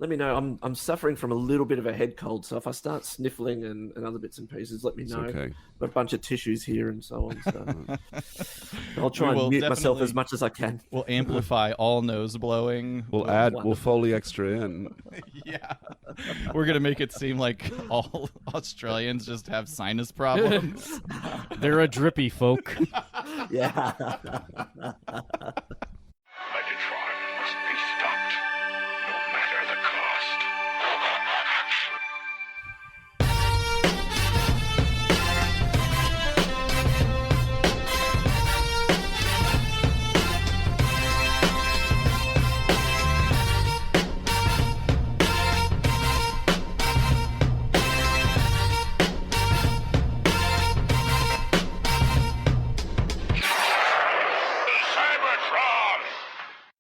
let me know. I'm suffering from a little bit of a head cold, so if I start sniffling and other bits and pieces, let me know. Okay. Got a bunch of tissues here and so on. So I'll try and mute myself as much as I can. We'll amplify all nose blowing. We'll Foley extra in. Yeah. We're going to make it seem like all Australians just have sinus problems. They're a drippy folk. Yeah. Megatron must be stopped, no matter the cost.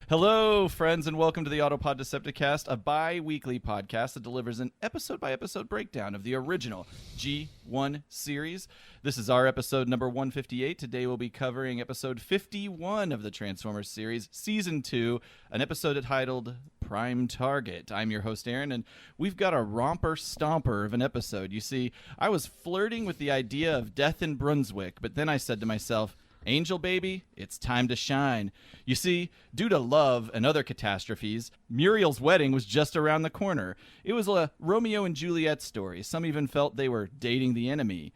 Hello, friends, and welcome to the Autopod Decepticast, a bi-weekly podcast that delivers an episode-by-episode breakdown of the original G1 series. This is our episode number 158. Today we'll be covering episode 51 of the Transformers series, Season 2, an episode titled Prime Target. I'm your host, Aaron, and we've got a romper-stomper of an episode. You see, I was flirting with the idea of death in Brunswick, but then I said to myself, Angel baby, it's time to shine. You see, due to love and other catastrophes, Muriel's wedding was just around the corner. It was a Romeo and Juliet story. Some even felt they were dating the enemy.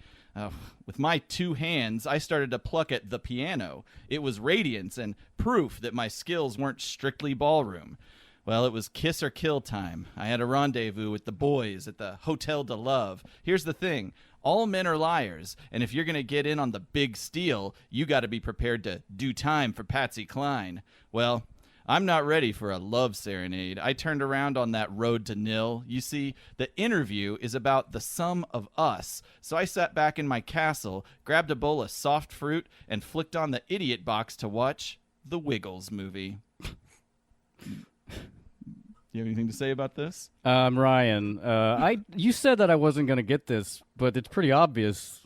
With my two hands, I started to pluck at the piano. It was radiance and proof that my skills weren't strictly ballroom. Well, it was kiss or kill time. I had a rendezvous with the boys at the Hotel de Love. Here's the thing. All men are liars, and if you're going to get in on the big steal, you got to be prepared to do time for Patsy Cline. Well, I'm not ready for a love serenade. I turned around on that road to nil. You see, the interview is about the sum of us. So I sat back in my castle, grabbed a bowl of soft fruit, and flicked on the idiot box to watch the Wiggles movie. You have anything to say about this? Ryan, you said that I wasn't going to get this, but it's pretty obvious.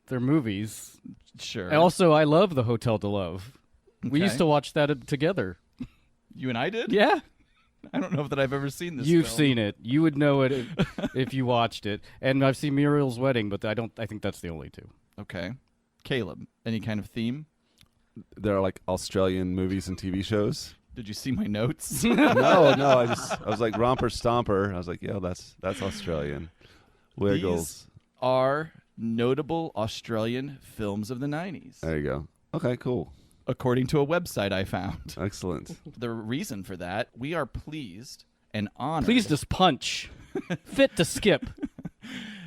They're movies. Sure. And also, I love the Hotel de Love. We used to watch that together. You and I did? Yeah. I don't know that I've ever seen this You've film. seen it. You would know it if you watched it. And I've seen Muriel's Wedding, but I think that's the only two. Okay. Caleb, any kind of theme? There are like Australian movies and TV shows. Did you see my notes? No, I was like romper stomper. I was like, yeah, that's Australian. Wiggles. These are notable Australian films of the 90s. There you go. Okay, cool. According to a website I found. Excellent. The reason for that, we are pleased and honored. Pleased as punch. Fit to skip.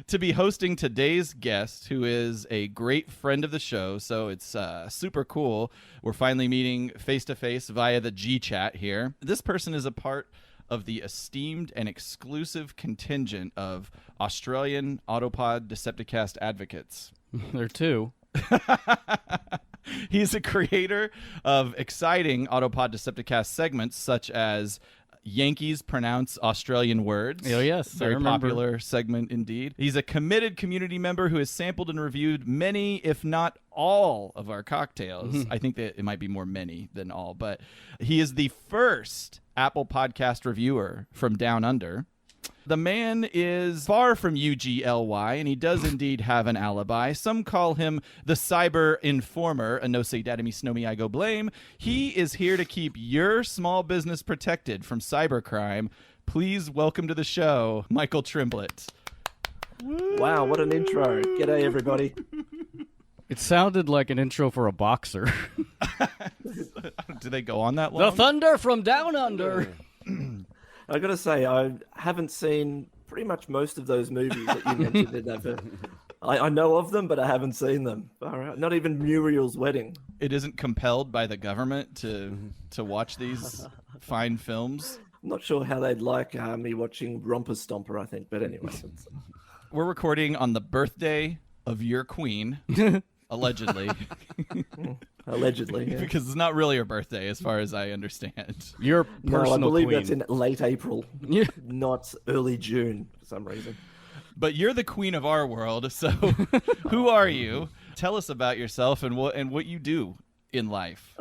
To be hosting today's guest, who is a great friend of the show, so it's super cool. We're finally meeting face-to-face via the G-Chat here. This person is a part of the esteemed and exclusive contingent of Australian Autopod Decepticast advocates. There are two. He's a creator of exciting Autopod Decepticast segments such as Yankees Pronounce Australian Words. Oh, yes. Very popular segment indeed. He's a committed community member who has sampled and reviewed many, if not all, of our cocktails. I think that it might be more many than all, but he is the first Apple Podcast reviewer from Down Under. The man is far from UGLY, and he does indeed have an alibi. Some call him the cyber informer, a no say daddy me snow me I go blame. He is here to keep your small business protected from cybercrime. Please welcome to the show, Michael Tremblett. Wow, what an intro. G'day, everybody. It sounded like an intro for a boxer. Do they go on that long? The Thunder from Down Under. I got to say, I haven't seen pretty much most of those movies that you mentioned in that film. I know of them, but I haven't seen them. All right. Not even Muriel's Wedding. It isn't compelled by the government to watch these fine films. I'm not sure how they'd like me watching Romper Stomper, I think, but anyway. We're recording on the birthday of your queen, allegedly. Allegedly, yeah. Because it's not really her birthday, as far as I understand. Your personal No, I believe queen. that's in late April, not early June for some reason. But you're the queen of our world, so who are you? Tell us about yourself and what you do in life.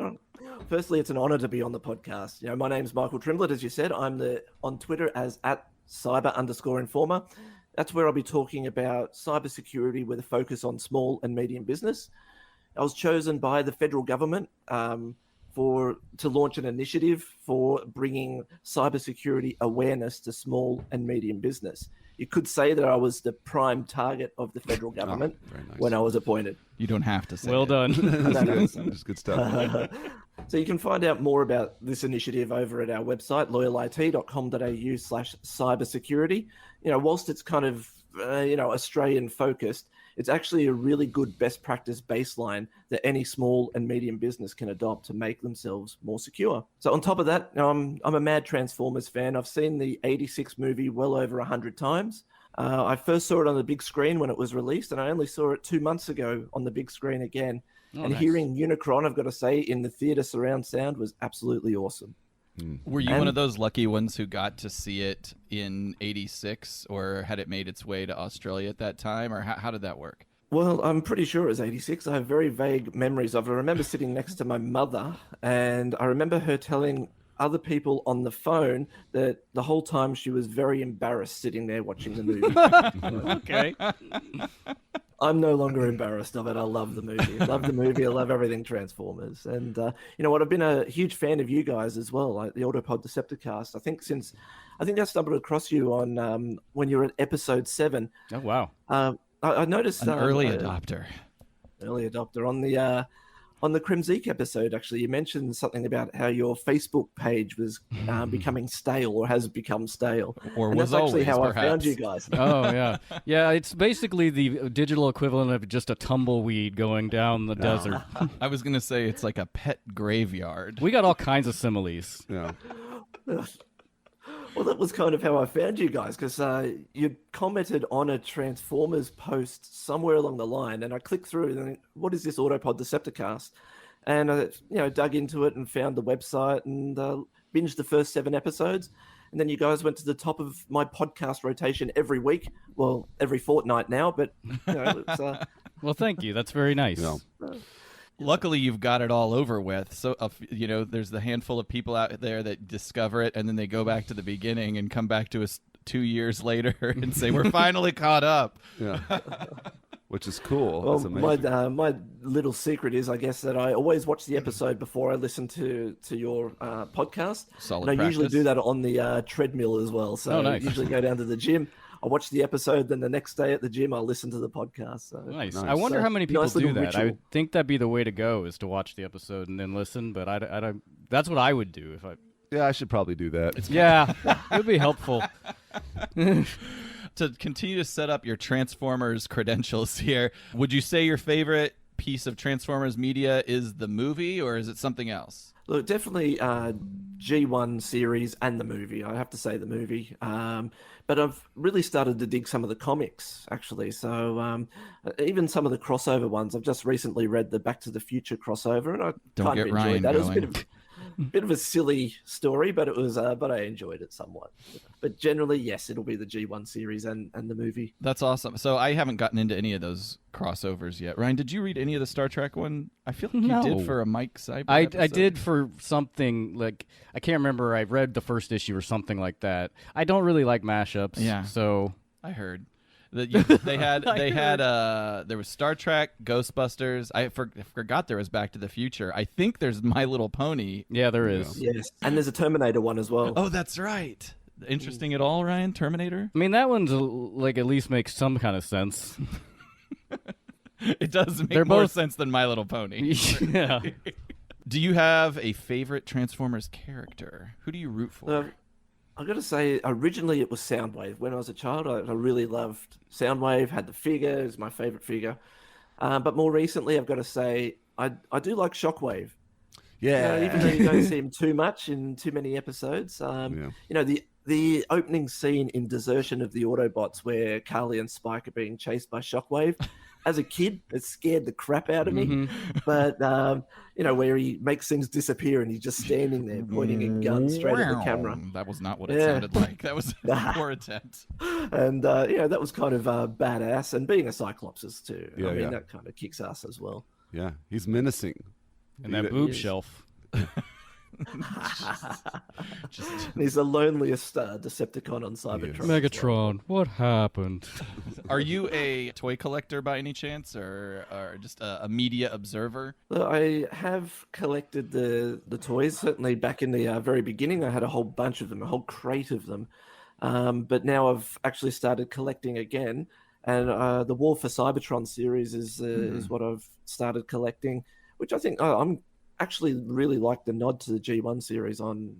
Firstly, it's an honor to be on the podcast. My name's Michael Tremblett, as you said. I'm on Twitter as @cyber_informer. That's where I'll be talking about cybersecurity with a focus on small and medium business. I was chosen by the federal government to launch an initiative for bringing cybersecurity awareness to small and medium business. You could say that I was the prime target of the federal government when I was appointed. You don't have to say Well it. done. That's good stuff. So you can find out more about this initiative over at our website, loyalit.com.au/cybersecurity. Whilst it's kind of, Australian focused, it's actually a really good best practice baseline that any small and medium business can adopt to make themselves more secure. So on top of that, I'm a mad Transformers fan. I've seen the 86 movie well over 100 times. I first saw it on the big screen when it was released, and I only saw it 2 months ago on the big screen again. Nice. Hearing Unicron, I've got to say, in the theater surround sound was absolutely awesome. Were you one of those lucky ones who got to see it in 86, or had it made its way to Australia at that time, or how did that work? Well, I'm pretty sure it was 86. I have very vague memories of it. I remember sitting next to my mother, and I remember her telling other people on the phone that the whole time she was very embarrassed sitting there watching the movie. Okay. I'm no longer embarrassed of it. I love the movie. I love the movie. I love everything Transformers. And you know what? I've been a huge fan of you guys as well, like the Autopod Decepticast. I think I stumbled across you on when you were at episode 7. Oh, wow. I noticed An early adopter. Early adopter on the Crimzeek episode. Actually, you mentioned something about how your Facebook page was becoming stale, or has become stale, Or and was that's actually always, how I found perhaps. you guys. Oh, yeah. Yeah, it's basically the digital equivalent of just a tumbleweed going down the desert. I was going to say it's like a pet graveyard. We got all kinds of similes. Yeah. Well, that was kind of how I found you guys, because you commented on a Transformers post somewhere along the line, and I clicked through and what is this Autopod Decepticast? And I dug into it and found the website and binged the first 7 episodes. And then you guys went to the top of my podcast rotation every week. Well, every fortnight now, but it's Well, thank you. That's very nice. Yeah. Luckily, you've got it all over with. So, there's the handful of people out there that discover it, and then they go back to the beginning and come back to us 2 years later and say, we're finally caught up. Yeah. Which is cool. Well, That's amazing. my little secret is, I guess, that I always watch the episode before I listen to your podcast. Solid and I usually practice. do that on the treadmill as well. So Oh, nice. I usually go down to the gym. I watch the episode, then the next day at the gym, I'll listen to the podcast. So. Nice. Nice. I wonder So, how many people nice do little that. I ritual. would think that'd be the way to go, is to watch the episode and then listen. But I don't. That's what I would do if I. Yeah, I should probably do that. Yeah, it would be helpful. To continue to set up your Transformers credentials here, would you say your favorite piece of Transformers media is the movie, or is it something else? Look, definitely G1 series and the movie. I have to say the movie. But I've really started to dig some of the comics, actually. So even some of the crossover ones. I've just recently read the Back to the Future crossover, and I Don't kind of get enjoyed Ryan that. It was a going. bit of a silly story, but it was. But I enjoyed it somewhat. But generally, yes, it'll be the G1 series and the movie. That's awesome. So I haven't gotten into any of those crossovers yet. Ryan, did you read any of the Star Trek one? I feel like you No. did for a Mike Cyber I episode. did for something like, I can't remember. I read the first issue or something like that. I don't really like mashups. Yeah. So I heard that they had there was Star Trek, Ghostbusters. I forgot there was Back to the Future. I think there's My Little Pony. yeah, there is. Yes, and there's a Terminator one as well. Oh, that's right. Interesting at all, Ryan? Terminator? I mean, that one's like at least makes some kind of sense. It does make They're more both- sense than My Little Pony. Yeah. Do you have a favorite Transformers character? Who do you root for? I've got to say, originally it was Soundwave. When I was a child, I really loved Soundwave, had the figure, it was my favorite figure. But more recently, I've got to say, I do like Shockwave. Yeah. Even though you don't see him too much in too many episodes. The opening scene in Desertion of the Autobots where Carly and Spike are being chased by Shockwave. As a kid, it scared the crap out of me. But, where he makes things disappear and he's just standing there pointing a gun straight at the camera. That was not what it Yeah. sounded like. That was a poor attempt. And, that was kind of badass. And being a Cyclops too. Yeah, I mean, yeah. that kind of kicks ass as well. Yeah. He's menacing. And that He- boob Yes. shelf. He's the loneliest Decepticon on Cybertron. Megatron, what happened? Are you a toy collector by any chance, or just a media observer? Well, I have collected the toys. Certainly back in the very beginning, I had a whole bunch of them, a whole crate of them. But now I've actually started collecting again. And the War for Cybertron series is what I've started collecting, which I think I'm actually really like the nod to the G1 series on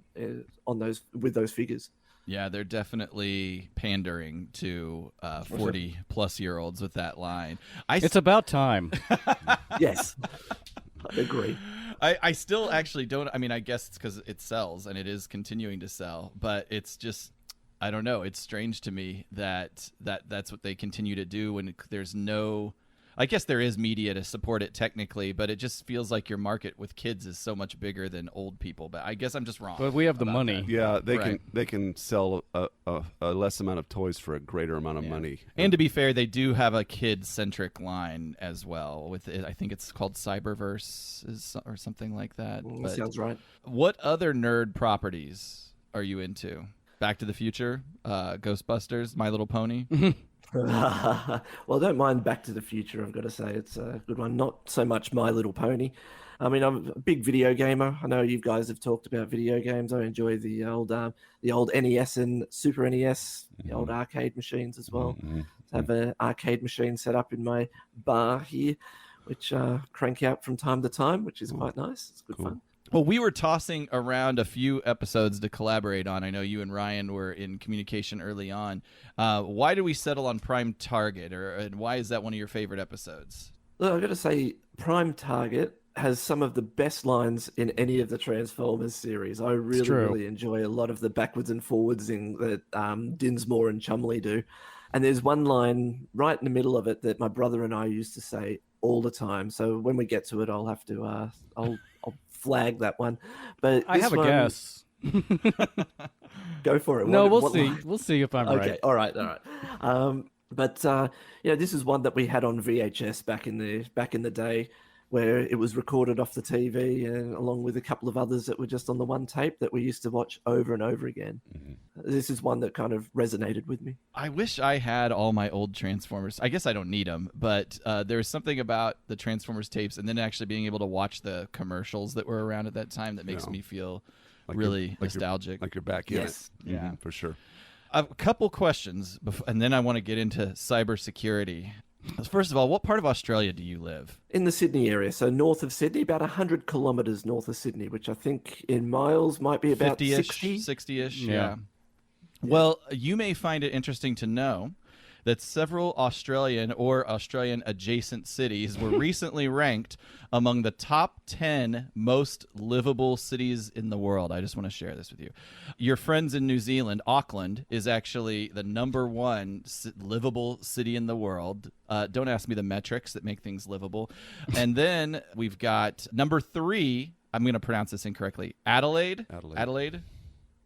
those with those figures. Yeah, they're definitely pandering to 40-plus-year-olds with that line. It's about time. Yes, I agree. I still actually don't. I mean, I guess it's because it sells and it is continuing to sell, but it's just, I don't know. It's strange to me that's what they continue to do when there's no. I guess there is media to support it technically, but it just feels like your market with kids is so much bigger than old people. But I guess I'm just wrong. But we have the about money. that. Yeah, Right. they can sell a less amount of toys for a greater amount of money. And to be fair, they do have a kid-centric line as well. With it, I think it's called Cyberverse or something like that. But Sounds right. what other nerd properties are you into? Back to the Future, Ghostbusters, My Little Pony. Well, I don't mind Back to the Future. I've got to say it's a good one. Not so much My Little Pony. I mean, I'm a big video gamer. I know you guys have talked about video games. I enjoy the old NES and Super NES, the old arcade machines as well. I have an arcade machine set up in my bar here, which crank out from time to time, which is quite nice. It's good fun. Well, we were tossing around a few episodes to collaborate on. I know you and Ryan were in communication early on. Why did we settle on Prime Target, and why is that one of your favorite episodes? Well, I've got to say, Prime Target has some of the best lines in any of the Transformers series. I really enjoy a lot of the backwards and forwards in that Dinsmore and Chumley do. And there's one line right in the middle of it that my brother and I used to say all the time. So when we get to it, I'll have to I'll flag that one. But I have a guess. Go for it. No, What we'll see. line? We'll see if I'm Okay, right. all right. But this is one that we had on VHS back in the day, where it was recorded off the TV, and along with a couple of others that were just on the one tape that we used to watch over and over again. This is one that kind of resonated with me. I wish I had all my old Transformers. I guess I don't need them, but there's something about the Transformers tapes and then actually being able to watch the commercials that were around at that time that makes me feel really nostalgic. Like you're back in Yes. it. Yeah, for sure. A couple questions, and then I want to get into cybersecurity. First of all, what part of Australia do you live? In the Sydney area, so north of Sydney, about 100 kilometres north of Sydney, which I think in miles might be about 50-ish, 60. 60-ish, Yeah. Well, you may find it interesting to know that several Australian or Australian adjacent cities were recently ranked among the top 10 most livable cities in the world. I just want to share this with you. Your friends in New Zealand, Auckland, is actually the number one livable city in the world. Don't ask me the metrics that make things livable. And then we've got number 3, I'm going to pronounce this incorrectly, Adelaide.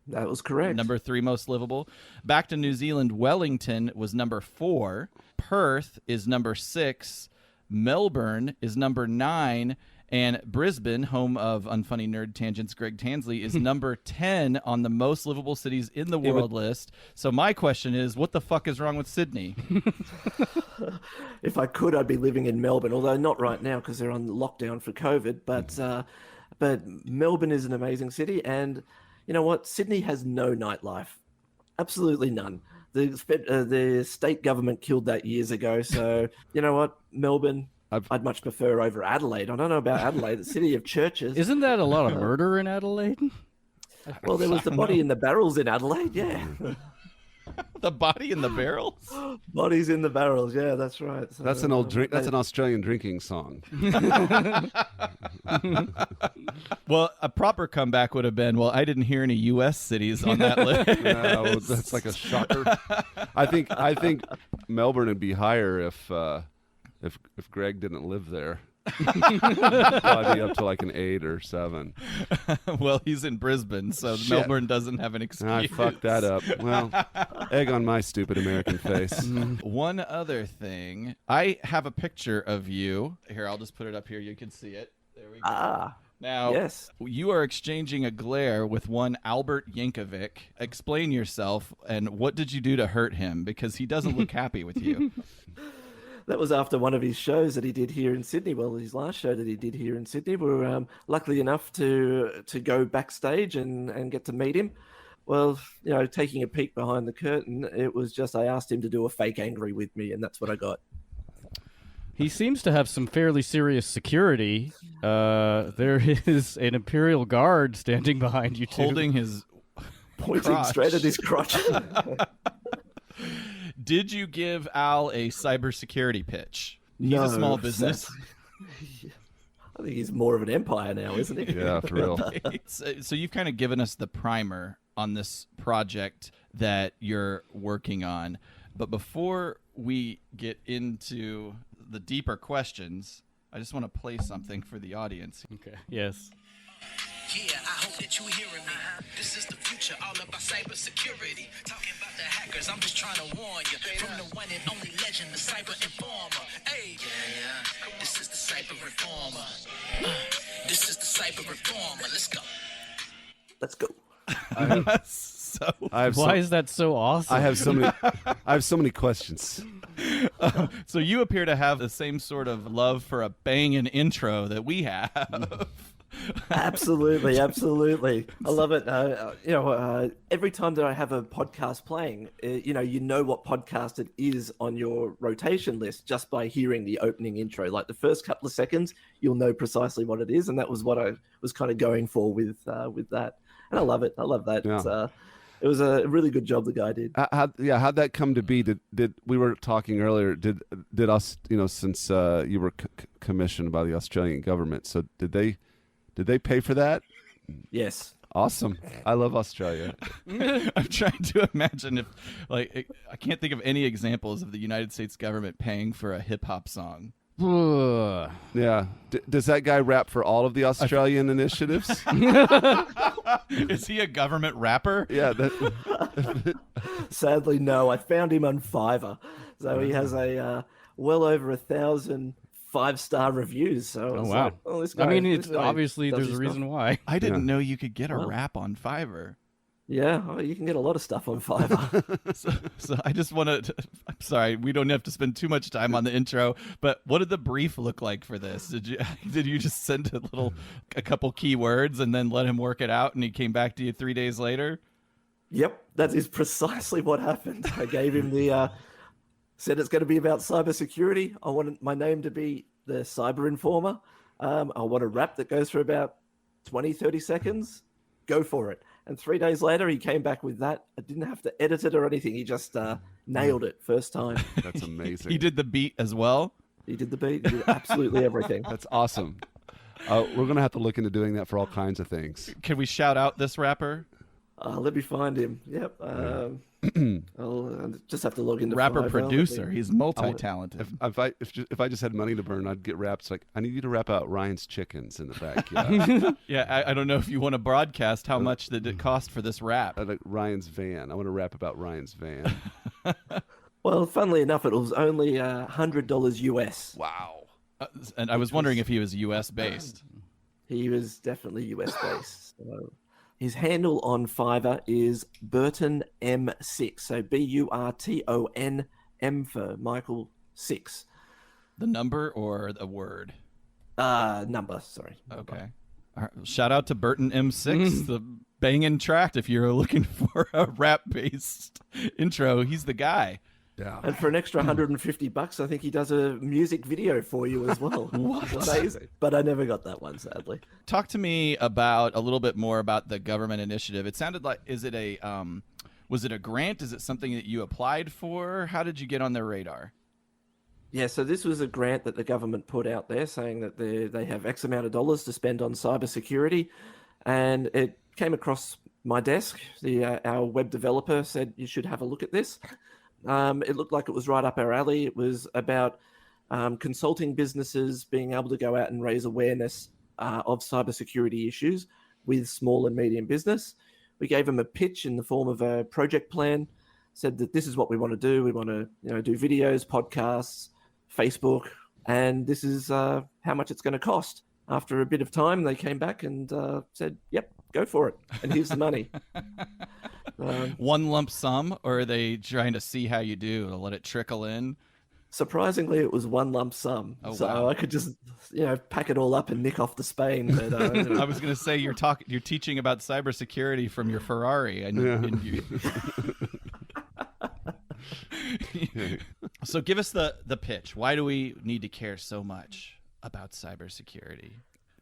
That was correct. Number 3 most livable. Back to New Zealand, Wellington was number 4. Perth is number 6. Melbourne is number 9. And Brisbane, home of Unfunny Nerd Tangents Greg Tansley, is number 10 on the most livable cities in the world list. So my question is, what the fuck is wrong with Sydney? If I could, I'd be living in Melbourne, although not right now because they're on lockdown for COVID. But Melbourne is an amazing city, and you know what? Sydney has no nightlife, absolutely none. The state government killed that years ago. So you know what? Melbourne, I'd much prefer over Adelaide. I don't know about Adelaide, the city of churches. Isn't that a lot of murder in Adelaide? Well, there was the body in the barrels in Adelaide. Yeah, The body in the barrels? bodies in the barrels. Yeah, that's right. So, That's an old drink. That's an Australian drinking song. Well, a proper comeback would have been, well, I didn't hear any U.S. cities on that list. No, that's like a shocker. I think Melbourne would be higher if Greg didn't live there. Probably be up to like an 8 or 7. Well, he's in Brisbane, so Shit. Melbourne doesn't have an excuse. I fucked that up. Well, egg on my stupid American face. One other thing, I have a picture of you. Here, I'll just put it up here. You can see it. There we go. Now, Yes. you are exchanging a glare with one Albert Yankovic. Explain yourself, and what did you do to hurt him? Because he doesn't look happy with you. That was after one of his shows that he did here in Sydney. Well, his last show that he did here in Sydney. We were lucky enough to go backstage and get to meet him. Well, taking a peek behind the curtain, it was just I asked him to do a fake angry with me, and that's what I got. He seems to have some fairly serious security. There is an Imperial Guard standing behind you, too. Holding his Pointing crotch. straight at his crotch. Did you give Al a cybersecurity pitch? He's a No, small business. I think he's more of an empire now, isn't he? Yeah, for real. So you've kind of given us the primer on this project that you're working on. But before we get into the deeper questions, I just want to play something for the audience. Okay. Yes. Yeah, I hope that you hearing me. This is the future, all about cybersecurity. Talking about the hackers, I'm just trying to warn you. From the one and only legend, the cyber informer. Hey, yeah, this is the cyber reformer. This is the cyber reformer. Let's go. Let's go. Why is that so awesome? I have so many questions. So you appear to have the same sort of love for a banging intro that we have. Absolutely. I love it. Every time that I have a podcast playing, you know what podcast it is on your rotation list just by hearing the opening intro. Like the first couple of seconds, you'll know precisely what it is, and that was what I was kind of going for with that. And I love it. I love that. Yeah. It was a really good job the guy did. How'd that come to be? Did we were talking earlier? Did us, since you were commissioned by the Australian government, so did they pay for that? Yes. Awesome. I love Australia. I'm trying to imagine if, I can't think of any examples of the United States government paying for a hip hop song. Yeah. Does that guy rap for all of the Australian initiatives? Is he a government rapper? Yeah. Sadly, no. I found him on Fiverr. So he has well over 1,000 5-star reviews. So Oh, wow. This guy, it's obviously does there's a his reason stuff. why. I didn't Yeah. know you could get a Wow. rap on Fiverr. Yeah, you can get a lot of stuff on Fiverr. So I just want to. I'm sorry, we don't have to spend too much time on the intro. But what did the brief look like for this? Did you just send a couple keywords and then let him work it out, and he came back to you 3 days later? Yep, that is precisely what happened. I gave him said it's going to be about cybersecurity. I want my name to be the Cyber Informer. I want a rap that goes for about 20, 30 seconds. Go for it. And 3 days later, he came back with that. I didn't have to edit it or anything. He just nailed it first time. That's amazing. He did the beat as well. He did the beat. He did absolutely everything. That's awesome. We're going to have to look into doing that for all kinds of things. Can we shout out this rapper? Let me find him. Yep. I'll just have to log into Rapper Fiverr. producer. He's multi-talented. If I just had money to burn, I'd get raps like, I need you to rap out Ryan's chickens in the backyard. Yeah, I don't know if you want to broadcast how much did it cost for this rap. Like Ryan's van. I want to rap about Ryan's van. Well, funnily enough, it was only $100 US. Wow. And I was wondering if he was U.S. based. He was definitely US based. So his handle on Fiverr is Burton M6. So Burton M for Michael 6. The number or the word? Number, sorry. Okay. All right. Shout out to Burton M6, the banging track. If you're looking for a rap-based intro, he's the guy. Yeah. And for an extra $150, I think he does a music video for you as well. What? Amazing. But I never got that one, sadly. Talk to me about a little bit more about the government initiative. It sounded like, was it a grant? Is it something that you applied for? How did you get on their radar? Yeah, so this was a grant that the government put out there saying that they have X amount of dollars to spend on cybersecurity. And it came across my desk. Our web developer said, you should have a look at this. It looked like it was right up our alley. It was about consulting businesses being able to go out and raise awareness of cybersecurity issues with small and medium business. We gave them a pitch in the form of a project plan, said that this is what we want to do. We want to do videos, podcasts, Facebook, and this is how much it's going to cost. after a bit of time, they came back and said, "Yep, go for it, and here's the money." One lump sum, or are they trying to see how you do to let it trickle in? Surprisingly, it was one lump sum, Oh, so wow. I could just pack it all up and nick off to Spain. But I was going to say you're teaching about cybersecurity from your Ferrari, and you. So give us the pitch. Why do we need to care so much about cybersecurity?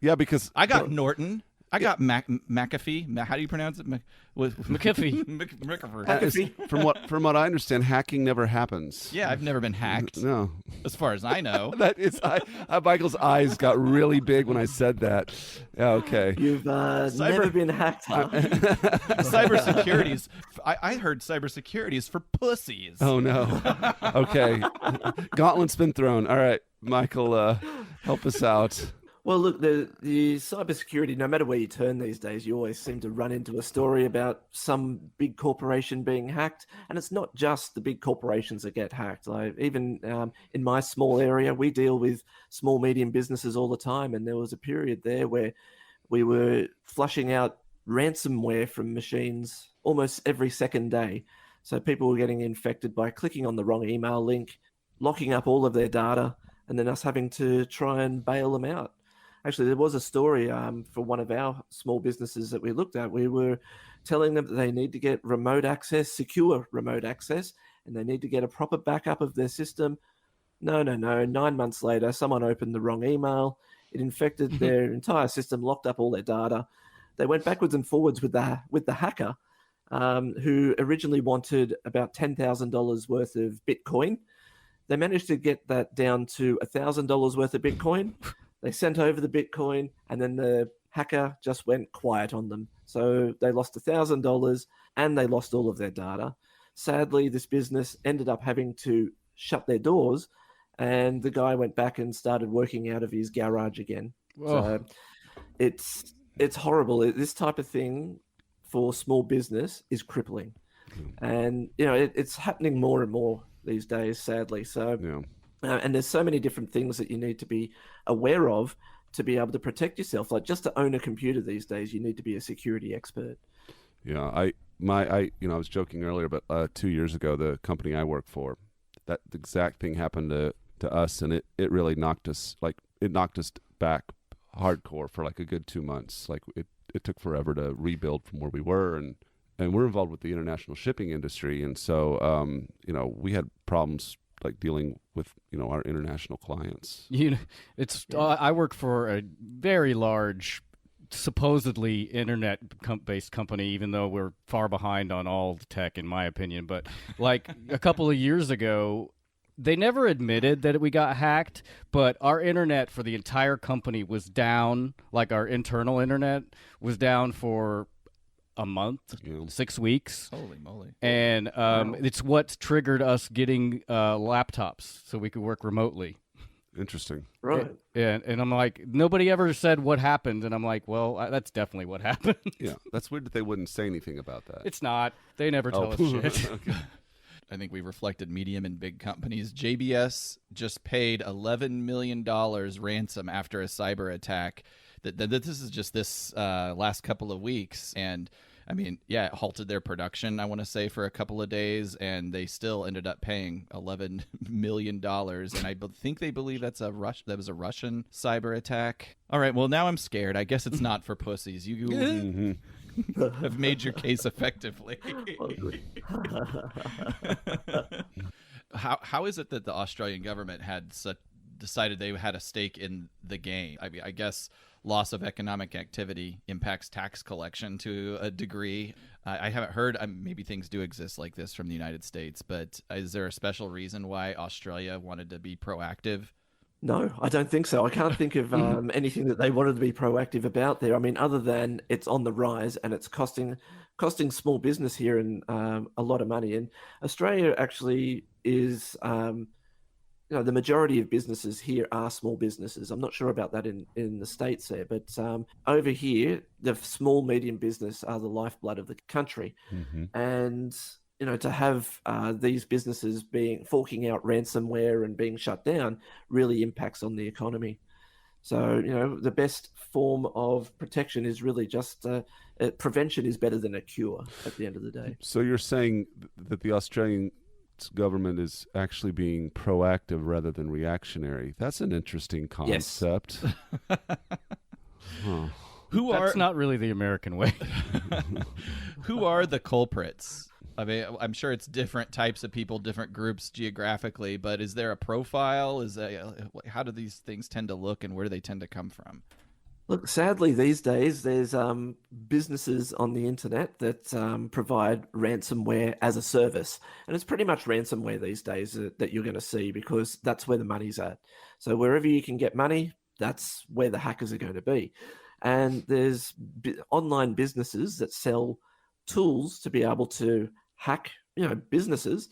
Yeah, because I got Norton. I got McAfee. How do you pronounce it? McAfee. McAfee. from what I understand, hacking never happens. Yeah, I've never been hacked, No. as far as I know. That is, Michael's eyes got really big when I said that. Yeah, okay. you've never been hacked, huh? Cybersecurity's. I heard cybersecurity is for pussies. Oh no. Okay. Gauntlet's been thrown. All right, Michael, help us out. Well, look, the cybersecurity, no matter where you turn these days, you always seem to run into a story about some big corporation being hacked. And it's not just the big corporations that get hacked. Like, even in my small area, we deal with small, medium businesses all the time. And there was a period there where we were flushing out ransomware from machines almost every second day. So people were getting infected by clicking on the wrong email link, locking up all of their data, and then us having to try and bail them out. Actually, there was a story for one of our small businesses that we looked at. We were telling them that they need to get remote access, secure remote access, and they need to get a proper backup of their system. No. 9 months later, someone opened the wrong email. It infected their entire system, locked up all their data. They went backwards and forwards with the hacker, who originally wanted about $10,000 worth of Bitcoin. They managed to get that down to $1,000 worth of Bitcoin. They sent over the Bitcoin, and then the hacker just went quiet on them. So they lost $1,000 and they lost all of their data. Sadly, this business ended up having to shut their doors, and the guy went back and started working out of his garage again. So it's horrible. This type of thing for small business is crippling. And, it's happening more and more these days, sadly. So, and there's so many different things that you need to be aware of to be able to protect yourself. Like, just to own a computer these days, you need to be a security expert. Yeah, I was joking earlier, but 2 years ago, the company I work for, that exact thing happened to us, and it really knocked us back hardcore for like a good 2 months. Like it took forever to rebuild from where we were, and we're involved with the international shipping industry, and so we had problems like dealing with our international clients. I work for a very large, supposedly internet-based company, even though we're far behind on all the tech, in my opinion. But like a couple of years ago, they never admitted that we got hacked, but our internet for the entire company was down. Like, our internal internet was down for a month, 6 weeks. Holy moly. And it's what triggered us getting laptops so we could work remotely. Interesting. Right. And I'm like, nobody ever said what happened. And I'm like, well, that's definitely what happened. Yeah, that's weird that they wouldn't say anything about that. It's not. They never tell us shit. Okay. I think we reflected medium and big companies. JBS just paid $11 million ransom after a cyber attack. This is just this last couple of weeks. And I mean, yeah, it halted their production, I want to say, for a couple of days, and they still ended up paying $11 million. And I think they believe that was a Russian cyber attack. All right, well, now I'm scared. I guess it's not for pussies. You have made your case effectively. How is it that the Australian government had decided they had a stake in the game? I mean, I guess loss of economic activity impacts tax collection to a degree. I haven't heard, maybe things do exist like this from the United States, but is there a special reason why Australia wanted to be proactive? No, I don't think so. I can't think of anything that they wanted to be proactive about there. I mean, other than it's on the rise and it's costing small business here and a lot of money. And Australia actually is, the majority of businesses here are small businesses. I'm not sure about that in the States there, but over here, the small, medium business are the lifeblood of the country. Mm-hmm. And to have these businesses forking out ransomware and being shut down really impacts on the economy. So, the best form of protection is really just prevention is better than a cure at the end of the day. So you're saying that the Australian government is actually being proactive rather than reactionary. That's an interesting concept. Yes. Huh. That's not really the American way. Who are the culprits? I mean, I'm sure it's different types of people, different groups geographically, but is there a profile? How do these things tend to look, and where do they tend to come from? Look, sadly, these days, there's businesses on the internet that provide ransomware as a service. And it's pretty much ransomware these days that you're going to see, because that's where the money's at. So wherever you can get money, that's where the hackers are going to be. And there's online businesses that sell tools to be able to hack, businesses.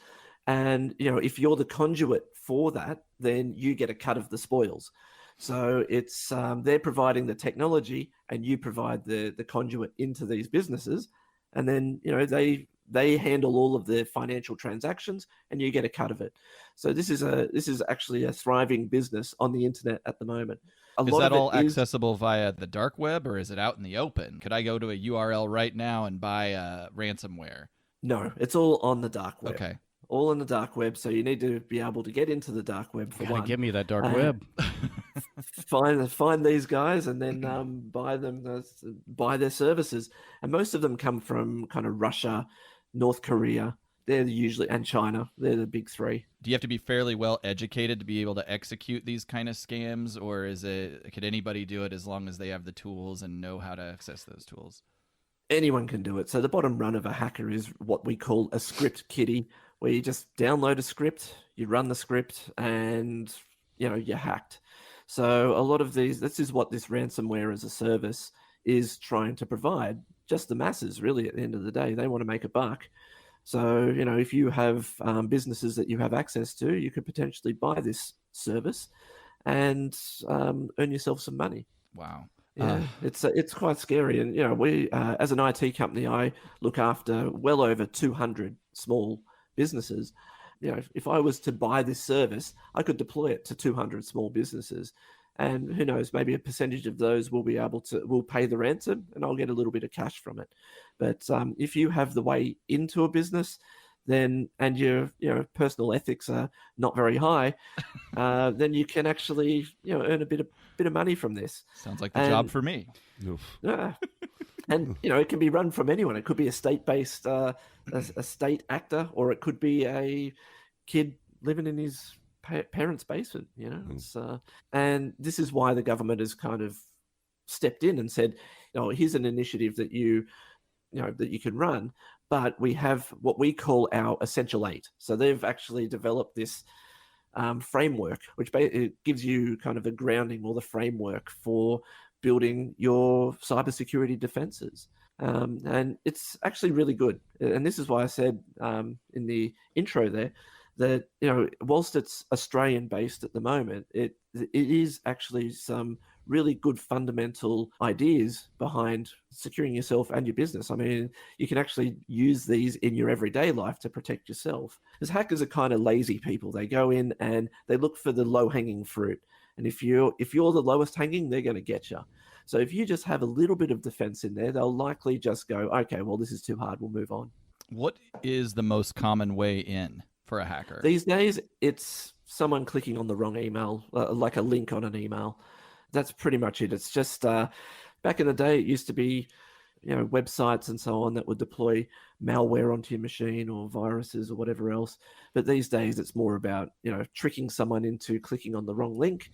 And, if you're the conduit for that, then you get a cut of the spoils. So it's they're providing the technology, and you provide the conduit into these businesses, and then they handle all of the financial transactions, and you get a cut of it. So this is actually a thriving business on the internet at the moment. Is that all accessible via the dark web, or is it out in the open? Could I go to a URL right now and buy ransomware? No, it's all on the dark web. Okay. All on the dark web, so you need to be able to get into the dark web for one. Give me that dark web. Find these guys, and then buy their services. And most of them come from kind of Russia, North Korea. They're usually, and China. They're the big three. Do you have to be fairly well educated to be able to execute these kind of scams, or could anybody do it as long as they have the tools and know how to access those tools? Anyone can do it. So the bottom run of a hacker is what we call a script kiddie, where you just download a script, you run the script, and you're hacked. So a lot of this is what this ransomware as a service is trying to provide. Just the masses, really, at the end of the day. They want to make a buck. So, if you have businesses that you have access to, you could potentially buy this service and earn yourself some money. Wow. Yeah, it's quite scary. And, we, as an IT company, I look after well over 200 small businesses. If I was to buy this service, I could deploy it to 200 small businesses. And who knows, maybe a percentage of those will pay the ransom, and I'll get a little bit of cash from it. But if you have the way into a business, then, and your personal ethics are not very high, then you can actually earn a bit of money from this. Sounds like the job for me. Yeah. And it can be run from anyone. It could be a state-based a state actor, or it could be a kid living in his parents' basement. And this is why the government has kind of stepped in and said, here's an initiative that you can run, but we have what we call our Essential 8. So they've actually developed this framework, which it gives you kind of a grounding, or the framework for building your cybersecurity defenses. And it's actually really good. And this is why I said in the intro there that, whilst it's Australian based at the moment, it is actually some really good fundamental ideas behind securing yourself and your business. I mean, you can actually use these in your everyday life to protect yourself. Because hackers are kind of lazy people. They go in and they look for the low-hanging fruit. And if you're the lowest hanging, they're going to get you. So if you just have a little bit of defense in there, they'll likely just go, okay, well, this is too hard. We'll move on. What is the most common way in for a hacker? These days, it's someone clicking on the wrong email, like a link on an email. That's pretty much it. It's just back in the day, it used to be, websites and so on that would deploy malware onto your machine, or viruses or whatever else. But these days, it's more about, tricking someone into clicking on the wrong link.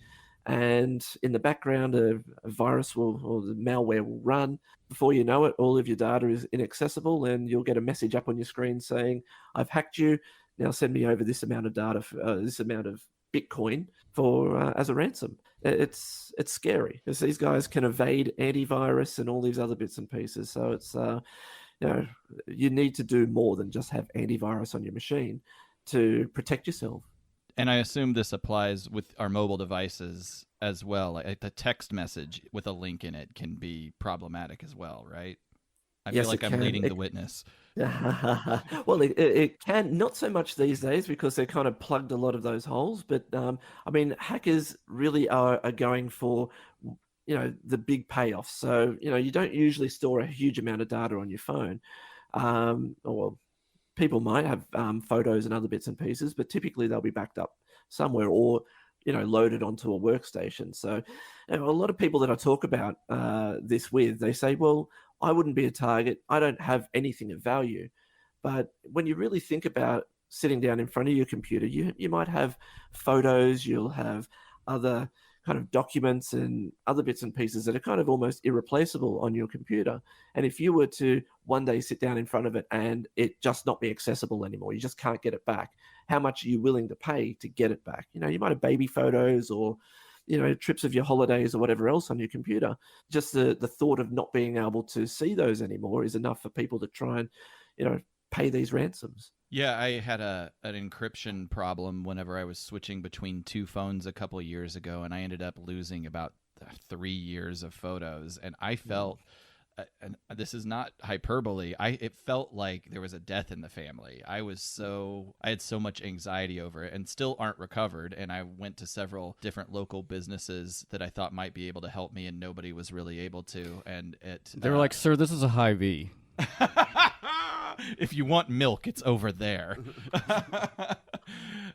And in the background, a virus or the malware will run. Before you know it, all of your data is inaccessible, and you'll get a message up on your screen saying, I've hacked you. Now send me over this amount of data, this amount of Bitcoin for as a ransom. It's scary, because these guys can evade antivirus and all these other bits and pieces. So it's you need to do more than just have antivirus on your machine to protect yourself. And I assume this applies with our mobile devices as well. Like the text message with a link in it can be problematic as well, right? I Yes, feel like it I'm can. leading the witness. Well, it can, not so much these days because they kind of plugged a lot of those holes. But I mean, hackers really are going for, the big payoffs. So, you don't usually store a huge amount of data on your phone. Or people might have photos and other bits and pieces, but typically they'll be backed up somewhere or, loaded onto a workstation. So a lot of people that I talk about this with, they say, well, I wouldn't be a target. I don't have anything of value. But when you really think about sitting down in front of your computer, you might have photos, you'll have other kind of documents and other bits and pieces that are kind of almost irreplaceable on your computer. And if you were to one day sit down in front of it and it just not be accessible anymore, you just can't get it back, how much are you willing to pay to get it back? You might have baby photos or trips of your holidays or whatever else on your computer. Just the thought of not being able to see those anymore is enough for people to try and, pay these ransoms. Yeah, I had an encryption problem whenever I was switching between two phones a couple of years ago, and I ended up losing about 3 years of photos. And I felt, and this is not hyperbole, it felt like there was a death in the family. I had so much anxiety over it, and still aren't recovered. And I went to several different local businesses that I thought might be able to help me, and nobody was really able to. And They were like, "Sir, this is a high V." If you want milk, it's over there.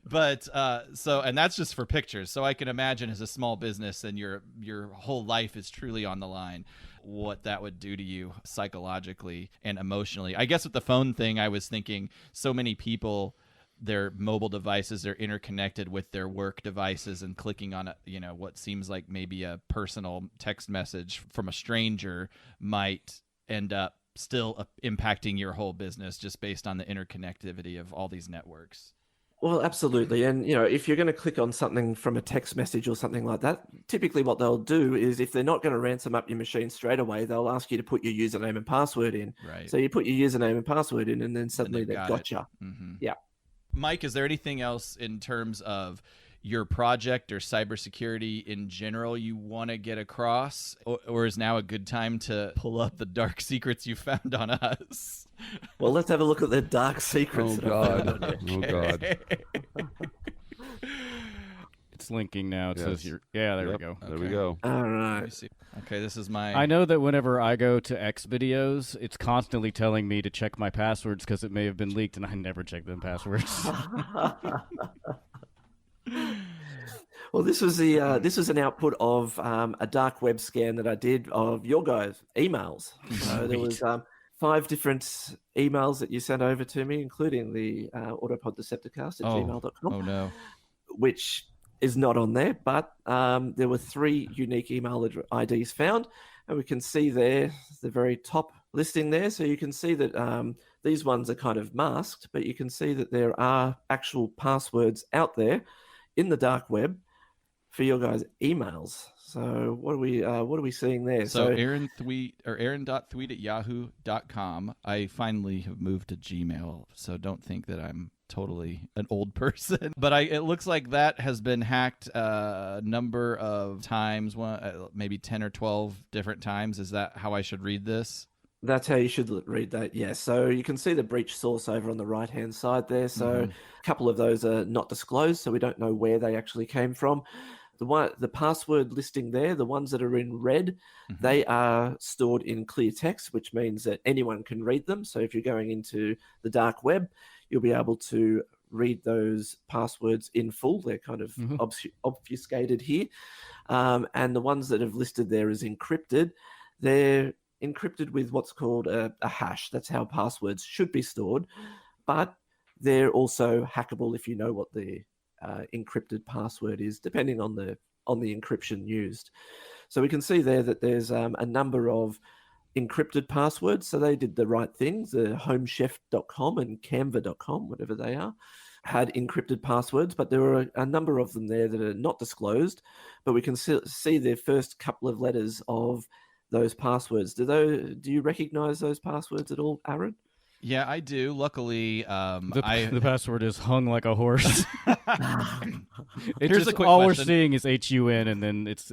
But and that's just for pictures. So I can imagine as a small business and your whole life is truly on the line, what that would do to you psychologically and emotionally. I guess with the phone thing, I was thinking so many people, their mobile devices are interconnected with their work devices, and clicking on what seems like maybe a personal text message from a stranger might end up still impacting your whole business just based on the interconnectivity of all these networks. Well, absolutely. And, if you're going to click on something from a text message or something like that, typically what they'll do is if they're not going to ransom up your machine straight away, they'll ask you to put your username and password in. Right. So you put your username and password in, and then suddenly they've got you. Mm-hmm. Yeah. Mike, is there anything else in terms of your project or cybersecurity in general you want to get across, or is now a good time to pull up the dark secrets you found on us? Well, let's have a look at the dark secrets. Oh God! Oh God! It's linking now. It Yes. says you're. Yeah, there Yep, we go. There we go. All Let me right. see. Okay, this is my. I know that whenever I go to X videos, it's constantly telling me to check my passwords because it may have been leaked, and I never check them passwords. Well, this was an output of a dark web scan that I did of your guys' emails. So there was 5 different emails that you sent over to me, including the Autopod Decepticast at gmail.com. Oh no. Which is not on there, but there were 3 unique email IDs found, and we can see there the very top listing there. So you can see that these ones are kind of masked, but you can see that there are actual passwords out there in the dark web for your guys' emails. So what are we seeing there? So aaron.tweet@yahoo.com. I finally have moved to Gmail, so don't think that I'm totally an old person. But it looks like that has been hacked a number of times, maybe 10 or 12 different times. Is that how I should read this? That's how you should read that, yes. So you can see the breach source over on the right-hand side there. So a couple of those are not disclosed, so we don't know where they actually came from. The password listing there, the ones that are in red, they are stored in clear text, which means that anyone can read them. So if you're going into the dark web, you'll be able to read those passwords in full. They're kind of obfuscated here. And the ones that have listed there as encrypted, they're encrypted with what's called a hash. That's how passwords should be stored. But they're also hackable if you know what the encrypted password is, depending on the encryption used. So we can see there that there's a number of encrypted passwords. So they did the right things. The homechef.com and canva.com, whatever they are, had encrypted passwords, but there were a number of them there that are not disclosed. But we can see the first couple of letters of those passwords. Do you recognize those passwords at all, Aaron? Yeah, I do. Luckily, The password is hung like a horse. Here's a quick all question. we're seeing is HUN, and then it's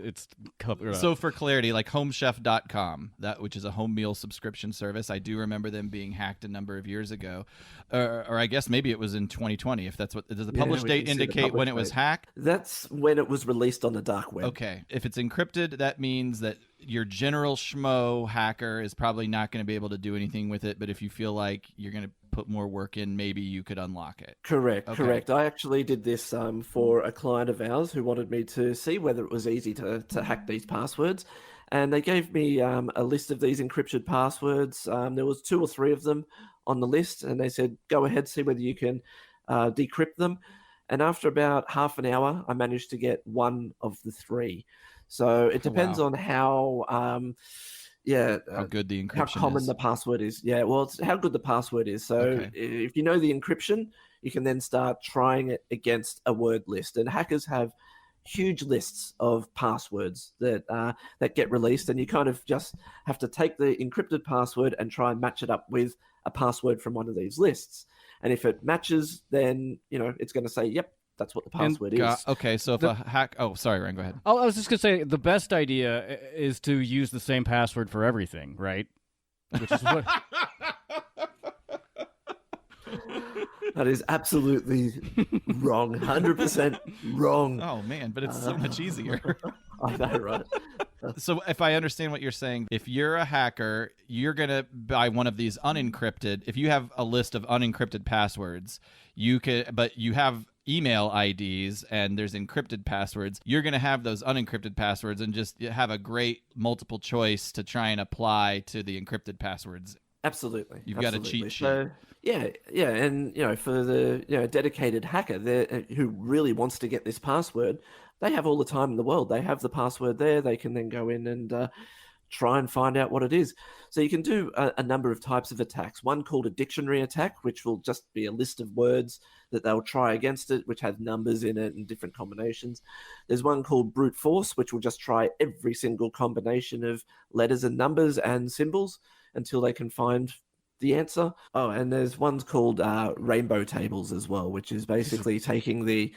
covered up. So for clarity, like homechef.com, which is a home meal subscription service, I do remember them being hacked a number of years ago, or I guess maybe it was in 2020. If that's what does the publish we date can see the indicate when publish it was date. hacked? That's when it was released on the dark web. Okay, if it's encrypted, that means that your general schmo hacker is probably not going to be able to do anything with it. But if you feel like you're going to put more work in, maybe you could unlock it. Correct, Okay. correct. I actually did this for a client of ours who wanted me to see whether it was easy to hack these passwords. And they gave me a list of these encrypted passwords. There was 2 or 3 of them on the list, and they said, go ahead, see whether you can decrypt them. And after about half an hour, I managed to get 1 of the 3. So it depends Wow. on how, How good the encryption how common is. the password is. Yeah, well, it's how good the password is. So Okay. if you know the encryption, you can then start trying it against a word list. And hackers have huge lists of passwords that get released, and you kind of just have to take the encrypted password and try and match it up with a password from one of these lists. And if it matches, then it's going to say, "Yep, that's what the password is." Okay, so if a hack... Oh, sorry, Ryan, go ahead. I was just gonna say the best idea is to use the same password for everything, right? Which is what. That is absolutely wrong, 100% wrong. Oh, man, but it's so much easier. I know, right? So if I understand what you're saying, if you're a hacker, you're going to buy one of these unencrypted. If you have a list of unencrypted passwords, but you have email IDs and there's encrypted passwords, you're going to have those unencrypted passwords and just have a great multiple choice to try and apply to the encrypted passwords. Absolutely. You've got a absolutely. cheat sheet. So, yeah, and for the dedicated hacker who really wants to get this password, they have all the time in the world. They have the password there. They can then go in and try and find out what it is. So you can do a number of types of attacks. One called a dictionary attack, which will just be a list of words that they'll try against it, which have numbers in it and different combinations. There's one called brute force, which will just try every single combination of letters and numbers and symbols until they can find the answer. Oh, and there's ones called rainbow tables as well, which is basically taking the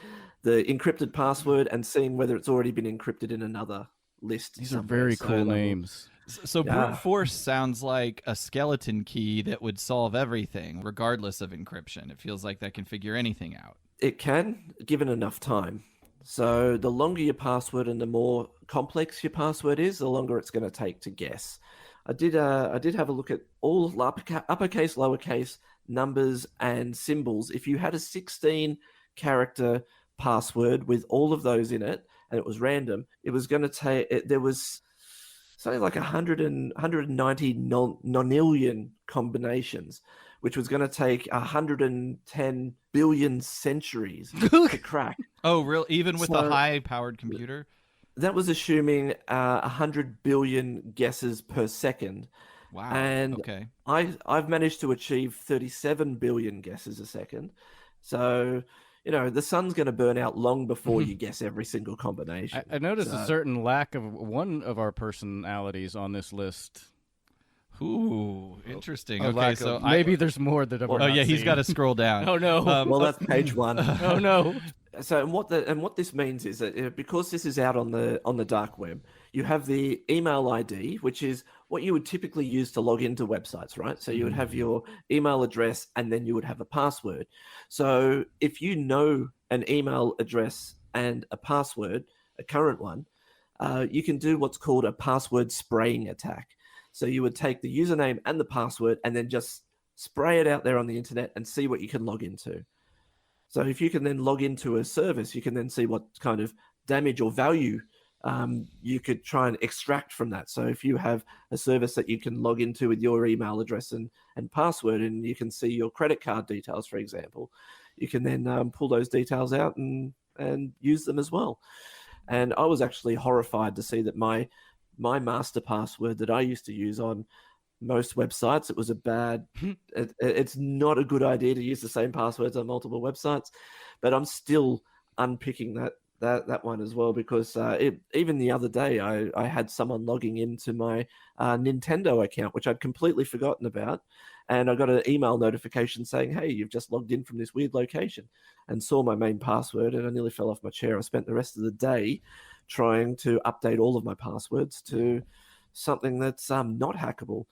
encrypted password and seeing whether it's already been encrypted in another list. These are somewhere. very So, cool names. So Yeah. brute force sounds like a skeleton key that would solve everything, regardless of encryption. It feels like that can figure anything out. It can, given enough time. So the longer your password and the more complex your password is, the longer it's going to take to guess. I did have a look at all uppercase, lowercase, numbers, and symbols. If you had a 16-character password with all of those in it, and it was random, it was going to take. There was something like 190 nonillion combinations, which was going to take 110 billion centuries to crack. Oh, real? Even with a So- high-powered computer? That was assuming 100 billion guesses per second. Wow. And okay. I've managed to achieve 37 billion guesses a second. So, the sun's going to burn out long before you guess every single combination. I noticed a So- certain lack of one of our personalities on this list. Ooh, interesting. A Okay, lack so of- Maybe there's more that I've Oh yeah, he's got to scroll down. Oh no! Well, that's page one. Oh no! So, what this means is that because this is out on the dark web, you have the email ID, which is what you would typically use to log into websites, right? So you would have your email address, and then you would have a password. So if you know an email address and a password, a current one, you can do what's called a password spraying attack. So you would take the username and the password, and then just spray it out there on the internet and see what you can log into. So if you can then log into a service, you can then see what kind of damage or value you could try and extract from that. So if you have a service that you can log into with your email address and password, and you can see your credit card details, for example, you can then pull those details out and use them as well. And I was actually horrified to see that my master password that I used to use on most websites, it was a bad, it's not a good idea to use the same passwords on multiple websites, but I'm still unpicking that one as well, because even the other day I had someone logging into my Nintendo account, which I'd completely forgotten about, and I got an email notification saying, hey, you've just logged in from this weird location, and saw my main password, and I nearly fell off my chair. I spent the rest of the day trying to update all of my passwords to something that's not hackable.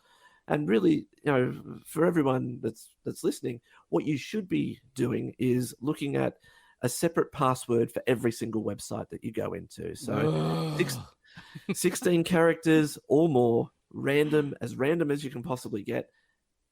And really, for everyone that's listening, what you should be doing is looking at a separate password for every single website that you go into. So 16 characters or more, random as you can possibly get,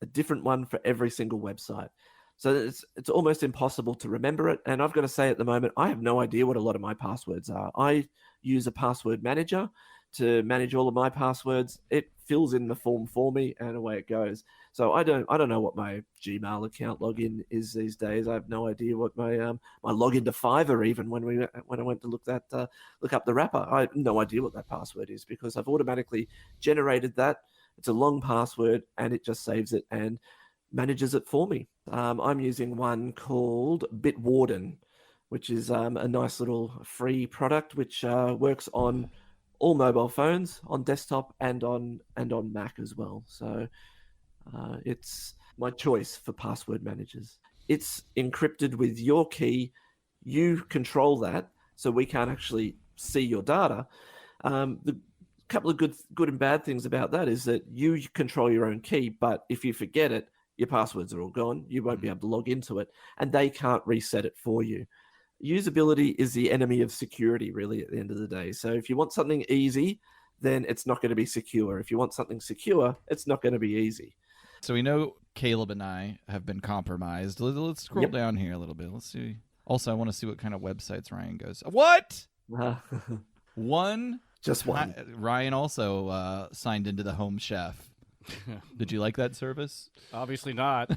a different one for every single website. So it's almost impossible to remember it. And I've got to say, at the moment, I have no idea what a lot of my passwords are. I use a password manager to manage all of my passwords. It fills in the form for me, and away it goes. So I don't know what my Gmail account login is these days. I have no idea what my my login to Fiverr, even when I went to look up the wrapper, I have no idea what that password is, because I've automatically generated that. It's a long password, and it just saves it and manages it for me. I'm using one called Bitwarden, which is a nice little free product which works on all mobile phones, on desktop and on Mac as well. So it's my choice for password managers. It's encrypted with your key. You control that, so we can't actually see your data. The couple of good and bad things about that is that you control your own key, but if you forget it, your passwords are all gone. You won't be able to log into it, and they can't reset it for you. Usability is the enemy of security, really, at the end of the day. So if you want something easy, then it's not going to be secure. If you want something secure, it's not going to be easy. So we know Caleb and I have been compromised. Let's scroll down here a little bit. Let's see. Also, I want to see what kind of websites Ryan goes. What? One? Just one. Ryan also signed into the Home Chef. Did you like that service? Obviously not.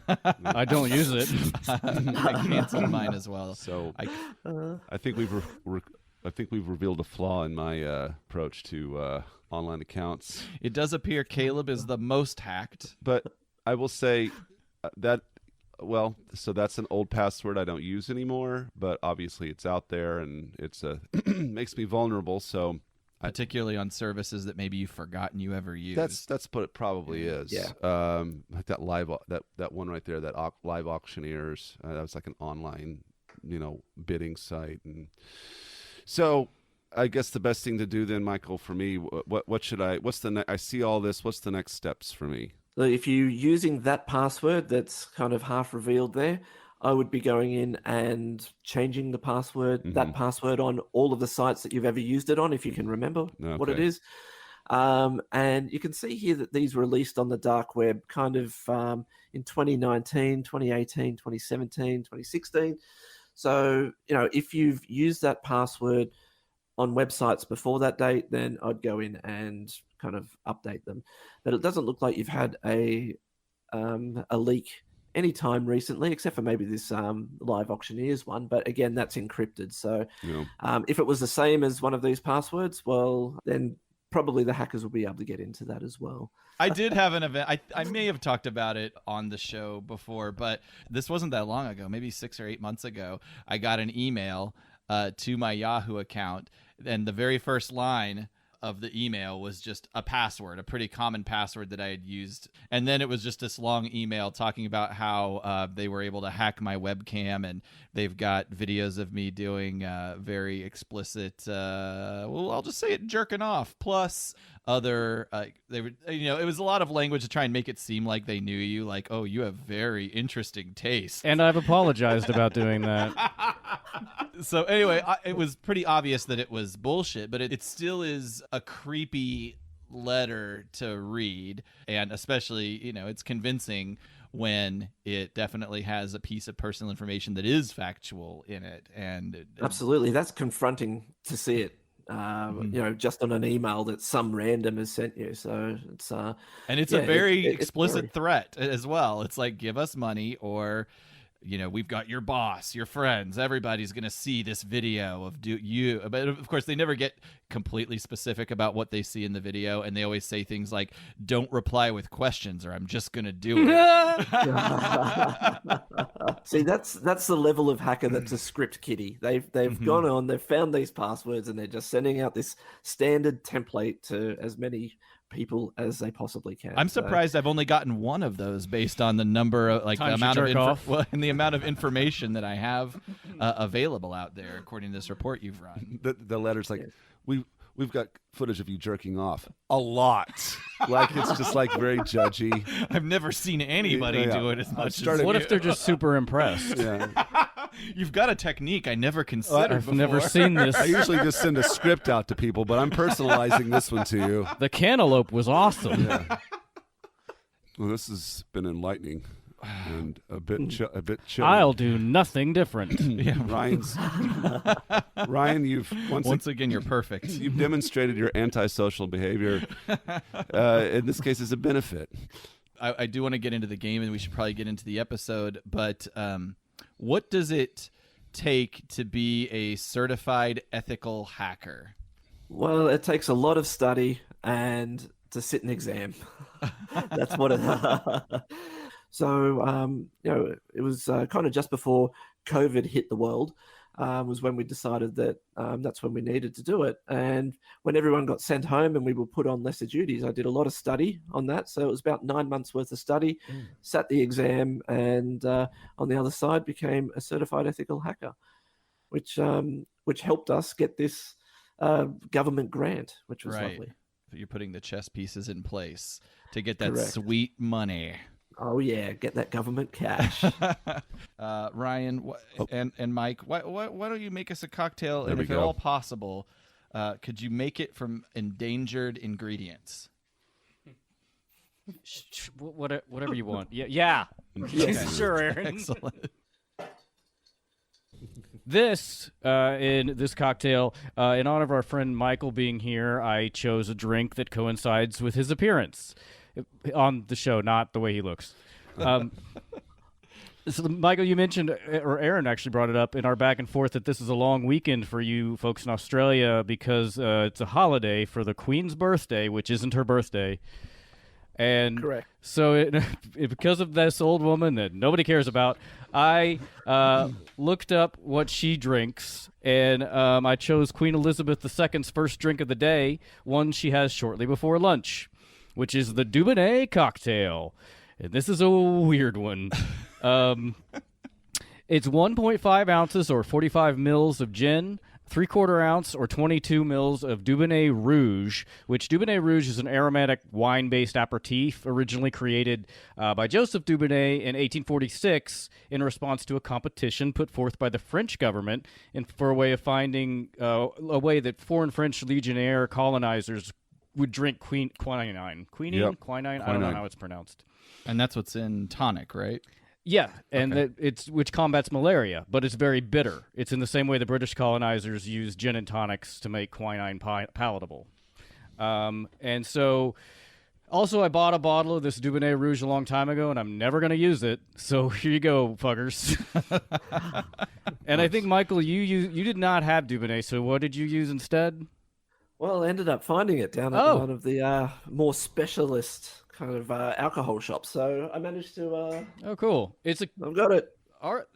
I don't use it. I canceled mine as well. So I think we've revealed a flaw in my approach to online accounts. It does appear Caleb is the most hacked. But I will say so that's an old password I don't use anymore, but obviously it's out there, and it's makes me vulnerable. So particularly on services that maybe you've forgotten you ever used. That's what it probably is. Yeah. Like that that one right there, that Live Auctioneers. That was like an online, bidding site, and so I guess the best thing to do then, Michael, for me, what should I? I see all this. What's the next steps for me? So if you're using that password that's kind of half revealed there, I would be going in and changing the password, that password on all of the sites that you've ever used it on, if you can remember what it is. And you can see here that these were released on the dark web kind of in 2019, 2018, 2017, 2016. So, if you've used that password on websites before that date, then I'd go in and kind of update them. But it doesn't look like you've had a leak any time recently, except for maybe this Live Auctioneers one. But again, that's encrypted. So if it was the same as one of these passwords, well, then probably the hackers will be able to get into that as well. I did have an event. I may have talked about it on the show before, but this wasn't that long ago, maybe 6 or 8 months ago. I got an email to my Yahoo account, and the very first line of the email was just a password, a pretty common password that I had used. And then it was just this long email talking about how they were able to hack my webcam, and they've got videos of me doing very explicit, I'll just say it, jerking off, plus other, they were, it was a lot of language to try and make it seem like they knew you, like, oh, you have very interesting taste. And I've apologized about doing that. So anyway, it was pretty obvious that it was bullshit, but it still is a creepy letter to read, and especially, it's convincing when it definitely has a piece of personal information that is factual in it. And absolutely, that's confronting to see it. Just on an email that some random has sent you. So it's and it's a very explicit threat as well. It's like, give us money or we've got your boss, your friends, everybody's going to see this video of you. But of course, they never get completely specific about what they see in the video. And they always say things like, don't reply with questions or I'm just going to do it. See, that's the level of hacker that's a script kiddie. They've gone on, they've found these passwords, and they're just sending out this standard template to as many people as they possibly can. I'm surprised I've only gotten one of those based on the number of the amount of and the amount of information that I have available out there, according to this report you've run. The letter's like, we've got footage of you jerking off a lot. Like it's just like very judgy. I've never seen anybody do it as much as What you. if they're just super impressed? Yeah. You've got a technique I never considered I've before. never seen this. I usually just send a script out to people, but I'm personalizing this one to you. The cantaloupe was awesome. Yeah. Well, this has been enlightening and a bit chilling. I'll do nothing different. Ryan, you've once again, you're perfect. You've demonstrated your antisocial behavior. In this case, as a benefit. I do want to get into the game, and we should probably get into the episode. But what does it take to be a certified ethical hacker? Well, it takes a lot of study and to sit an exam. That's what it. So, it was kind of just before COVID hit the world, was when we decided that that's when we needed to do it. And when everyone got sent home and we were put on lesser duties, I did a lot of study on that. So it was about 9 months worth of study, sat the exam, and on the other side became a certified ethical hacker, which helped us get this government grant, which was lovely. You're putting the chess pieces in place to get that Correct. sweet money. Oh yeah, get that government cash. Ryan and Mike, why don't you make us a cocktail? There And we if at go. all possible, could you make it from endangered ingredients? Whatever you want. Yeah. Sure, Aaron. Excellent. In this cocktail, in honor of our friend Michael being here, I chose a drink that coincides with his appearance on the show, not the way he looks. So, Michael, you mentioned, or Aaron actually brought it up in our back and forth, that this is a long weekend for you folks in Australia because it's a holiday for the Queen's birthday, which isn't her birthday. And Correct. So because of this old woman that nobody cares about, I looked up what she drinks, and I chose Queen Elizabeth II's first drink of the day, one she has shortly before lunch, which is the Dubonnet cocktail. And this is a weird one. It's 1.5 ounces or 45 mils of gin, 3/4 ounce or 22 mils of Dubonnet Rouge, which Dubonnet Rouge is an aromatic wine-based aperitif originally created by Joseph Dubonnet in 1846 in response to a competition put forth by the French government for a way of finding a way that foreign French legionnaire colonizers would drink quinine. Quinine? Yep. Quinine? I don't know how it's pronounced. And that's what's in tonic, right? Yeah, and it's which combats malaria, but it's very bitter. It's in the same way the British colonizers used gin and tonics to make quinine palatable. And so, also I bought a bottle of this Dubonnet Rouge a long time ago, and I'm never going to use it. So here you go, fuckers. And I think, Michael, you did not have Dubonnet, so what did you use instead? Well, I ended up finding it down at one of the more specialist kind of alcohol shops. So I managed to. Oh, cool! I've got it.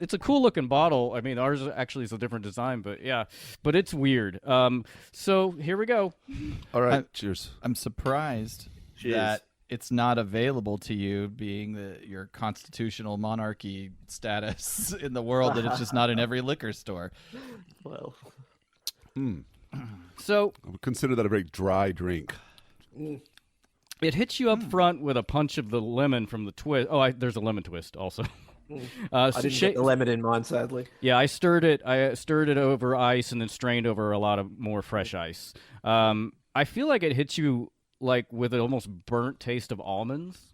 It's a cool looking bottle. I mean, ours actually is a different design, but yeah, but it's weird. So here we go. All right, cheers. I'm surprised that it's not available to you, being your constitutional monarchy status in the world, that it's just not in every liquor store. Well. So I would consider that a very dry drink. It hits you up front with a punch of the lemon from the twist. Oh, there's a lemon twist also. I didn't get the lemon in mine, sadly. Yeah, I stirred it over ice and then strained over a lot of more fresh ice. I feel like it hits you like with an almost burnt taste of almonds.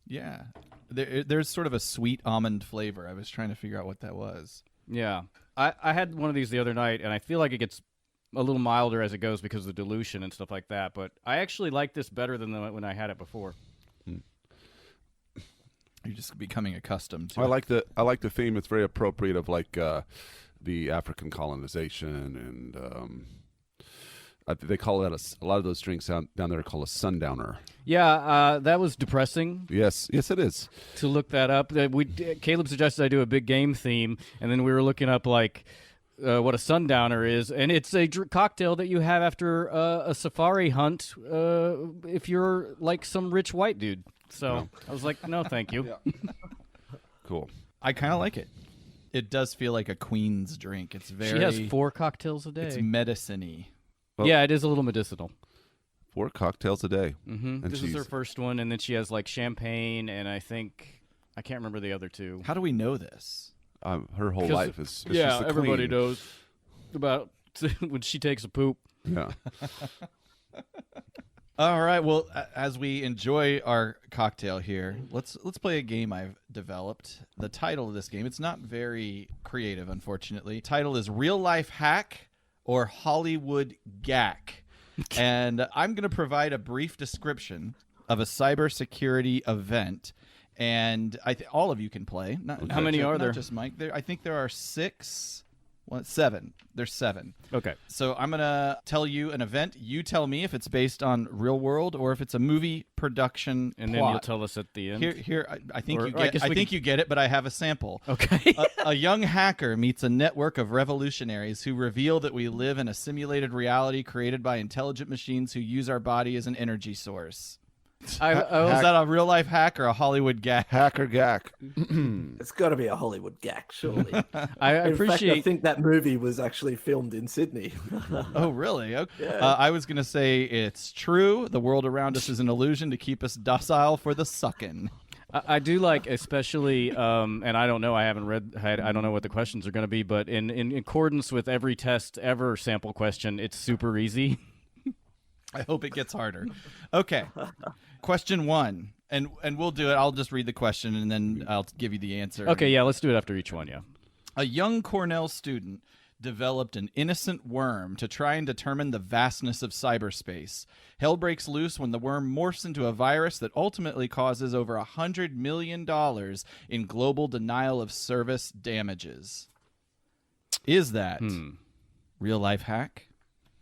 Yeah, there's sort of a sweet almond flavor. I was trying to figure out what that was. Yeah, I had one of these the other night, and I feel like it gets a little milder as it goes because of the dilution and stuff like that. But I actually like this better than when I had it before. You're just becoming accustomed to I it. like the theme. It's very appropriate of like the African colonization, and they call that a lot of those drinks down there are called a sundowner. Yeah, that was depressing Yes, it is. to look that up. Caleb suggested I do a big game theme, and then we were looking up like what a sundowner is, and it's a cocktail that you have after a safari hunt if you're like some rich white dude. So I was like, no, thank you. Cool. I kind of like it. It does feel like a queen's drink. It's very. She has 4 cocktails a day. It's medicine-y. Well- yeah, it is a little medicinal. 4 cocktails a day. Mm-hmm. And This is her first one, and then she has like champagne, and I can't remember the other 2. How do we know this? Her whole 'Cause- life is yeah, just a everybody queen. knows about when she takes a poop. Yeah. All right. Well, as we enjoy our cocktail here, let's play a game I've developed. The title of this game, it's not very creative, unfortunately. Title is Real Life Hack or Hollywood Gack. And I'm going to provide a brief description of a cybersecurity event. And all of you can play. How many are there? Not just Mike. I think there are 6. Well, 7. There's 7. Okay. So I'm gonna tell you an event. You tell me if it's based on real world or if it's a movie production. And plot. then you'll tell us at the end. Here, I think Or you I get. guess I we think can- you get it, but I have a sample. Okay. A young hacker meets a network of revolutionaries who reveal that we live in a simulated reality created by intelligent machines who use our body as an energy source. Is that a real life hack or a Hollywood gag? Hacker gack. It's got to be a Hollywood gack, surely. I In appreciate. fact, I think that movie was actually filmed in Sydney. Oh, really? Okay. Yeah. I was gonna say it's true. The world around us is an illusion to keep us docile for the sucking. I do like, especially, and I don't know. I haven't read. I don't know what the questions are going to be, but in accordance with every test ever sample question, it's super easy. I hope it gets harder. Okay. Question 1. And we'll do it. I'll just read the question and then I'll give you the answer. Okay, yeah, let's do it after each one. Yeah. A young Cornell student developed an innocent worm to try and determine the vastness of cyberspace. Hell breaks loose when the worm morphs into a virus that ultimately causes over $100 million in global denial of service damages. Is that real life hack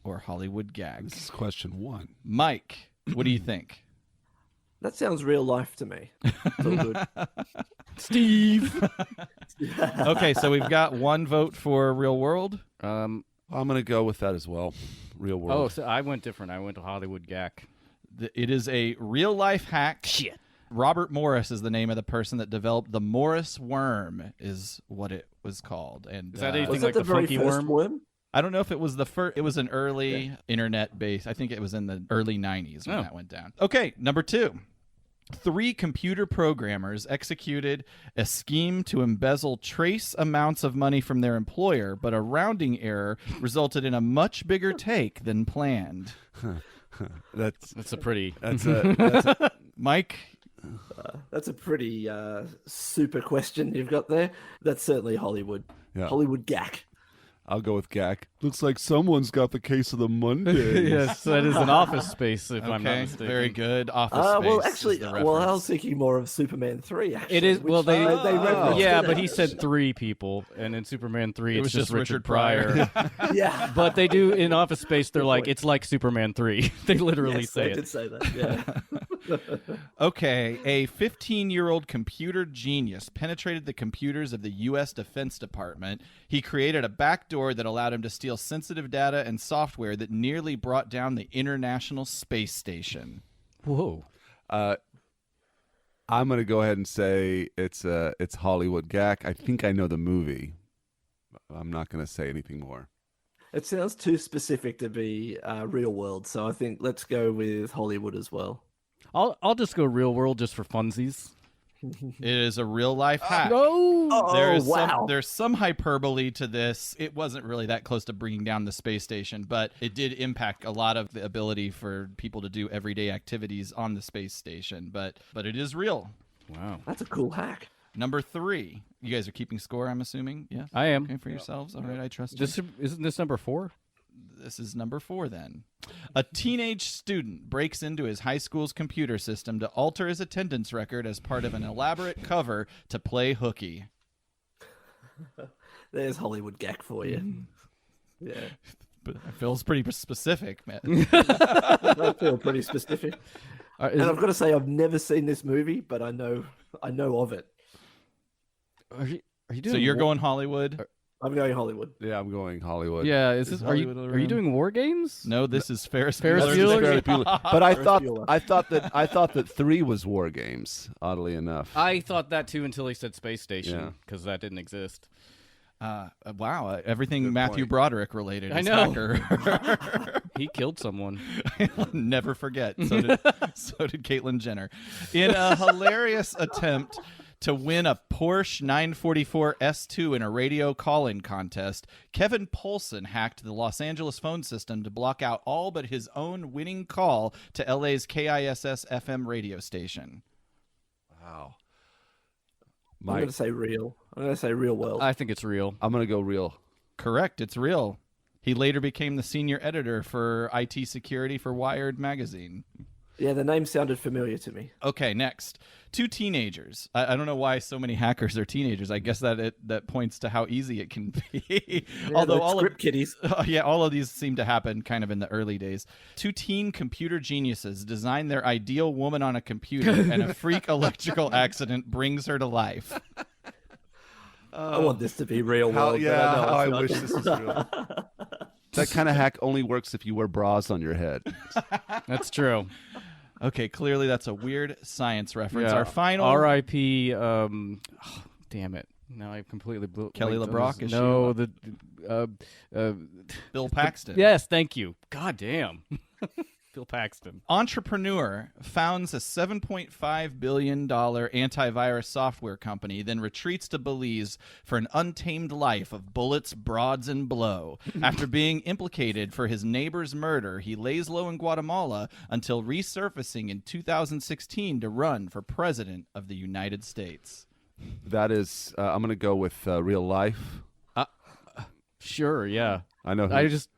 or Hollywood gag? This is question 1. Mike, what do you think? That sounds real life to me. It's all good. Steve. Okay, so we've got 1 vote for real world. I'm gonna go with that as well. Real world. Oh, so I went different. I went to Hollywood Gack. It is a real life hack. Shit. Robert Morris is the name of the person that developed the Morris worm, is what it was called. And Is that anything Was like that the the very funky first worm? worm? I don't know if it was the first. It was an early internet-based. I think it was in the early 90s when that went down. Okay, number 2. 3 computer programmers executed a scheme to embezzle trace amounts of money from their employer, but a rounding error resulted in a much bigger take than planned. That's a pretty. That's a Mike, That's a pretty super question you've got there. That's certainly Hollywood. Yeah. Hollywood gack. I'll go with gack. Looks like someone's got the case of the Monday. Yes, that is an Office Space, if I'm not okay, mistaken. very good. Office Space. Well, is actually, the well, I reference. was thinking more of Superman 3, actually. It is. Well, which they referenced yeah, it. but he said 3 people, and in Superman 3, It it's was just just Richard Richard Pryor. Yeah. But they do in Office Space. They're like, it's like Superman 3. They literally Yes, say they it. did say that, yeah. Okay, a 15-year-old computer genius penetrated the computers of the U.S. Defense Department. He created a backdoor that allowed him to steal sensitive data and software that nearly brought down the International Space Station. Whoa. I'm gonna go ahead and say it's Hollywood gack. I think I know the movie. I'm not gonna say anything more. It sounds too specific to be real world, so I think let's go with Hollywood as well. I'll just go real world just for funsies. It is a real-life hack. Oh. There's some hyperbole to this. It wasn't really that close to bringing down the space station, but it did impact a lot of the ability for people to do everyday activities on the space station. But it is real. Wow. That's a cool hack. Number 3. You guys are keeping score, I'm assuming? Yeah? I am. Okay, for yourselves? All right, I trust you. Isn't this number 4? This is number 4 then. A teenage student breaks into his high school's computer system to alter his attendance record as part of an elaborate cover to play hooky. There's Hollywood gack for you. Yeah. But it feels pretty specific, man. I feel pretty specific. Is- And I've got to say, I've never seen this movie, but I know of it. are you doing? So you're war- going Hollywood? I'm going Hollywood. Yeah, I'm going Hollywood. Yeah. Is Is this? Are you Hollywood are you around? doing War Games? No, this is Ferris Ferris Bueller's Bueller? Day Ferris Off. Bueller. But I Bueller. thought that 3 was War Games. Oddly enough. I thought that too until he said Space Yeah. Station because that didn't exist. Wow, everything Good Matthew point. Broderick related. I is know. Hacker. He killed someone. Never forget. So did Caitlyn Jenner. In a hilarious attempt to win a Porsche 944 S2 in a radio call-in contest, Kevin Poulsen hacked the Los Angeles phone system to block out all but his own winning call to LA's KISS FM radio station. Wow. I'm going to say real. I'm going to say real world. I think it's real. I'm gonna go real. Correct, it's real. He later became the senior editor for IT security for Wired magazine. Yeah, the name sounded familiar to me. Okay, next. 2 teenagers. I don't know why so many hackers are teenagers. I guess that points to how easy it can be. Although they're all script of kiddies. all of these seem to happen kind of in the early days. 2 teen computer geniuses design their ideal woman on a computer, and a freak electrical accident brings her to life. I want this to be real How, world. yeah, but how I I know wish it's this was real. That kind of hack only works if you wear bras on your head. That's true. Okay, clearly that's a weird science reference. Yeah. Our final R.I.P. Damn it. Now I completely blew. Kelly blanked on LeBrock, this. is she No, what? Bill Paxton. Yes, thank you. God damn. Bill Paxton. Entrepreneur founds a $7.5 billion antivirus software company, then retreats to Belize for an untamed life of bullets, broads, and blow. After being implicated for his neighbor's murder, he lays low in Guatemala until resurfacing in 2016 to run for president of the United States. That is, I'm gonna go with real life. Sure, yeah. I know. Who, I just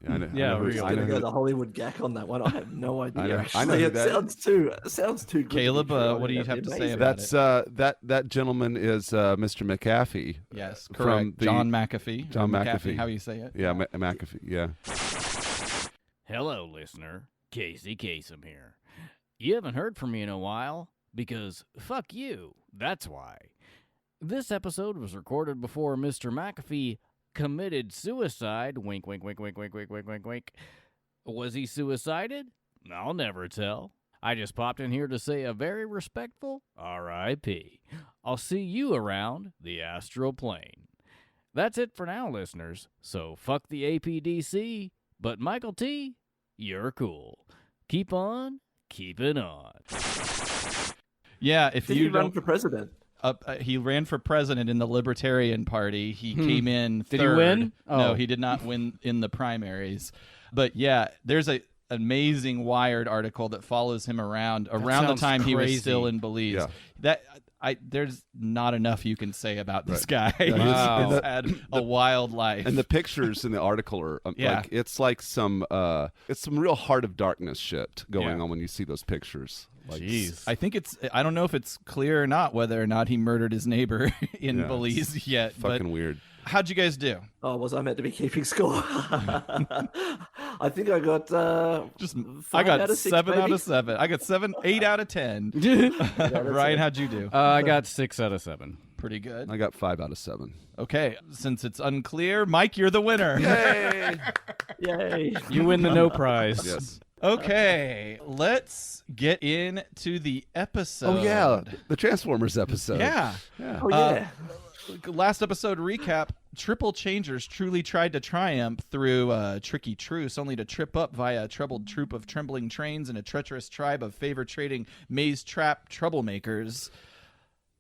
I know, yeah, I know who- real. I I'm know going to who- go the Hollywood gack on that one. I have no idea. I know actually. who It that- sounds too good. to be Caleb, true. what do you That'd have be to say amazing. about That's that gentleman is Mr. McAfee. Yes, From correct. the- John McAfee. John Or McAfee. How you say it? Yeah, McAfee. Yeah. Hello, listener. Casey Kasem here. You haven't heard from me in a while because fuck you. That's why. This episode was recorded before Mr. McAfee committed suicide. Wink, wink, wink, wink, wink, wink, wink, wink, wink. Was he suicided? I'll never tell. I just popped in here to say a very respectful R.I.P. I'll see you around the astral plane. That's it for now, listeners. So fuck the APDC, but Michael T., you're cool. Keep on keeping on. Yeah, if Did you he run don't, for president? he ran for president in the Libertarian Party. He came in Did he third. win? No, Oh. he did not win in the primaries. But yeah, there's a amazing Wired article that follows him around the sounds time he was crazy. still in Belize. Yeah. That there's not enough you can say about this guy. Yeah, Wow. He's had a wild life. And the pictures in the article are Yeah. like it's some real Heart of Darkness shit going Yeah. on when you see those pictures. Like, Jeez. I think I don't know if it's clear or not whether or not he murdered his neighbor in Yeah, Belize yet. But fucking weird. how'd you guys do? Oh, was I meant to be keeping score? I think I got Just 5 I got out of 6, 7 out maybe? of 7. I got 8 out of 10. Ryan, how'd you do? I got 6 out of 7. Pretty good. I got 5 out of 7. Okay, since it's unclear, Mike, you're the winner. Yay! You win the no prize. Yes. Okay, let's get into the episode. Oh yeah, the Transformers episode. Yeah. Yeah. Oh yeah. Last episode recap, Triple Changers truly tried to triumph through a tricky truce, only to trip up via a troubled troop of trembling trains and a treacherous tribe of favor-trading maze-trap troublemakers.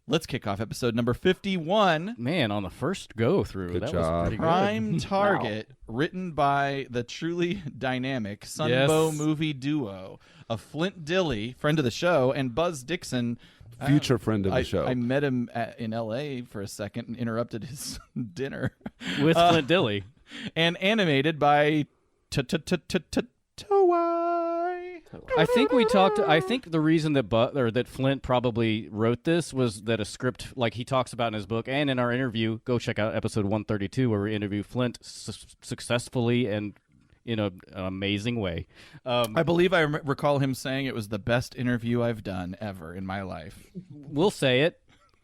Let's kick off episode number 51. Man, on the first go through, Good that job. was pretty good. Prime Target, written by the truly dynamic Sunbow Yes. movie duo of Flint Dilley, friend of the show, and Buzz Dixon. Future friend of the show. I met him in L.A. for a second and interrupted his dinner. With Flint Dilley. And animated by Towai. I think we talked. I think the reason that that Flint probably wrote this was that a script, like he talks about in his book and in our interview. Go check out episode 132 where we interview Flint successfully and in an amazing way. I believe I recall him saying it was the best interview I've done ever in my life. We'll say it.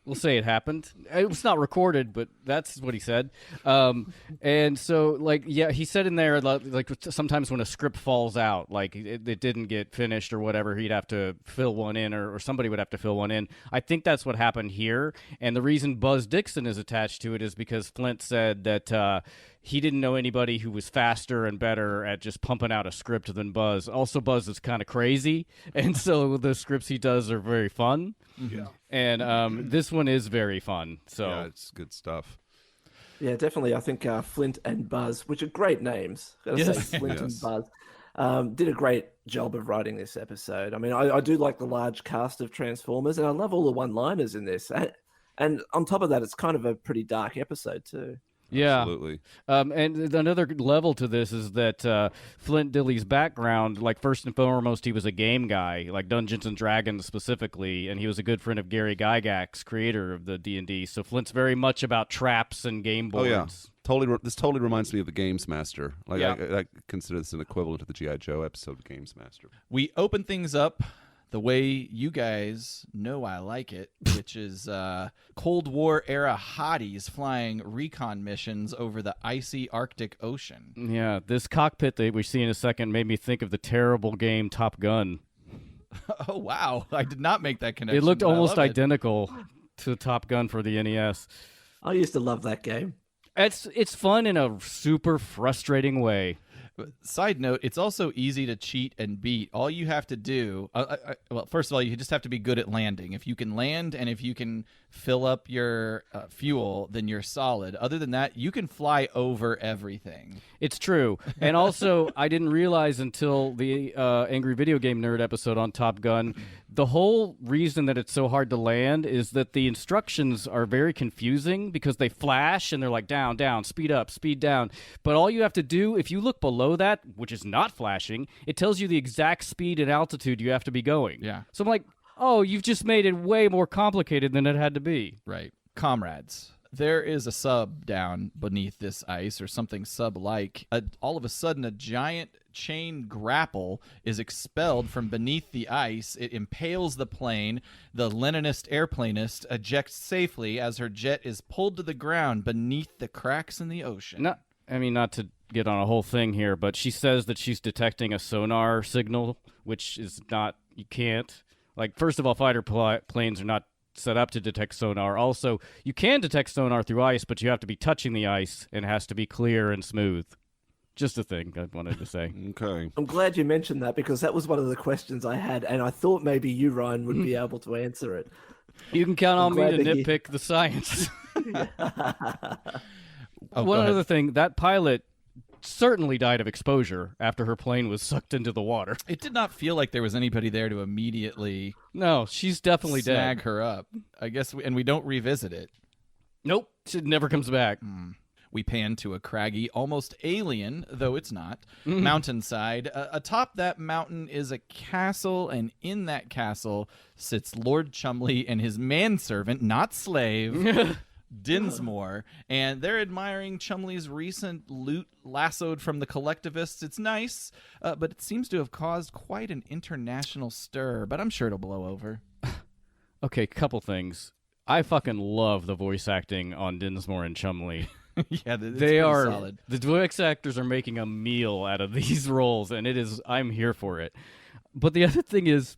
We'll say it happened. It was not recorded, but that's what he said. And so, like, yeah, he said in there, like, sometimes when a script falls out, like, it didn't get finished or whatever, he'd have to fill one in, or somebody would have to fill one in. I think that's what happened here. And the reason Buzz Dixon is attached to it is because Flint said that he didn't know anybody who was faster and better at just pumping out a script than Buzz. Also, Buzz is kind of crazy, and so the scripts he does are very fun. Yeah. And this one is very fun. So Yeah, it's good stuff. Yeah, definitely. I think Flint and Buzz, which are great names, gotta Yes. say, Flint Yes. and Buzz, did a great job of writing this episode. I mean, I do like the large cast of Transformers, and I love all the one-liners in this. And on top of that, it's kind of a pretty dark episode too. yeah. Absolutely. And another level to this is that Flint Dilley's background, like first and foremost, he was a game guy, like Dungeons and Dragons specifically, and he was a good friend of Gary Gygax, creator of the D&D. So Flint's very much about traps and game Oh boards. yeah, totally. This totally reminds me of the Games Master. Like Yeah. I consider this an equivalent to the G.I. Joe episode of Games Master. We open things up the way you guys know I like it, which is Cold War era hotties flying recon missions over the icy Arctic Ocean. Yeah, this cockpit that we see in a second made me think of the terrible game Top Gun. Oh wow, I did not make that connection. It looked but I almost love it. identical to Top Gun for the NES. I used to love that game. It's fun in a super frustrating way. Side note, it's also easy to cheat and beat. All you have to do, well, first of all, you just have to be good at landing. If you can land and if you can fill up your fuel, then you're solid. Other than that, you can fly over everything. It's true. And also, I didn't realize until the Angry Video Game Nerd episode on Top Gun, the whole reason that it's so hard to land is that the instructions are very confusing because they flash and they're like down, down, speed up, speed down. But all you have to do, if you look below that, which is not flashing, it tells you the exact speed and altitude you have to be going. Yeah. So I'm like, oh, you've just made it way more complicated than it had to be. Right. Comrades, there is a sub down beneath this ice or something sub-like. All of a sudden, a giant chain grapple is expelled from beneath the ice. It impales the plane. The Leninist airplanist ejects safely as her jet is pulled to the ground beneath the cracks in the ocean. Not to get on a whole thing here, but she says that she's detecting a sonar signal, which is not, you can't. Like, first of all, fighter planes are not set up to detect sonar. Also, you can detect sonar through ice, but you have to be touching the ice, and it has to be clear and smooth. Just a thing I wanted to say. Okay. I'm glad you mentioned that because that was one of the questions I had, and I thought maybe you, Ryan, would be able to answer it. You can count on me glad to that he- nitpick the science. Oh, go One ahead. other thing, that pilot certainly died of exposure after her plane was sucked into the water. It did not feel like there was anybody there to immediately No, she's definitely snag dead. her up. I guess, and we don't revisit it. Nope, she never comes back. We pan to a craggy, almost alien, though it's not, Mm-hmm. mountainside. Atop that mountain is a castle, and in that castle sits Lord Chumley and his manservant, not slave, Dinsmore. And they're admiring Chumley's recent loot lassoed from the collectivists. It's nice, but it seems to have caused quite an international stir, but I'm sure it'll blow over. Okay, couple things. I fucking love the voice acting on Dinsmore and Chumley. Yeah, it's They pretty are solid. the voice actors are making a meal out of these roles, and it is I'm here for it. But the other thing is,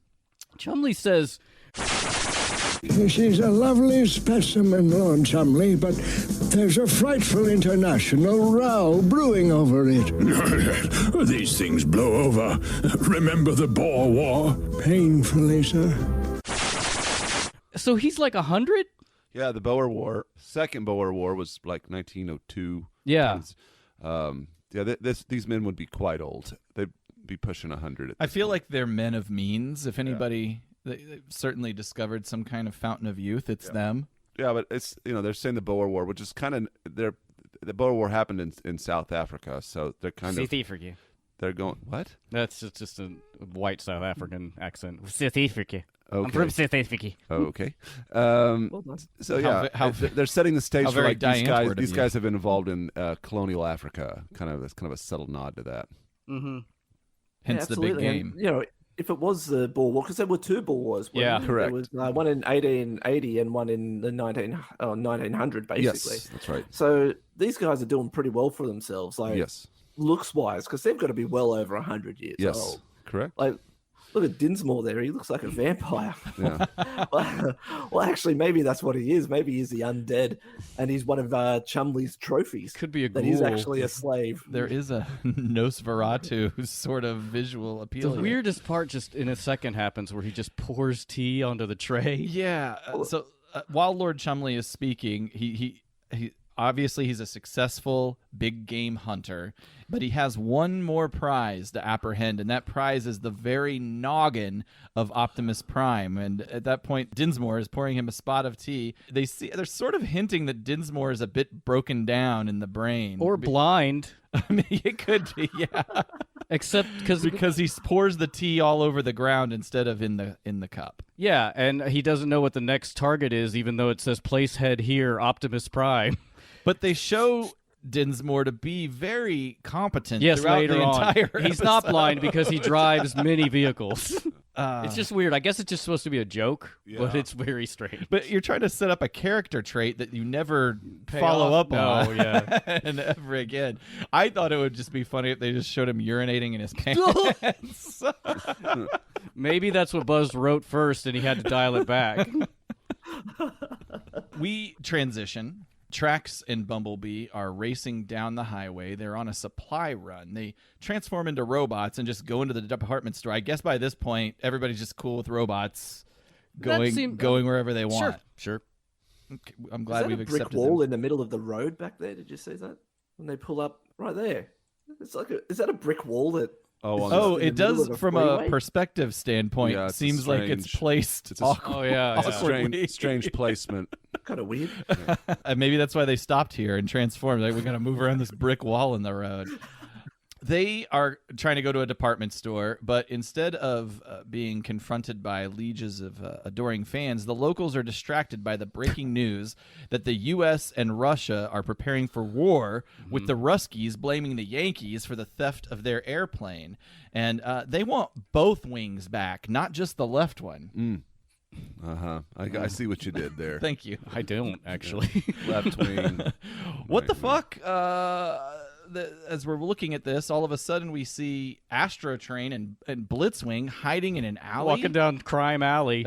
Chumley says, She's a lovely specimen, Lord Chumley, but there's a frightful international row brewing over it. These things blow over. Remember the Boar War? Painfully, sir. so he's like 100? Yeah, the Boer War, second Boer War was like 1902. Yeah. These men would be quite old. They'd be pushing 100. I feel like they're men of means. If anybody they've certainly discovered some kind of fountain of youth, it's them. Yeah, but it's they're saying the Boer War, which is kind of the Boer War happened in South Africa, so they're kind of they're going what? That's just a white South African accent. South Africa. Okay. I'm from South Africa. Oh, okay. Well done. So yeah, they're setting the stage how for very like these Diane guys. word of These you. guys have been involved in colonial Africa. It's kind of a subtle nod to that. Mm-hmm. Hence the big absolutely. game. And, if it was the Boar War, because there were 2 Boar Wars. wasn't Yeah, there? correct. There was one in 1880 and one in the 1900, basically. Yes, that's right. So these guys are doing pretty well for themselves, like Yes, looks-wise, because they've got to be well over 100 years yes, old. correct. Like, look at Dinsmore there. He looks like a vampire. Yeah. Well, actually, maybe that's what he is. Maybe he's the undead, and he's one of Chumley's trophies. Could be a that he's ghoul. actually a slave. There is a Nosferatu sort of visual appeal. The here. weirdest part just in a second happens where he just pours tea onto the tray. Yeah. While Lord Chumley is speaking, he obviously he's a successful big game hunter, but he has one more prize to apprehend, and that prize is the very noggin of Optimus Prime. And at that point, Dinsmore is pouring him a spot of tea. They're sort of hinting that Dinsmore is a bit broken down in the brain, Or blind. I mean, it could be, yeah. Except Because he pours the tea all over the ground instead of in the cup. yeah, and he doesn't know what the next target is, even though it says place head here, Optimus Prime. But they show Dinsmore to be very competent Yes, throughout later the on. entire He's not episode. blind because he drives many vehicles. It's just weird. I guess it's just supposed to be a joke, but Yeah. it's very strange. But you're trying to set up a character trait that you never Pay follow off. up on. No, yeah. and ever again. I thought it would just be funny if they just showed him urinating in his pants. Maybe that's what Buzz wrote first, and he had to dial it back. We transition. Trax and Bumblebee are racing down the highway. They're on a supply run. They transform into robots and just go into the department store. I guess by this point, everybody's just cool with robots going wherever they want. Sure. Okay, I'm Is glad that we've a brick accepted wall them. in the middle of the road back there? Did you see that? When they pull up right there. It's like is that a brick wall that Oh, on Oh, in the it middle does of a from a freeway? perspective standpoint. Yeah, it's seems like it's strange. placed It's a- awkward. Oh, yeah. It's a awkwardly. strange placement. kind of weird? Maybe that's why they stopped here and transformed. Like, we're going to move around this brick wall in the road. They are trying to go to a department store, but instead of being confronted by legions of adoring fans, the locals are distracted by the breaking news that the U.S. and Russia are preparing for war, with the Ruskies blaming the Yankees for the theft of their airplane. And they want both wings back, not just the left one. Uh-huh. I see what you did there. Thank you. I don't, actually. Left wing. What the right wing. fuck? As we're looking at this, all of a sudden we see Astrotrain and Blitzwing hiding in an alley Walking down Crime Alley.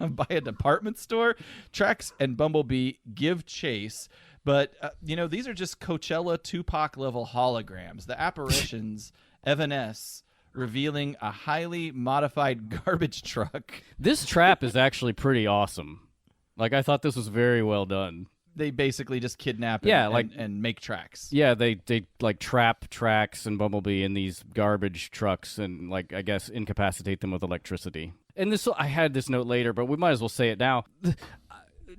by a department store. Trax and Bumblebee give chase, but these are just Coachella Tupac level holograms. The apparitions evanesce, revealing a highly modified garbage truck. This trap is actually pretty awesome. Like, I thought this was very well done. They basically just kidnap and make tracks. Yeah, they like trap Trax and Bumblebee in these garbage trucks and, like, I guess incapacitate them with electricity. And this, I had this note later, but we might as well say it now.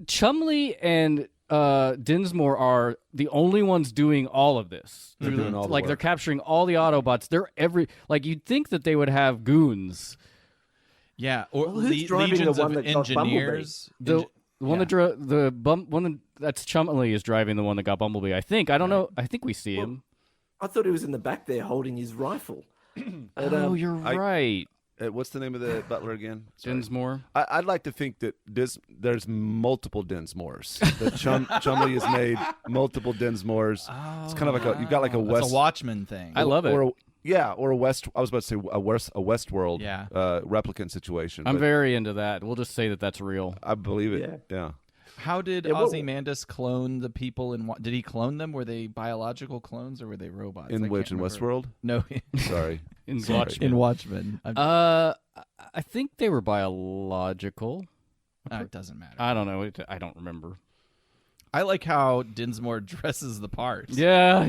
Chumley and Dinsmore are the only ones doing all of this. They're doing all the Like, they're work. capturing all the Autobots. They're you'd think that they would have goons. Yeah, or Well, who's driving the legions one of that got Bumblebee? engineers. The one Yeah. that that's Chumley is driving the one that got Bumblebee. I think. I don't know. I think we see him. I thought he was in the back there holding his rifle. But, Oh, you're right. What's the name of the butler again? Sorry. Dinsmore. I'd like to think that there's multiple Dinsmores. That Chumley has made multiple Dinsmores. It's kind of like you've got like a It's West. a Watchmen thing. I love it. Or a West. I was about to say a Westworld. Yeah. Replicant situation. I'm but very into that. We'll just say that that's real. I believe it. Yeah. How did Yeah, well- Ozymandias clone the people? Did he clone them? Were they biological clones or were they robots? I In can't which? In remember. Westworld? No, Sorry. In Sorry. Watchmen. in Watchmen. I think they were biological. It doesn't matter. I don't know. I don't remember. I like how Dinsmore dresses the part. Yeah,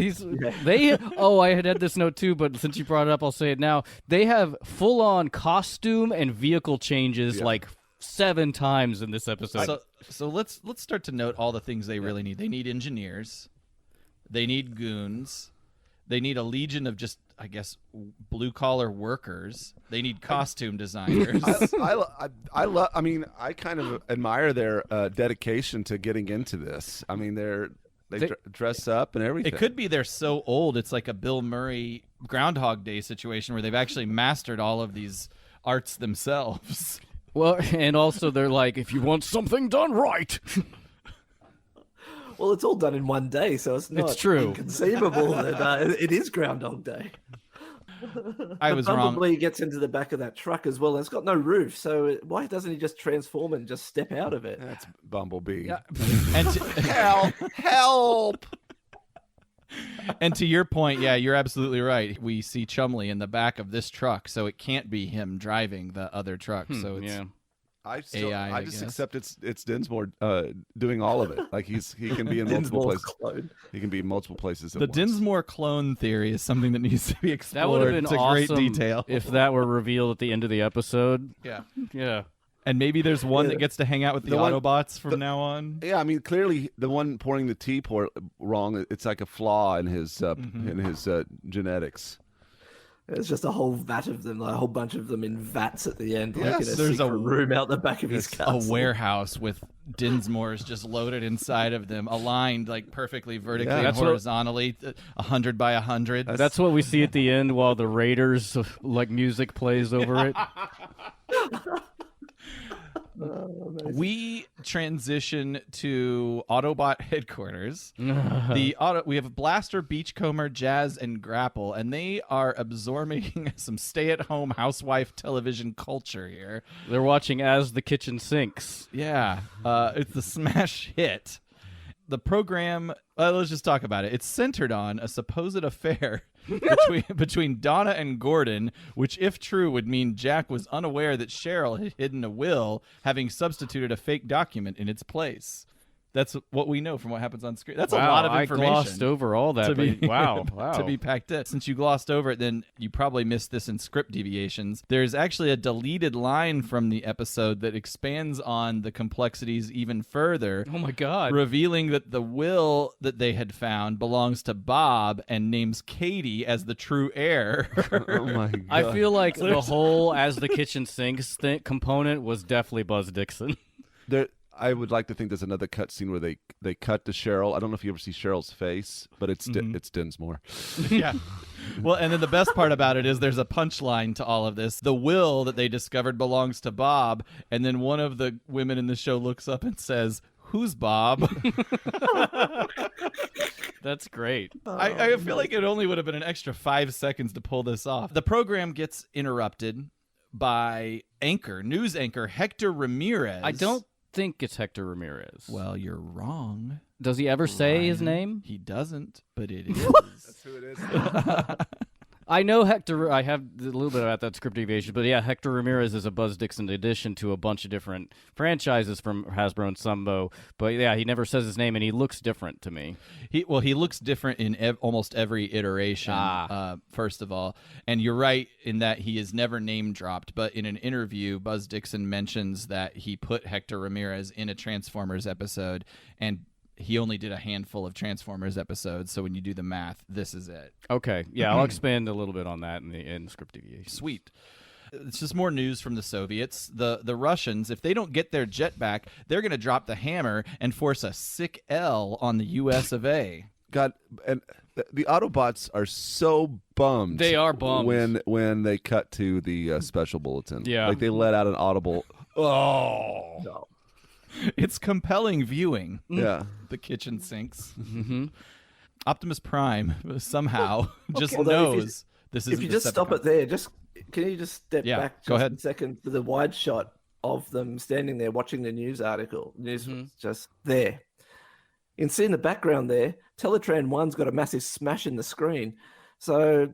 they. Oh, I had this note too, but since you brought it up, I'll say it now. They have full-on costume and vehicle changes like 7 times in this episode. So let's start to note all the things they really need. They need engineers. They need goons. They need a legion of just I guess, blue collar workers. They need costume designers. I mean, I kind of admire their dedication to getting into this. I mean, they dress up and everything. It could be they're so old, it's like a Bill Murray Groundhog Day situation where they've actually mastered all of these arts themselves. Well, and also they're like, if you want something done right. Well, it's all done in one day, so it's not true. inconceivable that it is Groundhog Day. I was wrong. Probably gets into the back of that truck as well. And it's got no roof, so why doesn't he just transform and just step out of it? That's Bumblebee. Yeah. Help! And to your point, yeah, you're absolutely right. We see Chumley in the back of this truck, so it can't be him driving the other truck. So it's AI. I just accept it's Dinsmore doing all of it. Like he can be in multiple places. Clone. He can be in multiple places. The Dinsmore clone theory is something that needs to be explored. That would have been to awesome great detail if that were revealed at the end of the episode. Yeah. And maybe there's one that gets to hang out with the Autobots from now on. Yeah, I mean, clearly the one pouring the tea wrong. It's like a flaw in his genetics. There's just a whole vat of them, like a whole bunch of them in vats at the end. Yes, like in there's secret room out the back of his castle. A warehouse with Dinsmores just loaded inside of them, aligned like perfectly vertically and horizontally, 100 by 100. That's what we see at the end while the Raiders like music plays over it. We transition to Autobot headquarters. We have Blaster, Beachcomber, Jazz, and Grapple, and they are absorbing some stay-at-home housewife television culture here. They're watching As the Kitchen Sinks. Yeah, it's the smash hit. The program, let's just talk about it. It's centered on a supposed affair between Donna and Gordon, which, if true, would mean Jack was unaware that Cheryl had hidden a will, having substituted a fake document in its place. That's what we know from what happens on screen. That's a lot of information. I glossed over all that. Wow. To be packed in. Since you glossed over it, then you probably missed this in script deviations. There's actually a deleted line from the episode that expands on the complexities even further. Oh my God. Revealing that the will that they had found belongs to Bob and names Katie as the true heir. Oh my God. I feel like the whole As the Kitchen Sinks component was definitely Buzz Dixon. I would like to think there's another cut scene where they cut to Cheryl. I don't know if you ever see Cheryl's face, but it's Dinsmore. Yeah. Well, and then the best part about it is there's a punchline to all of this. The will that they discovered belongs to Bob, and then one of the women in the show looks up and says, "Who's Bob?" That's great. I feel like it only would have been an extra 5 seconds to pull this off. The program gets interrupted by news anchor Hector Ramirez. I don't think it's Hector Ramirez. Well, you're wrong. Does he ever say his name? He doesn't, but it is. That's who it is. I know Hector. I have a little bit about that script deviation, but yeah, Hector Ramirez is a Buzz Dixon addition to a bunch of different franchises from Hasbro and Sumbo. But yeah, he never says his name, and he looks different to me. He looks different in almost every iteration. First of all, and you're right in that he is never name dropped. But in an interview, Buzz Dixon mentions that he put Hector Ramirez in a Transformers episode, and he only did a handful of Transformers episodes, so when you do the math, this is it. Okay, yeah, I'll expand a little bit on that in the script deviation. Sweet. It's just more news from the Soviets. The Russians, if they don't get their jet back, they're going to drop the hammer and force a sick L on the U.S. of A. God, and the Autobots are so bummed. They are bummed when they cut to the special bulletin. Yeah, like they let out an audible. Oh. No. It's compelling viewing. Yeah. The kitchen sinks. Mm-hmm. Optimus Prime somehow just Although knows this is. If you just stop it there, can you just step back just go ahead. a second to the wide shot of them standing there watching the news article? Just there. You can see in the background there, Teletran 1's got a massive smash in the screen. So,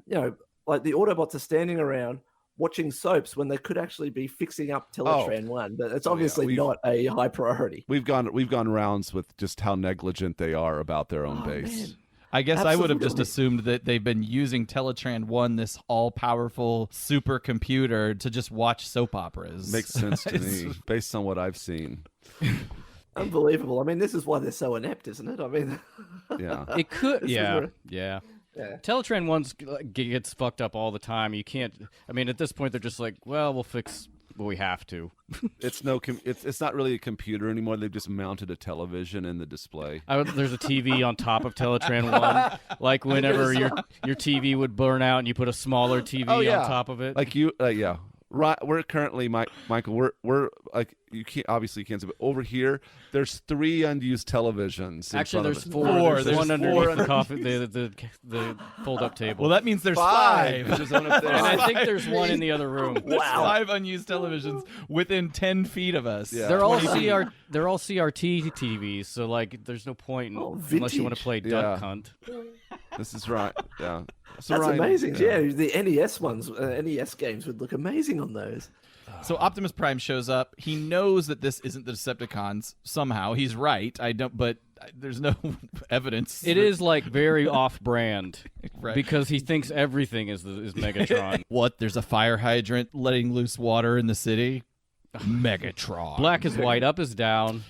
like the Autobots are standing around watching soaps when they could actually be fixing up Teletran 1, but it's obviously not a high priority. We've gone rounds with just how negligent they are about their own base. Man. I guess Absolutely. I would have just assumed that they've been using Teletran 1, this all-powerful supercomputer, to just watch soap operas. Makes sense to me, based on what I've seen. Unbelievable. I mean, this is why they're so inept, isn't it? I mean, yeah. It could, This is yeah, where- yeah. Teletran 1 gets fucked up all the time. You can't. I mean, at this point, they're just like, well, we'll fix what we have to. It's not really a computer anymore. They've just mounted a television in the display. There's a TV on top of Teletran 1. Like whenever your TV would burn out and you put a smaller TV on top of it. Like Right, we're currently, Michael. We're like you can't see, but over here there's 3 unused televisions. Actually, there's 4. There's one underneath the coffee, the fold-up table. Well, that means there's 5. There's one up there. And I think there's one in the other room. There's 5 unused televisions within 10 feet of us. Yeah. They're all CRT TVs, so like there's no point unless you want to play Duck Hunt. This is right. Yeah. So That's Ryan, amazing. Yeah, the NES ones, NES games would look amazing on those. So Optimus Prime shows up. He knows that this isn't the Decepticons. Somehow he's right. But there's no evidence. It is like very off-brand, Right. because he thinks everything is Megatron. What? There's a fire hydrant letting loose water in the city. Megatron. Black is white, up is down.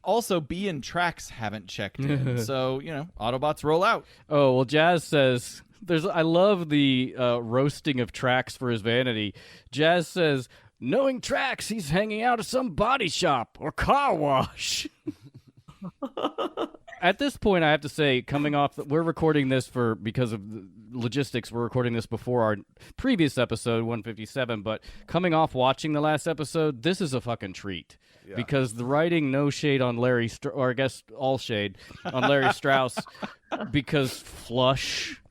Also, B and Trax haven't checked in, so Autobots roll out. Oh well, Jazz says. I love the roasting of Trax for his vanity. Jazz says, knowing Trax, he's hanging out at some body shop or car wash. At this point, I have to say, coming off, we're recording this because of the logistics. We're recording this before our previous episode, 157. But coming off watching the last episode, this is a fucking treat. Yeah. Because the writing, no shade on Larry, or I guess all shade on Larry Strauss, because Flush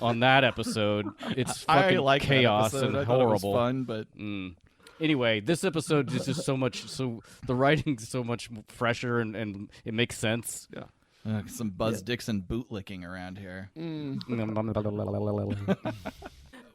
on that episode, it's fucking chaos and horrible. It was fun, but anyway, this episode is just so much. So the writing's so much fresher and it makes sense. Yeah, some Buzz Dixon bootlicking around here.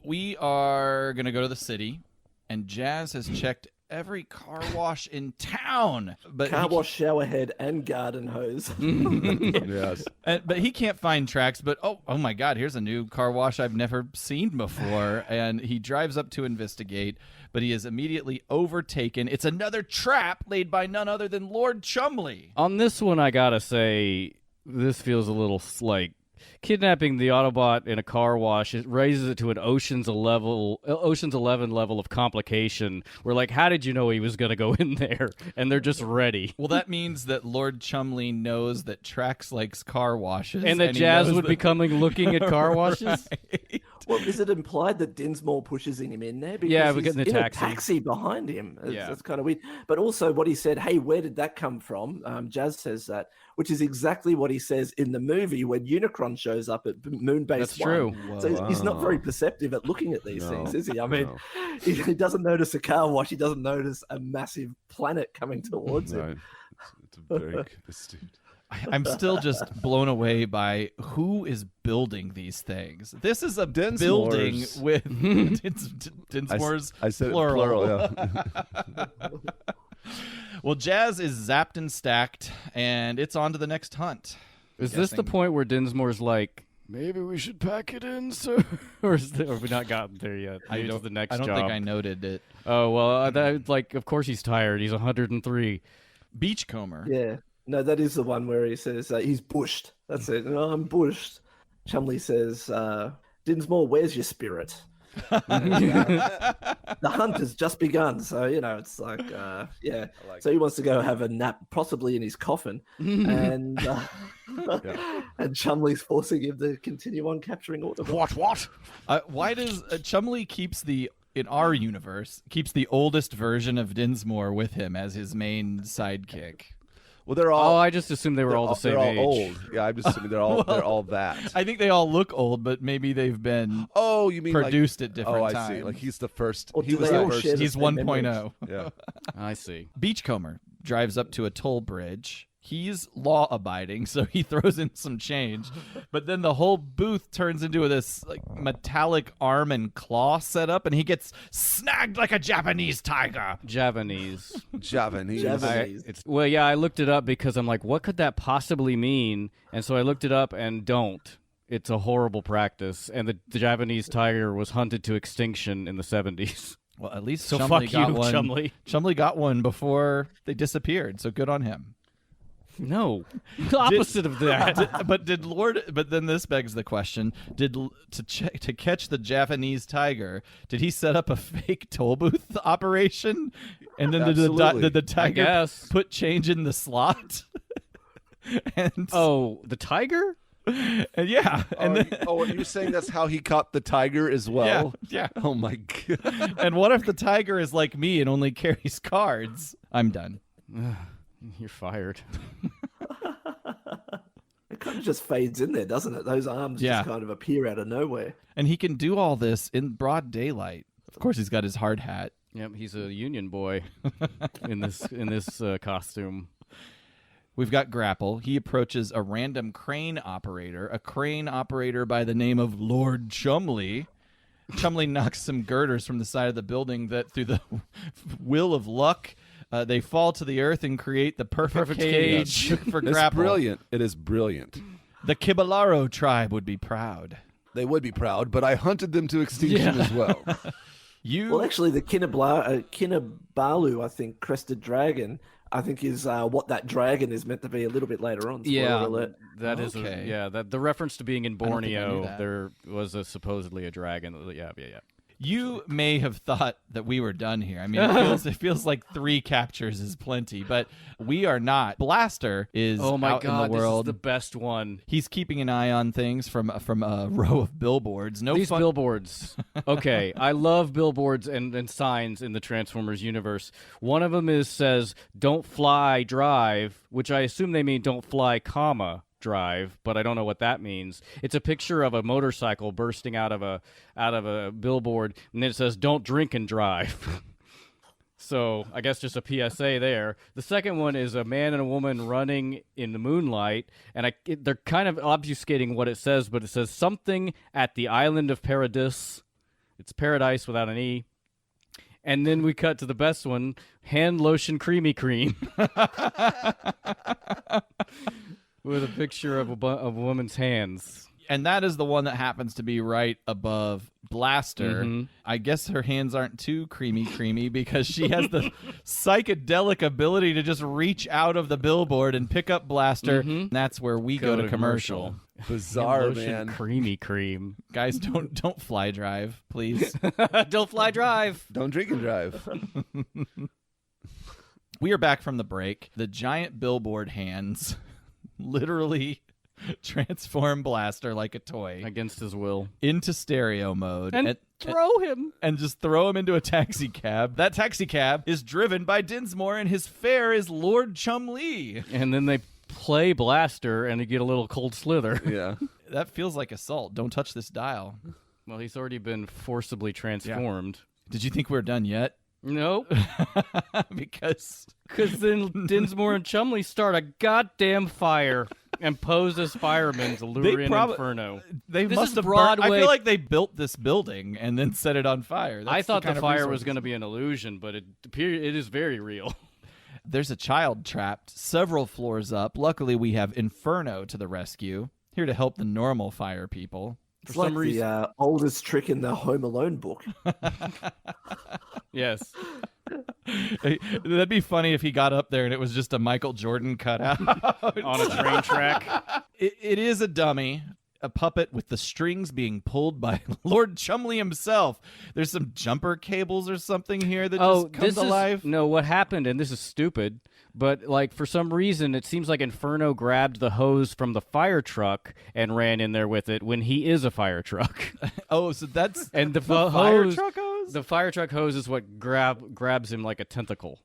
We are gonna go to the city, and Jazz has checked every car wash in town. But car wash, shower head, and garden hose. Yes. But he can't find Trax. But oh my God, here's a new car wash I've never seen before. And he drives up to investigate, but he is immediately overtaken. It's another trap laid by none other than Lord Chumley. On this one, I gotta say, this feels a little like kidnapping the Autobot in a car wash. It raises it to an Ocean's 11 level of complication. We're like, how did you know he was going to go in there? And they're just ready. Well, that means that Lord Chumley knows that Trax likes car washes. And that Jazz would be coming looking at car washes? Right. Well, is it implied that Dinsmore pushes him in there? Because yeah, we're getting the he's taxi. in a taxi behind him. Yeah. That's kind of weird. But also what he said, hey, where did that come from? Jazz says that, which is exactly what he says in the movie when Unicron shows up at Moonbase 1. That's true. So he's not very perceptive at looking at these things, is he? I mean, he doesn't notice a car wash. He doesn't notice a massive planet coming towards him. It's very astute. I'm still just blown away by who is building these things. This is a building with Dinsmore's I said plural. Yeah. Well, Jazz is zapped and stacked, and it's on to the next hunt. Is this the point where Dinsmore's like, maybe we should pack it in, sir? Or have we not gotten there yet? I don't job. think I noted it. Oh, well, of course he's tired. He's 103. Beachcomber. Yeah. No, that is the one where he says he's bushed. That's it. No, I'm bushed. Chumley says, Dinsmore, where's your spirit? The hunt has just begun. So, it's like, yeah. So he wants to go have a nap, possibly in his coffin. And and Chumley's forcing him to continue on capturing Autobots. What? Why does Chumley in our universe, keeps the oldest version of Dinsmore with him as his main sidekick? Well, they're all. Oh, I just assumed they were all the same age. They're all old. Yeah, I'm just assuming they're all that. I think they all look old, but maybe they've been you mean produced at different times. I see. Like he's the first. Or He do was they the all first. share the He's same 1.0. Yeah. I see. Beachcomber drives up to a toll bridge. He's law-abiding, so he throws in some change. But then the whole booth turns into this metallic arm and claw setup, and he gets snagged like a Japanese tiger. Javanese. I looked it up because I'm like, what could that possibly mean? And so I looked it up and don't. It's a horrible practice. And the Japanese tiger was hunted to extinction in the 70s. Well, at least So Chumley fuck got you, one. Chumley. Chumley got one before they disappeared, so good on him. No, the opposite of that. But then this begs the question: to catch the Javanese tiger, did he set up a fake toll booth operation? And then did the tiger put change in the slot? And the tiger? Yeah. Are you saying that's how he caught the tiger as well? Yeah. Oh my god. And what if the tiger is like me and only carries cards? I'm done. You're fired. It kind of just fades in there, doesn't it? Those arms just kind of appear out of nowhere. And he can do all this in broad daylight. Of course, he's got his hard hat. Yep, he's a union boy in this costume. We've got Grapple. He approaches a random crane operator by the name of Lord Chumley. Chumley knocks some girders from the side of the building that, through the will of luck, they fall to the earth and create the perfect cage for Grapple. It's brilliant. It is brilliant. The Kibalaro tribe would be proud. They would be proud, but I hunted them to extinction as well. Well, actually, the Kinabalu, I think, crested dragon, I think is what that dragon is meant to be a little bit later on. Spoiler alert. That is the reference to being in Borneo. There was supposedly a dragon. Yeah. You may have thought that we were done here. I mean, it feels like 3 captures is plenty, but we are not. Blaster is out in the world. This is the best one. He's keeping an eye on things from a row of billboards. These billboards. Okay, I love billboards and signs in the Transformers universe. One of them says "Don't fly, drive," which I assume they mean "Don't fly, drive," but I don't know what that means. It's a picture of a motorcycle bursting out of a billboard, and then it says "Don't drink and drive." So I guess just a PSA there. The second one is a man and a woman running in the moonlight, and they're kind of obfuscating what it says, but it says something at the island of Paradis. It's paradise without an E. And then we cut to the best one, hand lotion creamy-cream. With a picture of a woman's hands. And that is the one that happens to be right above Blaster. Mm-hmm. I guess her hands aren't too creamy because she has the psychedelic ability to just reach out of the billboard and pick up Blaster. Mm-hmm. And that's where we go to commercial. Bizarre, man. Creamy-cream. Guys, don't fly drive, please. Don't fly drive. Don't drink and drive. We are back from the break. The giant billboard hands literally transform Blaster like a toy against his will into stereo mode and throw him and just throw him into a taxi cab. That taxi cab is driven by Dinsmore and his fare is Lord Chumley. And then they play Blaster and you get a little cold slither. Yeah. That feels like assault. Don't touch this dial. Well, he's already been forcibly transformed. Yeah. Did you think we were done yet? Nope. Because then Dinsmore and Chumley start a goddamn fire and pose as firemen to lure in Inferno. This must have Broadway. I feel like they built this building and then set it on fire. I thought the fire was going to be an illusion, but it is very real. There's a child trapped several floors up. Luckily, we have Inferno to the rescue, here to help the normal fire people. It's like the oldest trick in the Home Alone book. Yes. That'd be funny if he got up there and it was just a Michael Jordan cutout on a train track. It is a dummy, a puppet with the strings being pulled by Lord Chumley himself. There's some jumper cables or something here that just come to life. No, what happened, and this is stupid, but like for some reason it seems like Inferno grabbed the hose from the fire truck and ran in there with it when he is a fire truck. Oh, so that's and the fire truck hose? The fire truck hose is what grabs him like a tentacle.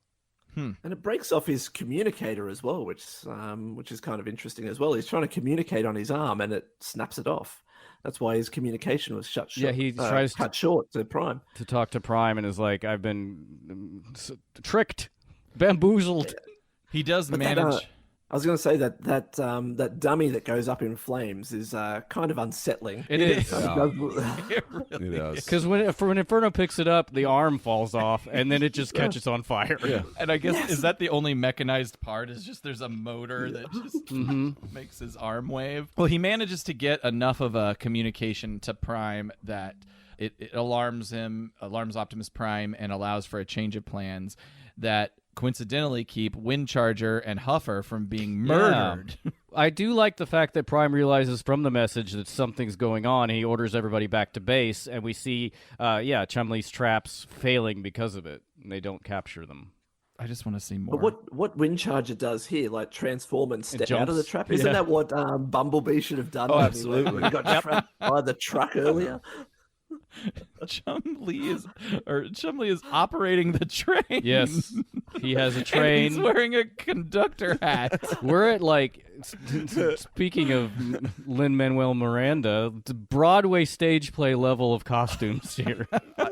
And it breaks off his communicator as well, which is kind of interesting as well. He's trying to communicate on his arm, and it snaps it off. That's why his communication was cut short. Yeah, he tries cut short to Prime. To talk to Prime, and is like, I've been tricked, bamboozled. He does manage. I was going to say that dummy that goes up in flames is kind of unsettling. It is. It really does. Because when Inferno picks it up, the arm falls off, and then it just catches on fire. Yeah. And I guess, is that the only mechanized part? Is just there's a motor that just makes his arm wave? Well, he manages to get enough of a communication to Prime that it alarms Optimus Prime and allows for a change of plans that coincidentally keep Windcharger and Huffer from being murdered. I do like the fact that Prime realizes from the message that something's going on. He orders everybody back to base, and we see, Chumley's traps failing because of it, and they don't capture them. I just want to see more. But what Windcharger does here, like transform and step out of the jumps. trap, isn't that what Bumblebee should have done? Oh, when absolutely. He got trapped by the truck earlier. Chumley is operating the train. Yes, he has a And train. he's wearing a conductor hat. We're at, like, speaking of Lin-Manuel Miranda, the Broadway stage play level of costumes here.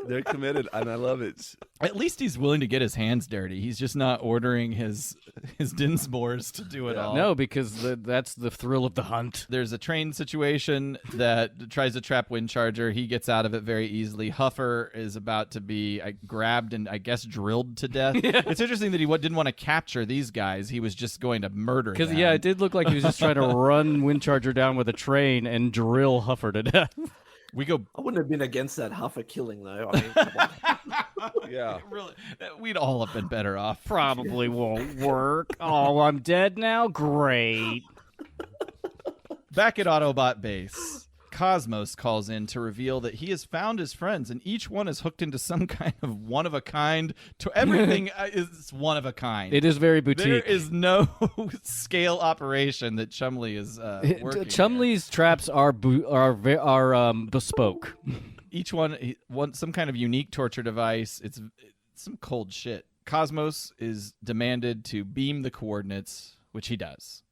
They're committed, and I love it. At least he's willing to get his hands dirty. He's just not ordering his Dinsmores to do it all. No, because that's the thrill of the hunt. There's a train situation that tries to trap Windcharger. He gets out of it very easily. Huffer is about to be grabbed and, I guess, drilled to death. It's interesting that he didn't want to capture these guys. He was just going to murder them. Because, it did look like he was just trying to run Windcharger down with a train and drill Huffer to death. I wouldn't have been against that Huffer killing, though. I mean, come on. Yeah. Really, we'd all have been better off. Probably won't work. Oh, I'm dead now? Great. Back at Autobot base, Cosmos calls in to reveal that he has found his friends, and each one is hooked into some kind of one-of-a-kind. Everything is one-of-a-kind. It is very boutique. There is no scale operation that Chumley is working. Chumley's traps are bespoke. Each one wants some kind of unique torture device. It's some cold shit. Cosmos is demanded to beam the coordinates, which he does.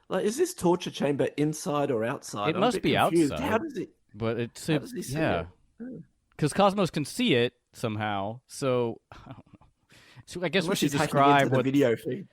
Like, is this torture chamber inside or outside? It I'm a must bit be confused. outside. How does it? But it's How does he see yeah, it? because Cosmos can see it somehow. So I don't know. So I guess Unless we should he's hacking into describe the what video feed.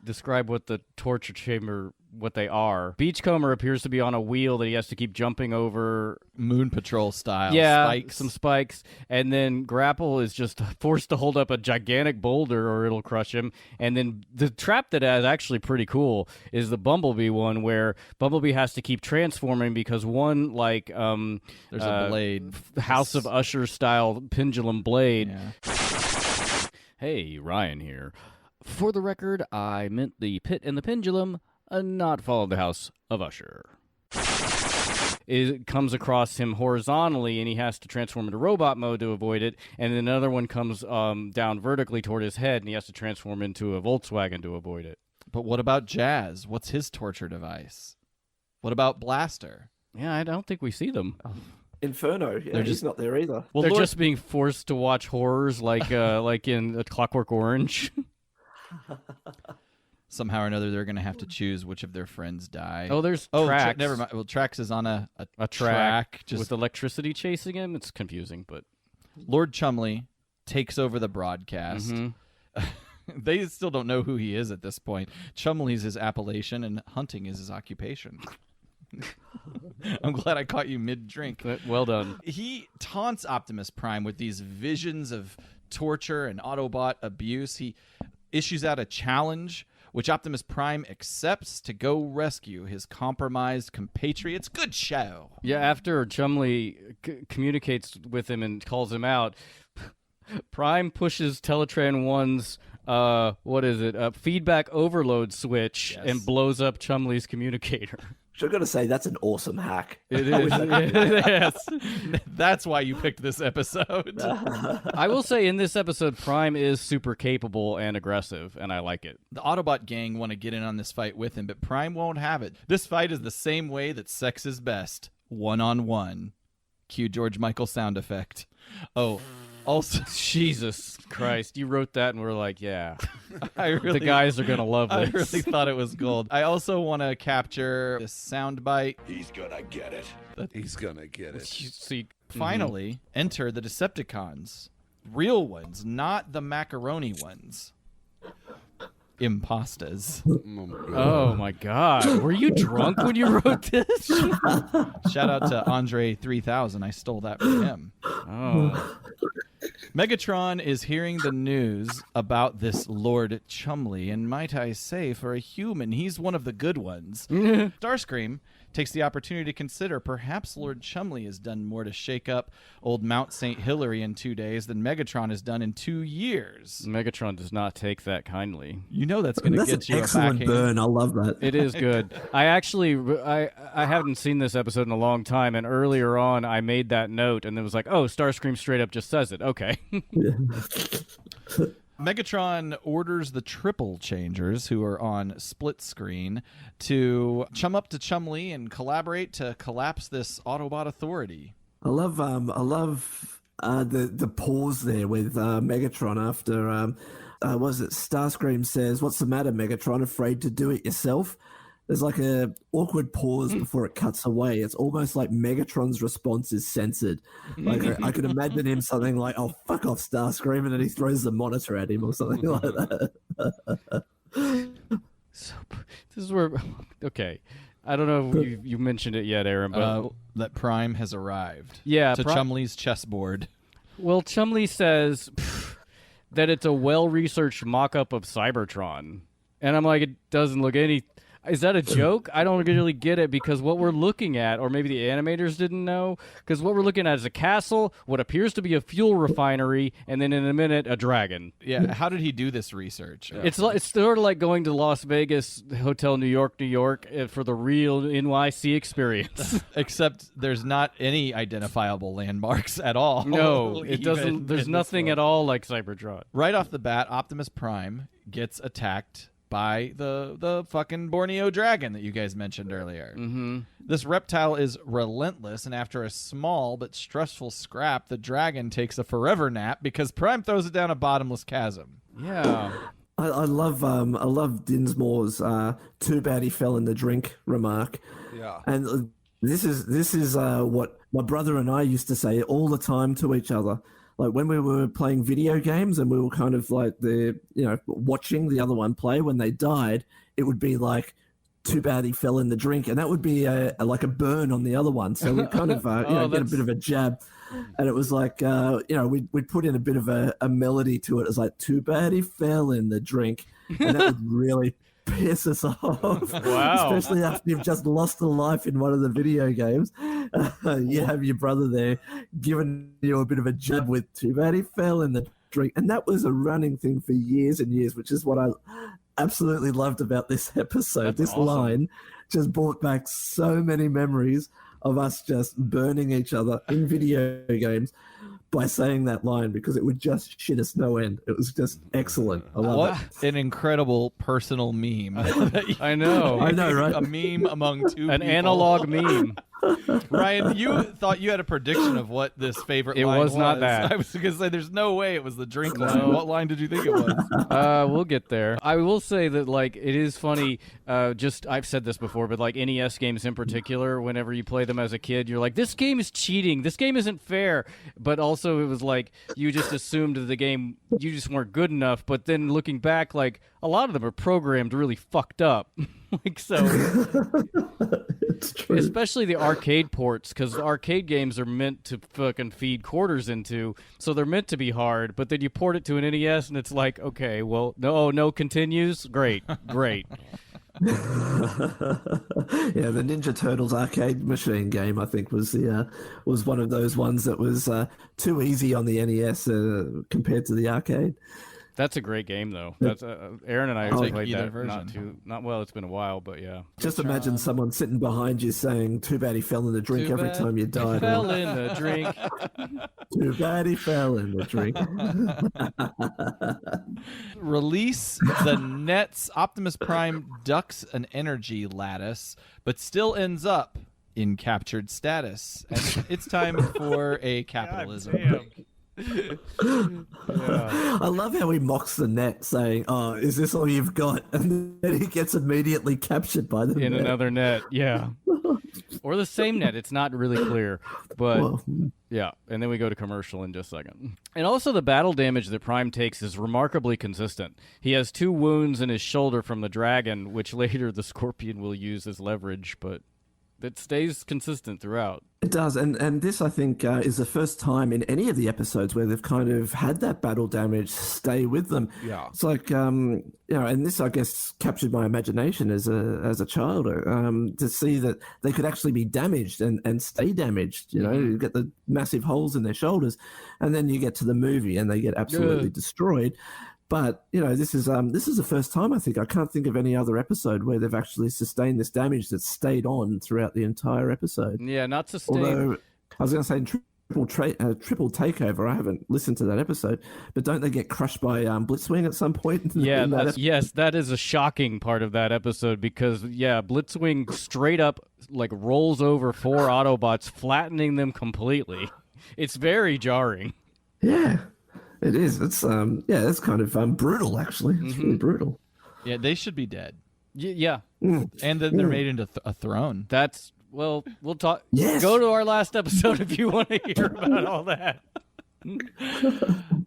the torture chamber, what they are. Beachcomber appears to be on a wheel that he has to keep jumping over. Moon Patrol style. Yeah, Spikes. some spikes. And then Grapple is just forced to hold up a gigantic boulder or it'll crush him. And then the trap that is actually pretty cool is the Bumblebee one, where Bumblebee has to keep transforming because one, like, There's a blade. House of Usher style pendulum blade. Yeah. Hey, Ryan here. For the record, I meant the pit and the pendulum, not follow the House of Usher. It comes across him horizontally, and he has to transform into robot mode to avoid it. And then another one comes down vertically toward his head, and he has to transform into a Volkswagen to avoid it. But what about Jazz? What's his torture device? What about Blaster? Yeah, I don't think we see them. Inferno. Yeah, he's not there either. Well, They're Lord- just being forced to watch horrors like like in A Clockwork Orange. Somehow or another, they're going to have to choose which of their friends die. Oh, there's Trax. Never mind. Well, Trax is on a track just with electricity chasing him. It's confusing, but Lord Chumley takes over the broadcast. They still don't know who he is at this point. Chumley's his appellation, and hunting is his occupation. I'm glad I caught you mid-drink. Well done. He taunts Optimus Prime with these visions of torture and Autobot abuse. He issues out a challenge, which Optimus Prime accepts to go rescue his compromised compatriots. Good show. Yeah, after Chumley communicates with him and calls him out, Prime pushes Teletran 1's feedback overload switch and blows up Chumley's communicator. So I've got to say, that's an awesome hack. It is. Yes. That's why you picked this episode. I will say in this episode, Prime is super capable and aggressive, and I like it. The Autobot gang want to get in on this fight with him, but Prime won't have it. This fight is the same way that sex is best. One-on-one. Cue George Michael sound effect. Oh, also... Jesus Christ, you wrote that and we're like, yeah. The guys are going to love this. I really thought it was gold. I also want to capture this soundbite. He's gonna get it. He's gonna get it. See, Finally, enter the Decepticons. Real ones, not the macaroni ones. Impostas. Oh my God. Were you drunk when you wrote this? Shout out to Andre 3000. I stole that from him. Oh. Megatron is hearing the news about this Lord Chumley, and might I say, for a human, he's one of the good ones. Starscream takes the opportunity to consider perhaps Lord Chumley has done more to shake up old Mount St. Hilary in 2 days than Megatron has done in 2 years. Megatron does not take that kindly. You know that's going to That's get an you excellent a backhand. burn. I love that. It is good. I actually, I haven't seen this episode in a long time, and earlier on I made that note, and it was like, oh, Starscream straight up just says it. Okay. Megatron orders the Triple Changers, who are on split screen, to chum up to Chumley and collaborate to collapse this Autobot authority. I love the pause there with Megatron after was it Starscream says, "What's the matter, Megatron? Afraid to do it yourself?" There's like a awkward pause before it cuts away. It's almost like Megatron's response is censored. Like I could imagine him something like, "Oh, fuck off, Starscream," and then he throws the monitor at him or something like that. So this is where, okay. I don't know if you mentioned it yet, Aaron, but That Prime has arrived. Yeah, to Chumley's chessboard. well, Chumley says that it's a well-researched mock-up of Cybertron. And I'm like, it doesn't look any... Is that a joke? I don't really get it, because what we're looking at, or maybe the animators didn't know, because what we're looking at is a castle, what appears to be a fuel refinery, and then in a minute, a dragon. Yeah, how did he do this research? It's sort of like going to Las Vegas Hotel New York for the real NYC experience. Except there's not any identifiable landmarks at all. No, it even doesn't. There's in this nothing world. at all like Cybertron. Right off the bat, Optimus Prime gets attacked by the fucking Borneo dragon that you guys mentioned earlier. Mm-hmm. This reptile is relentless, and after a small but stressful scrap, the dragon takes a forever nap because Prime throws it down a bottomless chasm. Yeah. I love Dinsmore's "too bad he fell in the drink" remark. Yeah. And this is what my brother and I used to say all the time to each other. Like when we were playing video games and we were kind of like watching the other one play, when they died, it would be like, "Too bad he fell in the drink," and that would be like a burn on the other one. So we kind of get a bit of a jab, and it was like we'd put in a bit of a melody to it. It was like, "Too bad he fell in the drink," and that would really piss us off. Wow. Especially after you've just lost a life in one of the video games. You have your brother there giving you a bit of a jab with "too bad he fell in the drink." And that was a running thing for years and years, which is what I absolutely loved about this episode. That's this awesome. line just brought back so many memories of us just burning each other in video games by saying that line, because it would just shit us no end. It was just excellent. I love What it. an incredible personal meme. I know. I know, right? A meme among two An people. analog meme. Ryan, you thought you had a prediction of what this favorite It line was not that. I was going to say, there's no way it was the drink line. What line did you think it was? We'll get there. I will say that, like, it is funny. I've said this before, but like NES games in particular, whenever you play them as a kid, you're like, this game is cheating. This game isn't fair. But also, it was like you just assumed that the game, you just weren't good enough. But then looking back, like, a lot of them are programmed really fucked up. Like, so. It's true. Especially the arcade ports, because arcade games are meant to fucking feed quarters into, so they're meant to be hard, but then you port it to an NES, and it's like, okay, well, no continues? Great. Yeah, the Ninja Turtles arcade machine game, I think, was one of those ones that was too easy on the NES compared to the arcade. That's a great game, though. That's Aaron and I I'll take played either that. version. Not well. It's been a while, but yeah. Just imagine someone sitting behind you saying, "Too bad he fell in the drink" Too every bad time you died. Fell in the drink. Too bad he fell in the drink. Release the nets. Optimus Prime ducks an energy lattice, but still ends up in captured status. And it's time for a capitalism. I love how he mocks the net, saying, "Oh, is this all you've got?" And then he gets immediately captured by the In net. another net, yeah. Or the same net. It's not really clear, but Well, yeah. And then we go to commercial in just a second. And also the battle damage that Prime takes is remarkably consistent. He has 2 wounds in his shoulder from the dragon, which later the Scorpion will use as leverage, but that stays consistent throughout. It does, and this, I think, is the first time in any of the episodes where they've kind of had that battle damage stay with them. Yeah. It's like, and this, I guess, captured my imagination as a child, to see that they could actually be damaged and stay damaged. You get the massive holes in their shoulders, and then you get to the movie and they get absolutely destroyed. But this is the first time, I think. I can't think of any other episode where they've actually sustained this damage that's stayed on throughout the entire episode. Yeah, not sustained. Although I was going to say triple takeover. I haven't listened to that episode, but don't they get crushed by Blitzwing at some point? Yeah, yes, that is a shocking part of that episode because Blitzwing straight up like rolls over 4 Autobots, flattening them completely. It's very jarring. Yeah. It is. It's it's kind of brutal. Actually, it's really brutal. Yeah, they should be dead. Yeah, and then they're made into a throne. That's we'll talk. Yes. Go to our last episode if you want to hear about all that.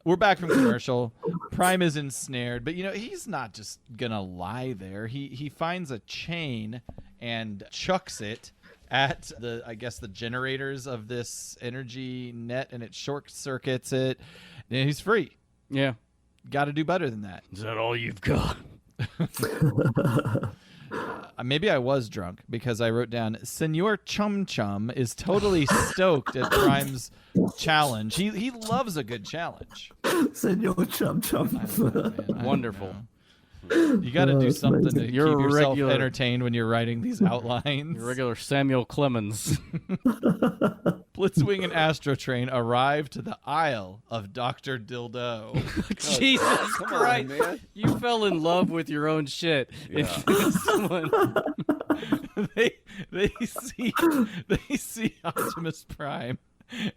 We're back from commercial. Prime is ensnared, but he's not just gonna lie there. He finds a chain and chucks it at the generators of this energy net, and it short circuits it. And he's free. Yeah. Got to do better than that. Is that all you've got? Maybe I was drunk because I wrote down, Senor Chum Chum is totally stoked at Prime's challenge. He loves a good challenge. Senor Chum Chum. Wonderful. You got to do something to keep yourself regular, entertained when you're writing these outlines. Your regular Samuel Clemens. Blitzwing and Astrotrain arrive to the Isle of Dr. Dildo. Jesus Christ. Man. You fell in love with your own shit. Yeah. They see Optimus Prime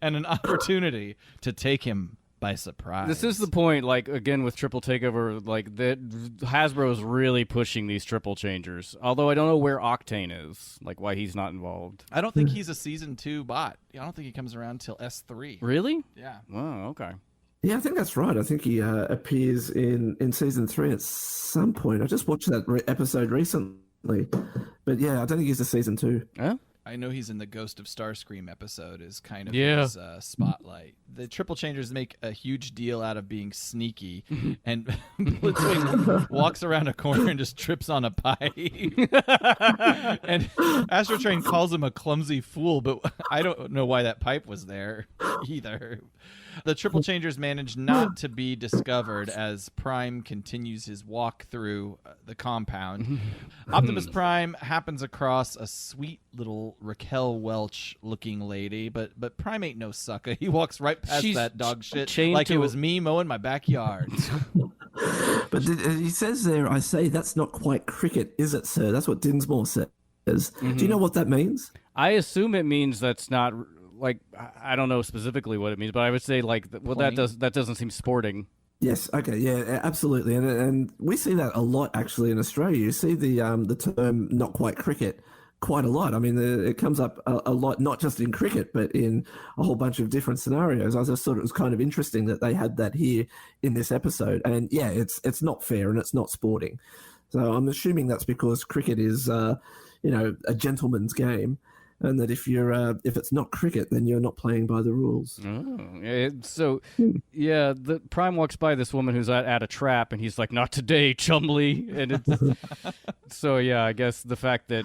and an opportunity to take him by surprise. This is the point, like, again, with Triple Takeover, like, Hasbro is really pushing these triple changers. Although I don't know where Octane is, like, why he's not involved. I don't think he's a Season 2 bot. I don't think he comes around till S3. Really? Yeah. Oh, okay. Yeah, I think that's right. I think he appears in Season 3 at some point. I just watched that episode recently. But yeah, I don't think he's a Season 2. Yeah? I know he's in the Ghost of Starscream episode is kind of his spotlight. The Triple Changers make a huge deal out of being sneaky, and Blitzwing walks around a corner and just trips on a pipe. And Astrotrain calls him a clumsy fool, but I don't know why that pipe was there either. The Triple Changers manage not to be discovered as Prime continues his walk through the compound. Optimus Prime happens across a sweet little Raquel Welch-looking lady, but Prime ain't no sucker. He walks right past that dog shit like it was me mowing my backyard. But he says there, I say, that's not quite cricket, is it, sir? That's what Dinsmore says. Do you know what that means? I assume it means that's not... Like, I don't know specifically what it means, but I would say, like, well, that doesn't seem sporting. Yes. Okay. Yeah. Absolutely. And we see that a lot actually in Australia. You see the term "not quite cricket" quite a lot. I mean, it comes up a lot, not just in cricket, but in a whole bunch of different scenarios. I just thought it was kind of interesting that they had that here in this episode. And yeah, it's not fair and it's not sporting. So I'm assuming that's because cricket is, a gentleman's game. And that if it's not cricket, then you're not playing by the rules. Oh, so the Prime walks by this woman who's at a trap, and he's like, "Not today, Chumley." And it's so I guess the fact that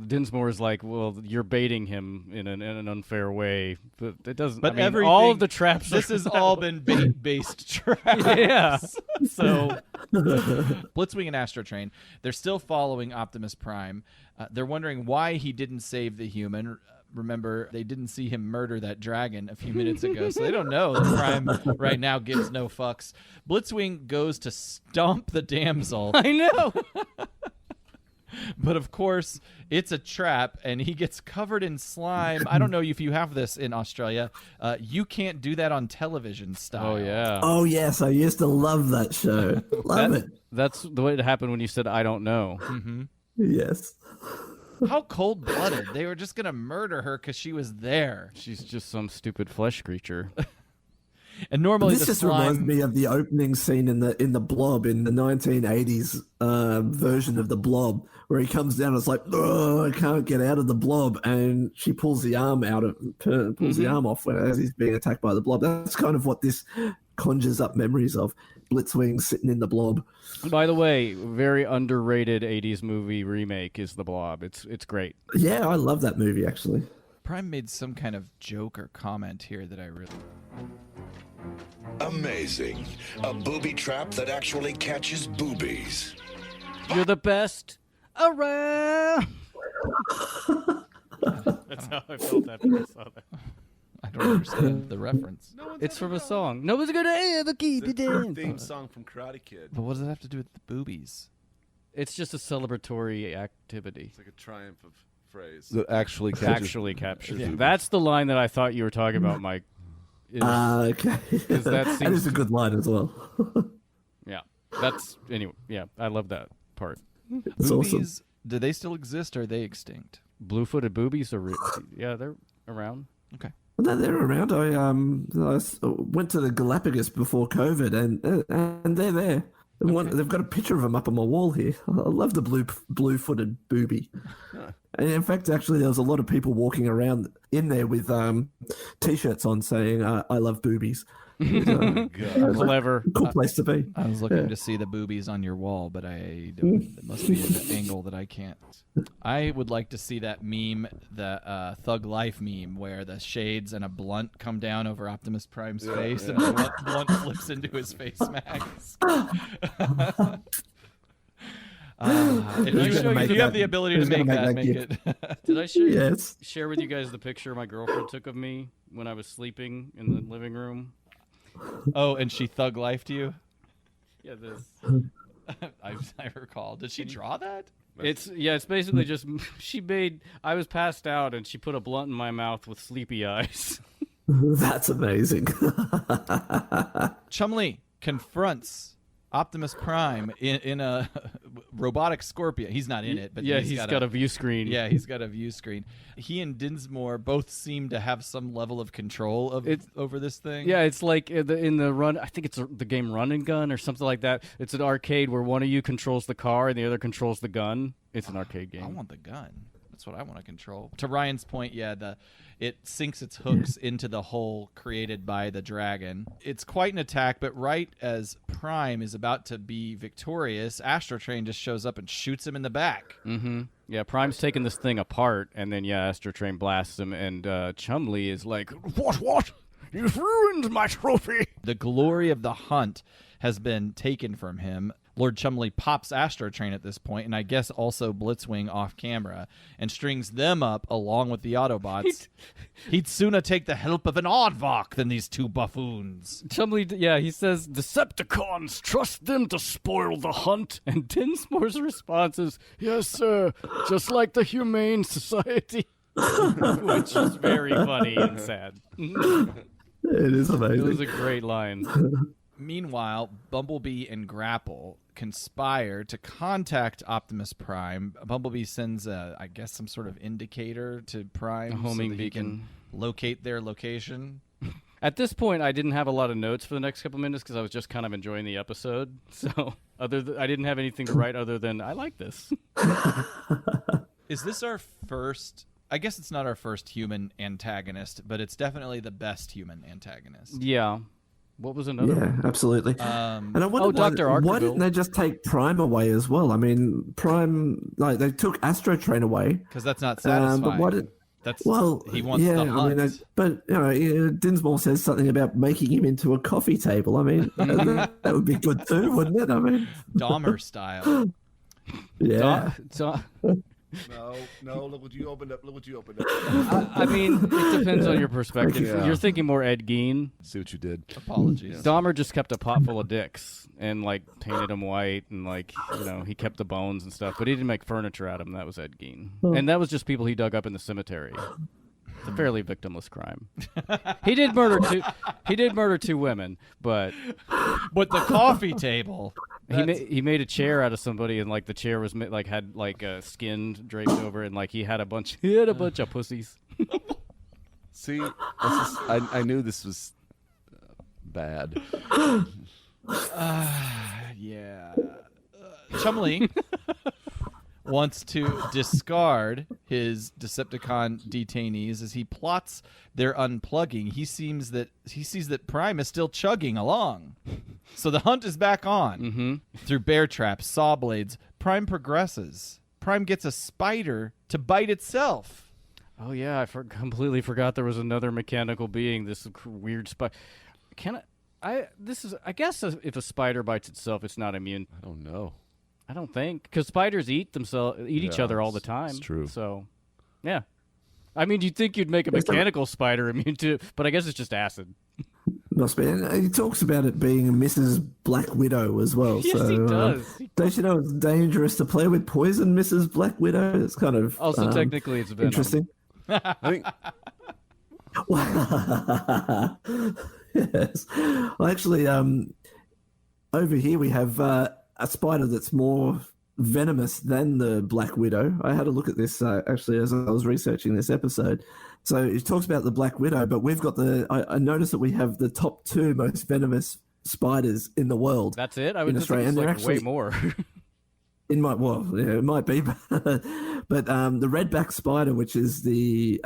Dinsmore is like, "Well, you're baiting him in an unfair way," but it doesn't. But all of the traps. This has all been bait-based traps. Yeah. So Blitzwing and Astrotrain, they're still following Optimus Prime. They're wondering why he didn't save the human. Remember, they didn't see him murder that dragon a few minutes ago, so they don't know that Prime right now gives no fucks. Blitzwing goes to stomp the damsel. I know. But of course, it's a trap, and he gets covered in slime. I don't know if you have this in Australia. You can't do that on television style. Oh, yeah. Oh, yes. I used to love that show. Love it. That's the way it happened when you said, "I don't know." Mm-hmm. Yes. How cold-blooded. They were just going to murder her because she was there. She's just some stupid flesh creature. And normally This the just slime... reminds me of the opening scene in the Blob in the 1980s version of the Blob, where he comes down and it's like, oh, I can't get out of the Blob, and she pulls the arm the arm off as he's being attacked by the Blob. That's kind of what this conjures up memories of. Blitzwing sitting in the Blob. By the way, very underrated 80s movie remake is The Blob. It's great. Yeah, I love that movie, actually. Prime made some kind of joke or comment here that I really... Amazing. A booby trap that actually catches boobies. You're the best around. That's how I felt after I saw that. I don't understand the reference. It's from a song. No one's gonna ever keep it in. Theme song from Karate Kid. But what does it have to do with the boobies? It's just a celebratory activity. It's like a triumph of phrase. That actually captures. Yeah. That's the line that I thought you were talking about, Mike. Okay. That is a good line as well. Yeah. Anyway, yeah, I love that part. That's Boobies, awesome. do they still exist or are they extinct? Blue-footed boobies are yeah, they're around. Okay. No, they're around. I went to the Galapagos before COVID, and they're there. They've got a picture of them up on my wall here. I love the blue-footed booby. And in fact, actually, there was a lot of people walking around in there with T-shirts on saying, I love boobies. Clever. Cool place to be. I was looking to see the boobies on your wall, but it must be an angle that I can't. I would like to see that meme, the Thug Life meme, where the shades and a blunt come down over Optimus Prime's face, and a blunt flips into his face mask. If you have the ability to make that, make it. Did I share with you guys the picture my girlfriend took of me when I was sleeping in the living room? Oh, and she thug lifed you? Yeah, this. I recall. Did she draw that? It's basically just I was passed out and she put a blunt in my mouth with sleepy eyes. That's amazing. Chumley confronts Optimus Prime in a robotic scorpion. He's not in it, but yeah, he's got a view screen. Yeah, he's got a view screen. He and Dinsmore both seem to have some level of control over this thing. Yeah, it's like in the run. I think it's the game Run and Gun or something like that. It's an arcade where one of you controls the car and the other controls the gun. It's an arcade game. I want the gun. That's what I want to control. To Ryan's point, yeah, it sinks its hooks into the hole created by the dragon. It's quite an attack, but right as Prime is about to be victorious, Astrotrain just shows up and shoots him in the back. Mm-hmm. Yeah, Prime's taking this thing apart, and then, Astrotrain blasts him, and Chumley is like, What? You've ruined my trophy! The glory of the hunt has been taken from him. Lord Chumley pops Astrotrain at this point, and I guess also Blitzwing off camera, and strings them up along with the Autobots. He'd sooner take the help of an aardvark than these two buffoons. Chumley, he says, Decepticons, trust them to spoil the hunt. And Dinsmore's response is, yes, sir, just like the Humane Society. Which is very funny and sad. It is amazing. It was a great line. Meanwhile, Bumblebee and Grapple conspire to contact Optimus Prime. Bumblebee sends, I guess, some sort of indicator to Prime, a homing so that beacon. He can locate their location. At this point, I didn't have a lot of notes for the next couple minutes because I was just kind of enjoying the episode. So I didn't have anything to write other than I like this. Is this our first? I guess it's not our first human antagonist, but it's definitely the best human antagonist. Yeah. What was another one? Yeah, absolutely. And I wonder Dr. why didn't they just take Prime away as well? I mean, Prime, they took Astrotrain away. Because that's not satisfying. But why did... he wants the hunt. I mean, Dinsmore says something about making him into a coffee table. I mean, that would be good too, wouldn't it? I mean, Dahmer style. Yeah. No, look what you opened up. I mean, it depends on your perspective. Yeah. You're thinking more Ed Gein. See what you did. Apologies. Dahmer just kept a pot full of dicks and painted them white and he kept the bones and stuff, but he didn't make furniture out of them. That was Ed Gein. And that was just people he dug up in the cemetery. It's a fairly victimless crime. He did murder two women, but the coffee table. He made a chair out of somebody, and the chair was had a skin draped over it, and he had a bunch of pussies. See, I knew this was bad. Yeah. Chumley wants to discard his Decepticon detainees as he plots their unplugging. He sees that Prime is still chugging along. So the hunt is back on. Mm-hmm. Through bear traps, saw blades, Prime progresses. Prime gets a spider to bite itself. Oh yeah, I completely forgot there was another mechanical being. This weird spider. I guess if a spider bites itself, it's not immune. I don't know. I don't think, because spiders eat each other all the time. It's true. So, yeah. I mean, you'd think you'd make a mechanical spider immune to, but I guess it's just acid. Must be. And he talks about it being Mrs. Black Widow as well. Yes, so, he does. Don't you know it's dangerous to play with poison, Mrs. Black Widow? It's kind of Also, technically, it's venom. interesting. I think Yes. Well, actually, over here we have a spider that's more venomous than the Black Widow. I had a look at this actually as I was researching this episode. So it talks about the Black Widow, but we've got I noticed that we have the top 2 most venomous spiders in the world. That's it? I would in think Australia, it's and they're like actually way more. It might be, but the redback spider, which is the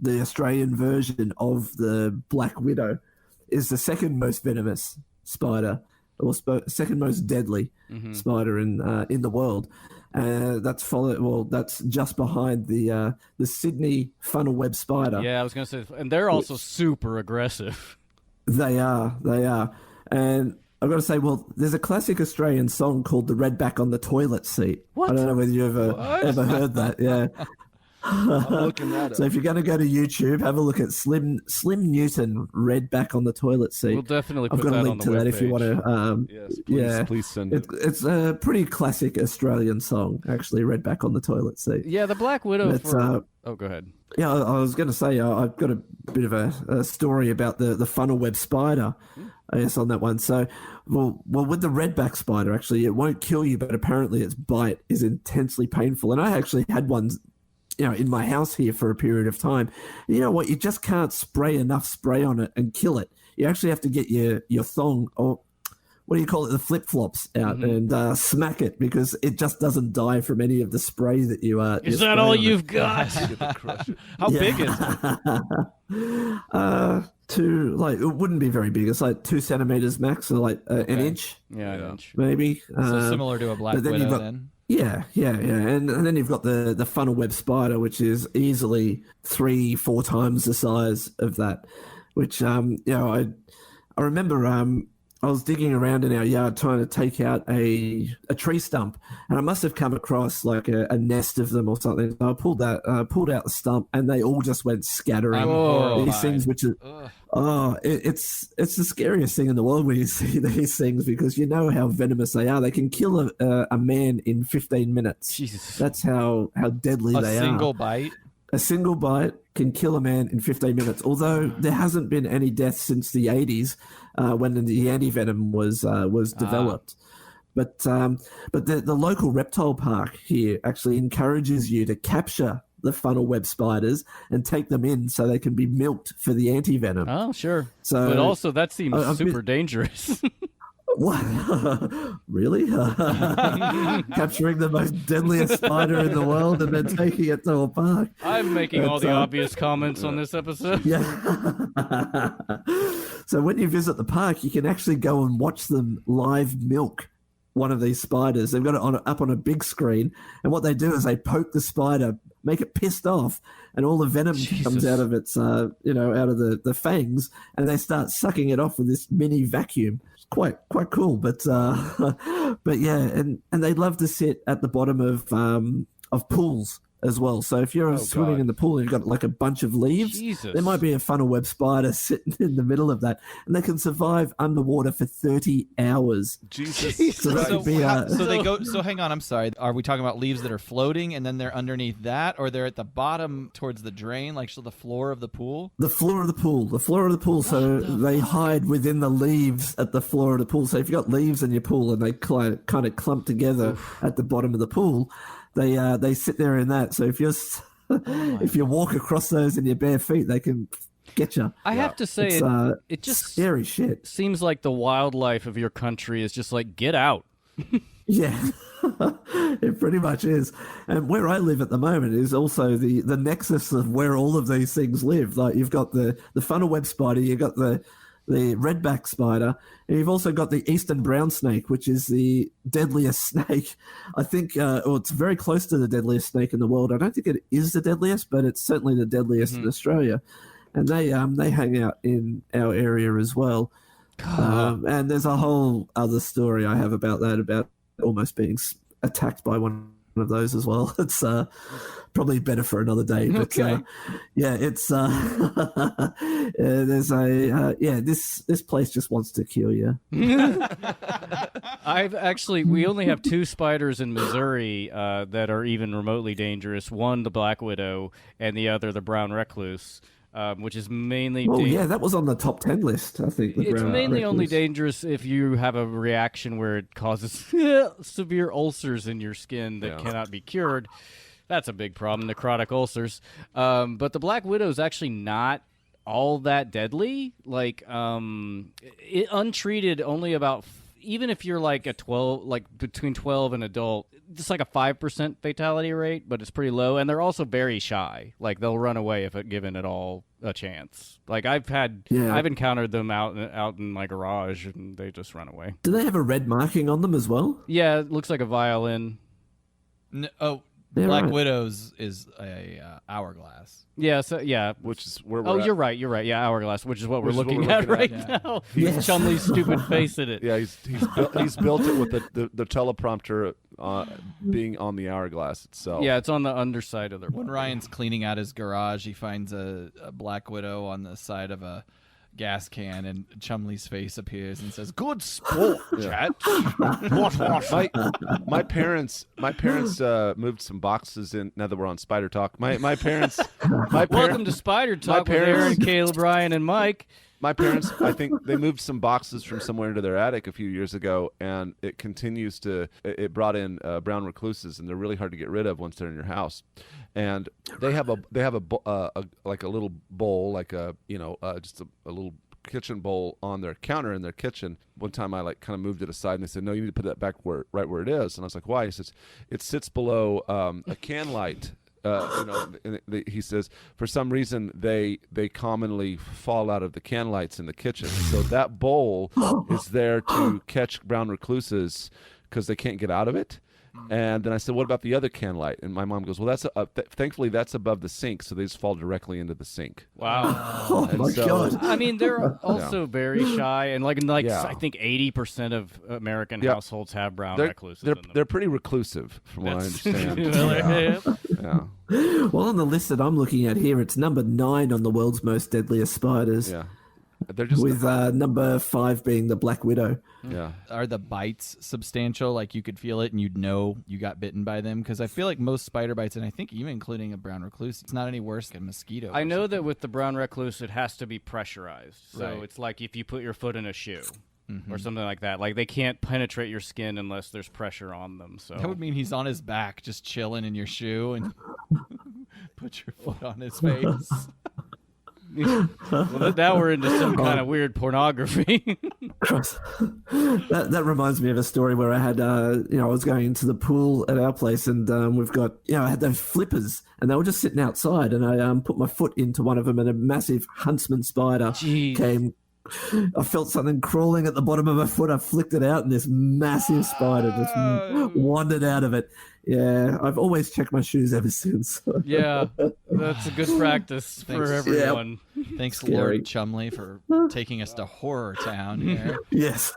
Australian version of the Black Widow, is the second most venomous spider, or second most deadly spider in the world. That's just behind the Sydney funnel web spider. Yeah, I was going to say, and they're also super aggressive. They are, and I've got to say, well, there's a classic Australian song called "The Redback on the Toilet Seat." What? I don't know whether you ever heard that. Yeah. I'm looking that up. So if you're going to go to YouTube, have a look at Slim Newton "Redback on the Toilet Seat." We'll definitely I've put got that a on link the to that webpage. if you want to. Yes, please, please send it. It's a pretty classic Australian song, actually. "Redback on the Toilet Seat." Yeah, the Black Widow. But, oh, go ahead. Yeah, I was going to say I've got a bit of a story about the funnel web spider, I guess, on that one. So, well, with the redback spider, actually, it won't kill you, but apparently its bite is intensely painful. And I actually had one, in my house here for a period of time. You know what? You just can't spray enough spray on it and kill it. You actually have to get your thong, or what do you call it, the flip-flops out and smack it, because it just doesn't die from any of the spray that you Is that all you've got? How big is it? It wouldn't be very big. It's like 2 centimeters max, or like an inch. Yeah, an inch. Maybe. So similar to a Black Widow then? Yeah. And then you've got the funnel web spider, which is easily 3-4 times the size of that, which, I remember I was digging around in our yard trying to take out a tree stump, and I must have come across like a nest of them or something. So I pulled out the stump, and they all just went scattering. These things, which is it's the scariest thing in the world when you see these things, because you know how venomous they are. They can kill a man in 15 minutes. Jesus. That's how deadly they are. A single bite? A single bite can kill a man in 15 minutes, although there hasn't been any deaths since the 80s when the anti-venom was developed. But the local reptile park here actually encourages you to capture the funnel web spiders and take them in so they can be milked for the anti-venom. Oh, sure. So, but also, that seems super dangerous. What? Really? Capturing the most deadliest spider in the world and then taking it to a park. I'm making all the obvious comments on this episode. Yeah. So when you visit the park, you can actually go and watch them live milk one of these spiders. They've got it up on a big screen, and what they do is they poke the spider, make it pissed off, and all the venom comes out of its, out of the fangs, and they start sucking it off with this mini vacuum. It's quite cool, but yeah, and they love to sit at the bottom of pools as well. So if you're swimming in the pool and you've got like a bunch of leaves, there might be a funnel web spider sitting in the middle of that, and they can survive underwater for 30 hours. Jesus. So that could be, they go. So hang on, I'm sorry. Are we talking about leaves that are floating and then they're underneath that, or they're at the bottom towards the drain, like so the floor of the pool? The floor of the pool. So they hide within the leaves at the floor of the pool. So if you've got leaves in your pool and they kind of clump together at the bottom of the pool, they sit there in that. So if you walk across those in your bare feet, they can get you. I have to say, It's it just scary shit. seems like the wildlife of your country is just like, get out. Yeah, it pretty much is. And where I live at the moment is also the nexus of where all of these things live. Like you've got the funnel web spider, you've got the redback spider, and you've also got the eastern brown snake, which is the deadliest snake. I think, or it's very close to the deadliest snake in the world. I don't think it is the deadliest, but it's certainly the deadliest in Australia. And they hang out in our area as well. And there's a whole other story I have about that, about almost being attacked by one of those as well. It's probably better for another day. But yeah, it's there's this place just wants to kill you. We only have 2 spiders in Missouri that are even remotely dangerous. One, the black widow, and the other, the brown recluse. Which is mainly... that was on the top 10 list, I think. It's mainly only dangerous if you have a reaction where it causes severe ulcers in your skin that cannot be cured. That's a big problem, necrotic ulcers. But the black widow is actually not all that deadly. Like, untreated, only about... even if you're like a 12, like between 12 and adult, it's like a 5% fatality rate, but it's pretty low. And they're also very shy. Like they'll run away if given at all a chance. Like I've encountered them out in my garage and they just run away. Do they have a red marking on them as well? Yeah, it looks like a violin. Black Widows is a hourglass. Yeah, which is where we're at. You're right. Yeah, hourglass, which is what we're looking at right now. Yes. Chumley's stupid face in it. Yeah, he's built it with the teleprompter being on the hourglass itself. Yeah, it's on the underside of their When Ryan's cleaning out his garage, he finds a Black Widow on the side of a gas can, and Chumley's face appears and says, "Good sport, chat." What? My parents moved some boxes in. Now that we're on Spider Talk, my parents. Welcome to Spider Talk with Aaron, Caleb, Ryan, and Mike. My parents, I think they moved some boxes from somewhere into their attic a few years ago, and it continues to. It brought in brown recluses, and they're really hard to get rid of once they're in your house. And they have a like a little bowl, like just a little kitchen bowl on their counter in their kitchen. One time I kind of moved it aside, and they said, "No, you need to put that back right where it is." And I was like, "Why?" He says, "It sits below a can light." And he says, for some reason they commonly fall out of the can lights in the kitchen. So that bowl is there to catch brown recluses because they can't get out of it. And then I said, what about the other can light? And my mom goes, well, that's thankfully that's above the sink, so they just fall directly into the sink. Wow. Oh my God. I mean, they're also very shy, and I think 80% of American households have brown recluses in them. They're pretty reclusive, from what I understand. Yeah. Well, on the list that I'm looking at here, it's number 9 on the world's most deadliest spiders. Yeah. They're just with number 5 being the Black Widow. Yeah. Are the bites substantial? Like you could feel it and you'd know you got bitten by them? Because I feel like most spider bites, and I think even including a brown recluse, it's not any worse than a mosquito. I know that with the brown recluse, it has to be pressurized. So it's like if you put your foot in a shoe. Or something like that. Like they can't penetrate your skin unless there's pressure on them. So that would mean he's on his back, just chilling in your shoe, and put your foot on his face. Well, now we're into some kind of weird pornography. That reminds me of a story where I had, I was going into the pool at our place, and we've got, I had those flippers, and they were just sitting outside, and I put my foot into one of them, and a massive huntsman spider came. I felt something crawling at the bottom of my foot. I flicked it out, and this massive spider just wandered out of it. Yeah, I've always checked my shoes ever since. Yeah, that's a good practice for everyone. Yeah. Thanks, Lord Chumley, for taking us to Horror Town here. Yes.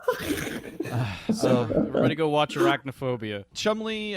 So everybody go watch Arachnophobia. Chumley,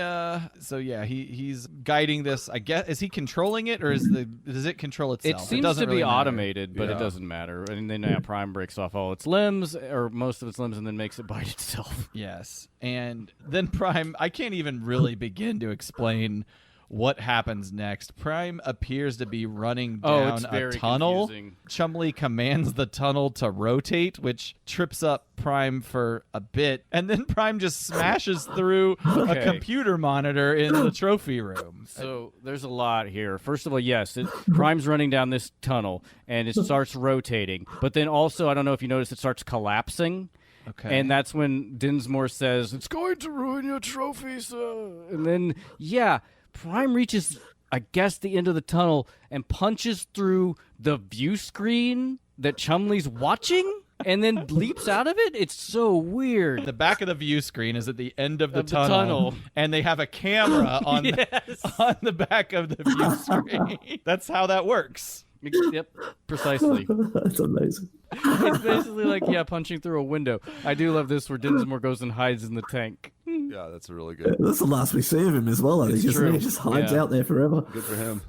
he's guiding this. I guess, is he controlling it, or does it control itself? It seems to be automated, but it doesn't matter. And then Prime breaks off all its limbs, or most of its limbs, and then makes it bite itself. Yes. And then Prime, I can't even really begin to explain what happens next. Prime appears to be running Oh, down it's a very tunnel. confusing. Chumley commands the tunnel to rotate, which trips up Prime for a bit, and then Prime just smashes through a Okay. computer monitor in the trophy room. So there's a lot here. First of all, yes, Prime's running down this tunnel, and it starts rotating. But then also, I don't know if you noticed, it starts collapsing. Okay. And that's when Dinsmore says, "It's going to ruin your trophy, sir." And then, yeah, Prime reaches, I guess, the end of the tunnel and punches through the view screen that Chumley's watching and then leaps out of it. It's so weird. The back of the view screen is at the end of the Of the tunnel. and they have a camera on, Yes. on the back of the view screen. That's how that works. Yep, precisely. That's amazing. It's basically like, yeah, punching through a window. I do love this where Dinsmore goes and hides in the tank. Yeah, that's really good. That's the last we see of him as well. I think It's isn't he? true. He just hides Yeah. out there forever. Good for him.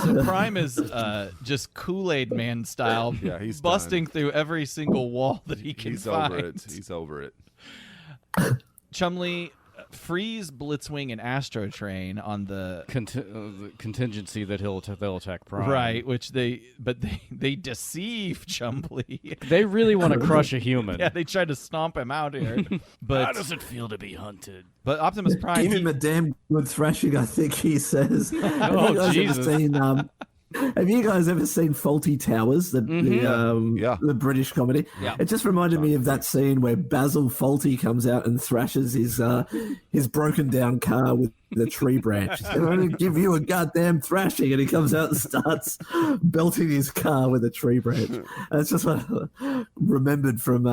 So Prime is just Kool-Aid Man style, Yeah, he's busting through every single wall that he can He's find. over it. He's over it. Chumley frees Blitzwing and Astro Train on the The contingency that they'll attack Prime. right, which they deceive Chumley. They really want to crush a human. Yeah, they tried to stomp him out here, How but does it feel to be hunted? Optimus Prime. Give him a damn good thrashing, I think he says. Oh, Jesus. Have you guys ever seen Faulty Towers, Yeah. the British comedy? Yeah. It just reminded me of that scene where Basil Fawlty comes out and thrashes his broken down car with the tree branch. I'm going to give you a goddamn thrashing, and he comes out and starts belting his car with a tree branch. And it's just what I remembered from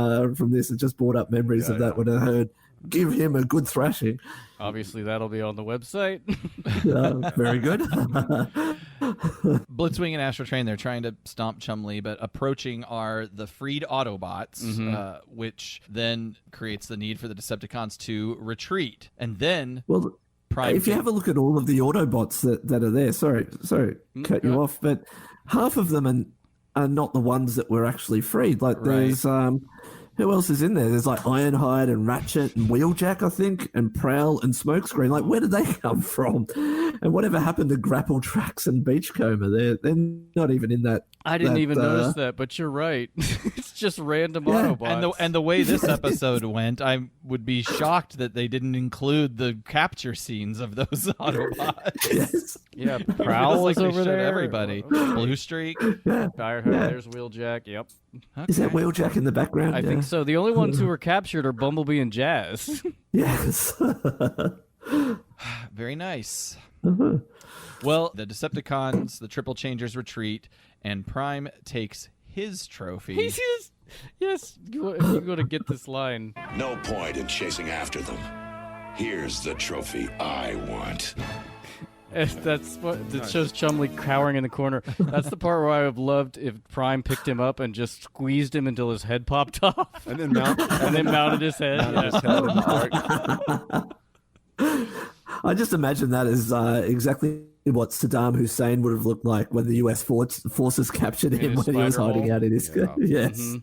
this. It just brought up memories of that when I heard, "Give him a good thrashing." Obviously, that'll be on the website. Very good. Blitzwing and Astro Train, they're trying to stomp Chumley, but approaching are the freed Autobots, which then creates the need for the Decepticons to retreat. And then Well, Prime if you have a look at all of the Autobots that are there, sorry, cut you off, but half of them are not the ones that were actually freed. Like there's who else is in there? There's like Ironhide and Ratchet and Wheeljack, I think, and Prowl and Smokescreen. Like, where did they come from? And whatever happened to Grapple Tracks and Beachcomber? They're not even in that. I didn't even notice that, but you're right. It's just random Autobots. and the way this episode went, I would be shocked that they didn't include the capture scenes of those Autobots. Yes. Yeah, Feels Prowl like was they over showed there. everybody. Blue Streak. Yeah. Ironhide, there's Wheeljack. Yep. Is that Wheeljack in the background? I think so. The only ones who were captured are Bumblebee and Jazz. Yes. Very nice. Well, the Decepticons, the Triple Changers retreat, and Prime takes his trophy. He's just, yes, you got to get this line. No point in chasing after them. Here's the trophy I want. That's what that shows Chumley cowering in the corner. That's the part where I would have loved if Prime picked him up and just squeezed him until his head popped off, And then mounted his head. mounted his head in the arc. I just imagine that as exactly what Saddam Hussein would have looked like when the U.S. forces captured him his when he was spider hiding hole? out in his... Yeah. Yes.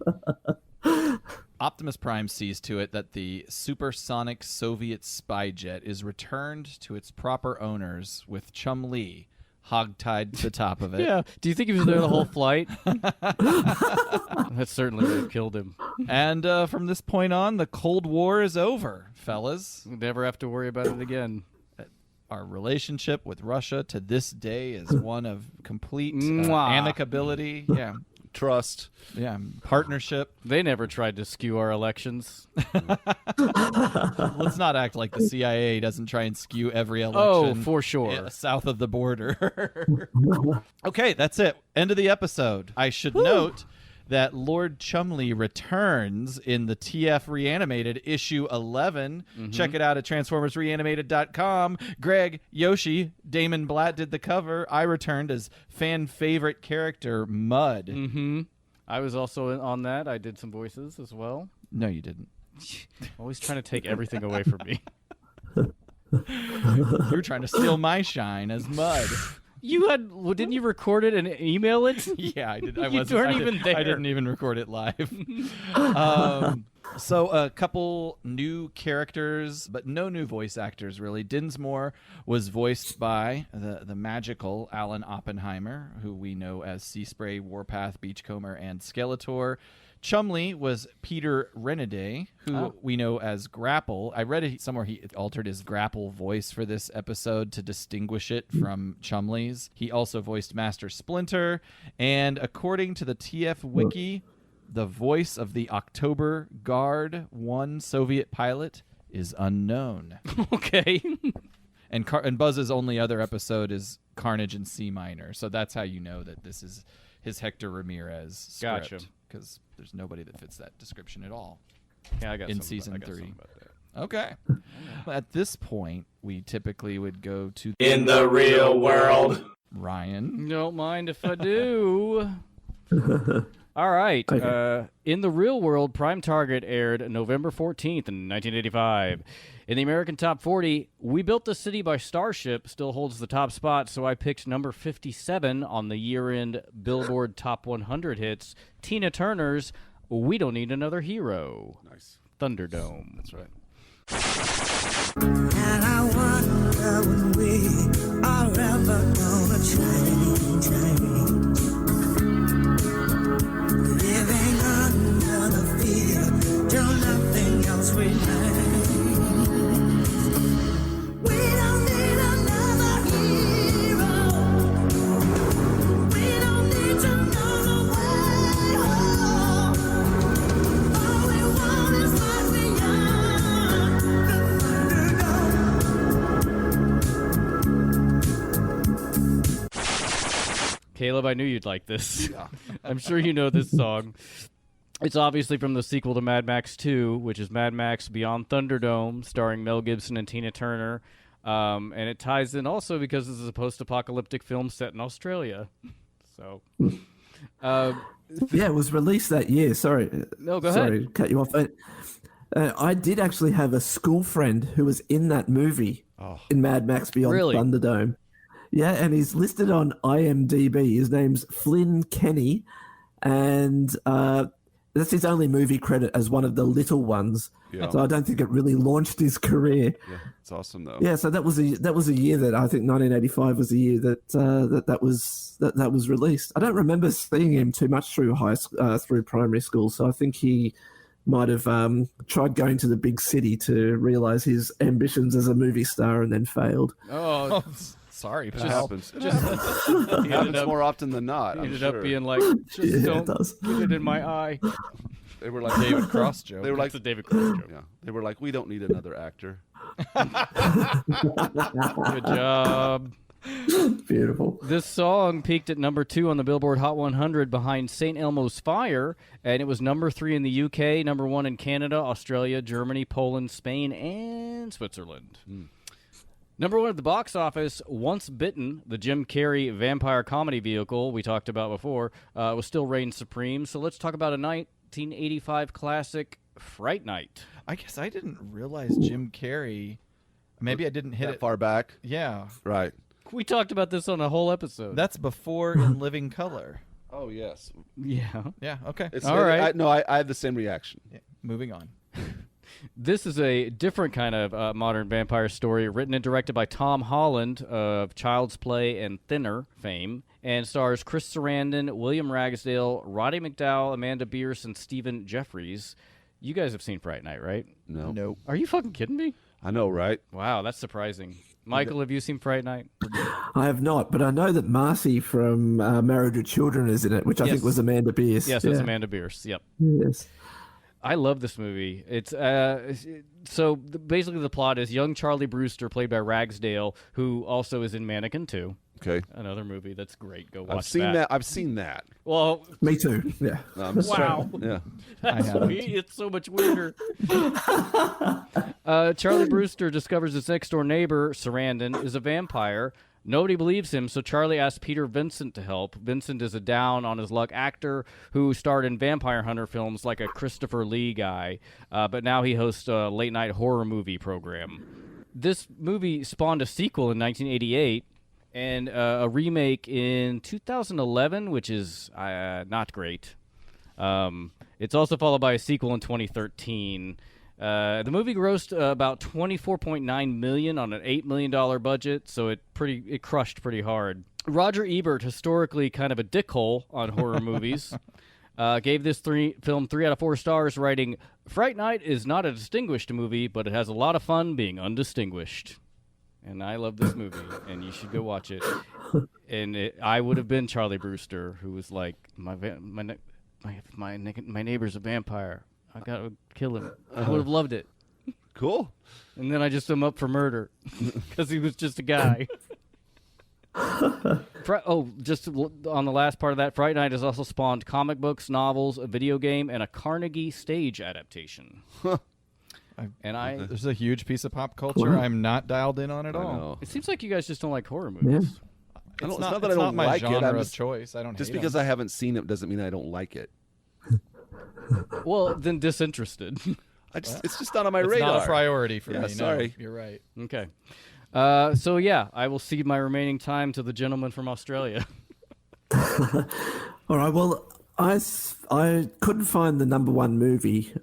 Optimus Prime sees to it that the supersonic Soviet spy jet is returned to its proper owners with Chumley hogtied to the top of it. Yeah. Do you think he was there the whole flight? That certainly would have killed him. And from this point on, the Cold War is over, fellas. We'll never have to worry about it again. Our relationship with Russia to this day is one of complete Mwah. amicability. Yeah. Trust. Yeah. Partnership. They never tried to skew our elections. Let's not act like the CIA doesn't try and skew every election. Oh, for sure. South of the border. Okay, that's it. End of the episode. I should note that Lord Chumley returns in the TF Reanimated issue 11. Check it out at transformersreanimated.com. Greg, Yoshi, Damon Blatt did the cover. I returned as fan favorite character Mud. Mm-hmm. I was also on that. I did some voices as well. No, you didn't. Always trying to take everything away from me. You're trying to steal my shine as Mud. You had, well, didn't you record it and email it? Yeah, I did. I You wasn't weren't I did- even there. I didn't even record it live. So a couple new characters, but no new voice actors, really. Dinsmore was voiced by the magical Alan Oppenheimer, who we know as Sea Spray, Warpath, Beachcomber, and Skeletor. Chumley was Peter Renaday, who we know as Grapple. I read it somewhere he altered his Grapple voice for this episode to distinguish it from Chumley's. He also voiced Master Splinter, and according to the TF Wiki, the voice of the October Guard 1 Soviet pilot is unknown. Okay. And Buzz's only other episode is Carnage in C minor, so that's how you know that this is his Hector Ramirez script. Gotcha. Because there's nobody that fits that description at all. Yeah, I got in something season about 3. that. Okay. Well, at this point, we typically would go to In the real world. Ryan. Don't mind if I do. All right. Okay. In the real world, Prime Target aired November 14th in 1985. In the American Top 40, We Built the City by Starship still holds the top spot, so I picked number 57 on the year-end Billboard Top 100 hits, Tina Turner's We Don't Need Another Hero. Nice. Thunderdome. That's right. And I wonder when we are ever gonna change. Living under the fear till nothing else remains. We don't need another hero. We don't need to know the way home. All we want is life beyond the Thunderdome. Caleb, I knew you'd like this. I'm sure you know this song. It's obviously from the sequel to Mad Max 2, which is Mad Max Beyond Thunderdome, starring Mel Gibson and Tina Turner. And it ties in also because this is a post-apocalyptic film set in Australia. So, Yeah, it was released that year. Sorry. No, go Sorry ahead. to cut you off. I did actually have a school friend who was in that movie in Mad Max Beyond Really? Thunderdome. Yeah, and he's listed on IMDb. His name's Flynn Kenny, and that's his only movie credit as one of the little ones. Yeah. So I don't think it really launched his career. Yeah, it's awesome though. Yeah, so that was a year that I think 1985 was the year that was released. I don't remember seeing him too much through through primary school, so I think he might have tried going to the big city to realize his ambitions as a movie star and then failed. Oh, Sorry, It pal. happens. It happens more often than not. I'm ended sure. up being like, just Yeah, it don't does. get it in my eye. They were like David Cross joke. They were like It's a David Cross joke. Yeah, they were like, we don't need another actor. Good job. Beautiful. This song peaked at number 2 on the Billboard Hot 100 behind St. Elmo's Fire, and it was number 3 in the UK, number 1 in Canada, Australia, Germany, Poland, Spain, and Switzerland. Number 1 at the box office, Once Bitten, the Jim Carrey vampire comedy vehicle we talked about before, was still reigned supreme. So let's talk about a 1985 classic, Fright Night. I guess I didn't realize Jim Carrey. Maybe I didn't hit That it far back. Yeah, Right. We talked about this on a whole episode. that's before In Living Color. Oh yes. Yeah. Yeah. Okay. It's All right. I had the same reaction. Yeah, moving on. This is a different kind of modern vampire story, written and directed by Tom Holland of Child's Play and Thinner fame, and stars Chris Sarandon, William Ragsdale, Roddy McDowall, Amanda Bierce, and Stephen Jeffries. You guys have seen Fright Night, right? No. Nope. Are you fucking kidding me? I know, right? Wow, that's surprising. Michael, have you seen Fright Night? I have not, but I know that Marcy from Married with Children is in it, which I think Yes. was Amanda Bierce. Yes, yeah. it's Amanda Bierce. Yep. Yes. I love this movie. It's basically the plot is young Charlie Brewster, played by Ragsdale, who also is in Mannequin 2, Okay. another movie that's great. Go watch I've seen that. I've seen that. Well, Me too. Yeah. wow. Yeah. That's haven't. it's so much weirder. Charlie Brewster discovers his next-door neighbor, Sarandon, is a vampire. Nobody believes him, so Charlie asks Peter Vincent to help. Vincent is a down-on-his-luck actor who starred in vampire hunter films like a Christopher Lee guy, but now he hosts a late-night horror movie program. This movie spawned a sequel in 1988 and a remake in 2011, which is not great. It's also followed by a sequel in 2013. The movie grossed about $24.9 million on an $8 million budget, so it crushed pretty hard. Roger Ebert, historically kind of a dickhole on horror movies, gave this film 3 out of 4 stars, writing, "Fright Night is not a distinguished movie, but it has a lot of fun being undistinguished." And I love this movie, and you should go watch it. And I would have been Charlie Brewster, who was like, my neighbor's a vampire. I gotta kill him. I would have loved it. Cool. And then I just threw him up for murder because he was just a guy. Just on the last part of that, Fright Night has also spawned comic books, novels, a video game, and a Carnegie stage adaptation. There's a huge piece of pop culture I'm not dialed in on at all. It seems like you guys just don't like horror movies. Yeah. It's not that I don't my like genre it. of choice. I don't just hate because them. I haven't seen it doesn't mean I don't like it. Well, then disinterested. It's just not on my radar. It's not a priority for me. Sorry. No, you're right. Okay. So yeah, I will cede my remaining time to the gentleman from Australia. All right. Well, I couldn't find the number one movie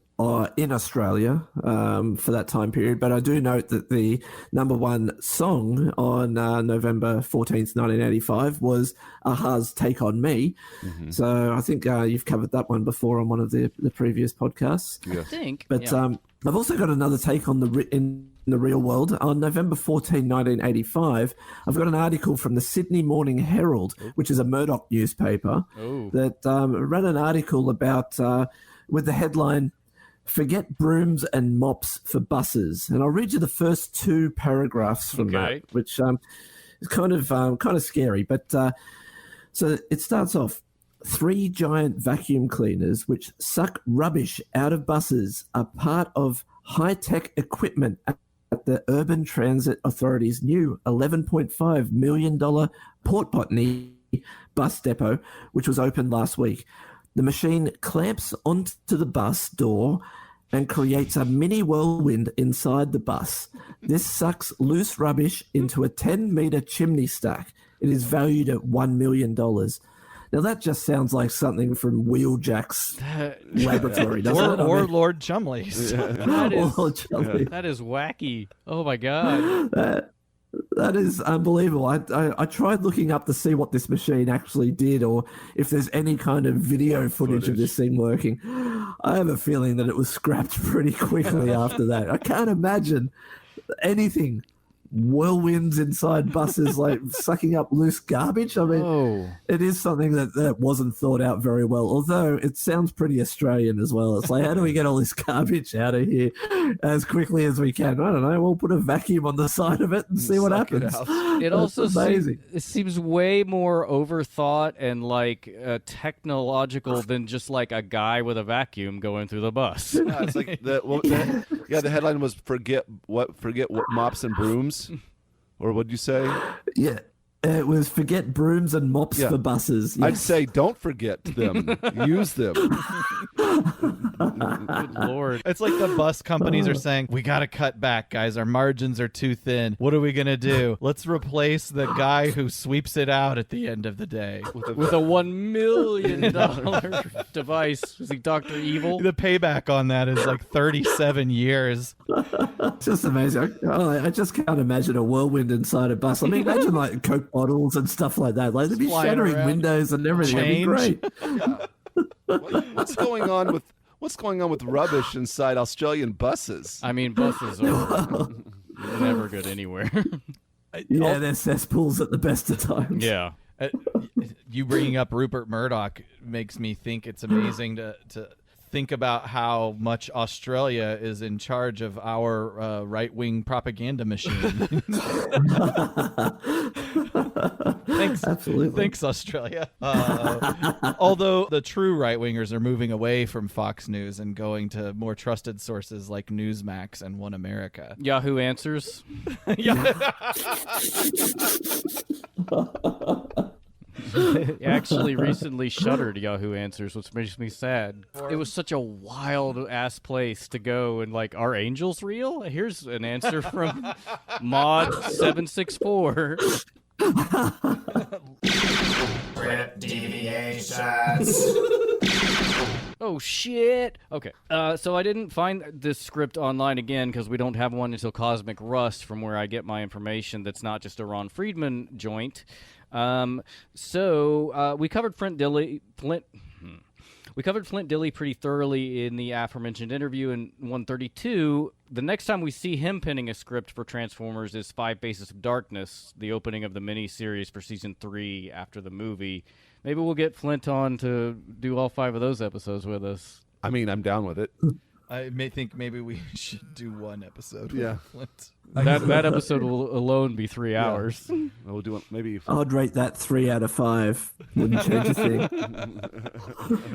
in Australia for that time period, but I do note that the number one song on November 14th, 1985 was Aha's Take On Me. Mm-hmm. So I think you've covered that one before on one of the previous podcasts. Yeah. I think. But I've also got another take on in the real world. On November 14, 1985, I've got an article from the Sydney Morning Herald, which is a Murdoch newspaper, that ran an article about, with the headline, "Forget brooms and mops for buses." And I'll read you the first 2 paragraphs from that, which is kind of scary. But so it starts off, 3 giant vacuum cleaners which suck rubbish out of buses are part of high-tech equipment at the Urban Transit Authority's new $11.5 million Port Botany bus depot, which was opened last week. The machine clamps onto the bus door and creates a mini whirlwind inside the bus. This sucks loose rubbish into a 10-meter chimney stack. It is valued at $1 million. Now, that just sounds like something from Wheeljack's laboratory, doesn't it? Or Lord Chumley's. That is wacky. Oh, my God. That is unbelievable. I tried looking up to see what this machine actually did, or if there's any kind of video footage of this thing working. I have a feeling that it was scrapped pretty quickly after that. I can't imagine anything. Whirlwinds inside buses, like sucking up loose garbage. I mean, It is something that wasn't thought out very well, although it sounds pretty Australian as well. It's like, how do we get all this garbage out of here as quickly as we can? I don't know. We'll put a vacuum on the side of it and see what happens. It also seems way more overthought and like technological than just like a guy with a vacuum going through the bus. Yeah, it's like the headline was forget what mops and brooms. Or what'd you say? Yeah, it was forget brooms and mops for buses. Yes. I'd say don't forget them. Use them. Good Lord. It's like the bus companies are saying, we got to cut back, guys. Our margins are too thin. What are we going to do? Let's replace the guy who sweeps it out at the end of the day. With a $1 million device. Is he Dr. Evil? The payback on that is like 37 years. It's just amazing. I just can't imagine a whirlwind inside a bus. I mean, imagine like Coke bottles and stuff like that. Like, they'd be shattering windows and everything. It'd be great. Yeah. What's going on with rubbish inside Australian buses? I mean, buses are never good anywhere. Yeah, they're cesspools at the best of times. Yeah. You bringing up Rupert Murdoch makes me think it's amazing to think about how much Australia is in charge of our right-wing propaganda machine. Thanks, absolutely. Thanks, Australia. Although the true right-wingers are moving away from Fox News and going to more trusted sources like Newsmax and One America. Yahoo Answers. Actually recently shuttered Yahoo Answers, which makes me sad. It was such a wild ass place to go, and like, are angels real? Here's an answer from Mod 764. Rip Deviations. Oh, shit. Okay. So I didn't find this script online again because we don't have one until Cosmic Rust from where I get my information that's not just a Ron Friedman joint. So we covered Flint Dilley pretty thoroughly in the aforementioned interview in 132. The next time we see him penning a script for Transformers is 5 Faces of Darkness, the opening of the mini-series for Season 3 after the movie. Maybe we'll get Flint on to do all 5 of those episodes with us. I mean, I'm down with it. I think maybe we should do one episode. Yeah. With Flint. That episode will alone be 3 hours. We'll do it maybe. I'd rate that 3 out of 5. Wouldn't change a thing.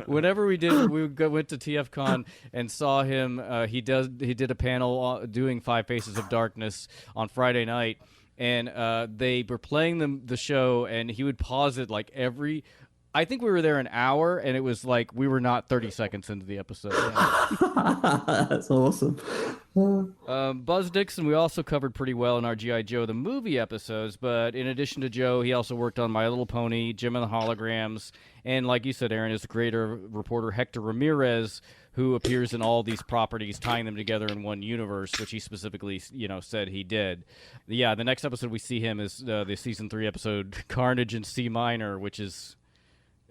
Whenever we went to TFCon and saw him. He did a panel doing 5 Faces of Darkness on Friday night, and they were playing the show, and he would pause it like every. I think we were there an hour, and it was like we were not 30 seconds into the episode. That's awesome. Buzz Dixon, we also covered pretty well in our G.I. Joe the movie episodes, but in addition to Joe, he also worked on My Little Pony, Jim and the Holograms, and like you said, Aaron, is the creator reporter Hector Ramirez, who appears in all these properties, tying them together in one universe, which he specifically, said he did. Yeah, the next episode we see him is the Season 3 episode, Carnage in C Minor, which is...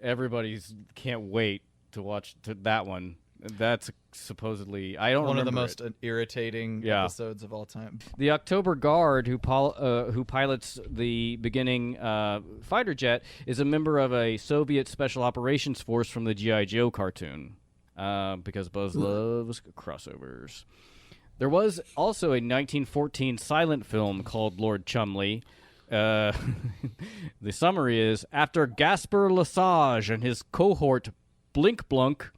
Everybody's can't wait to watch that one. That's supposedly one of the most irritating episodes of all time. The October Guard, who pilots the beginning fighter jet, is a member of a Soviet Special Operations Force from the G.I. Joe cartoon, because Buzz loves crossovers. There was also a 1914 silent film called Lord Chumley. The summary is, after Gaspar Lesage and his cohort Blink Blunk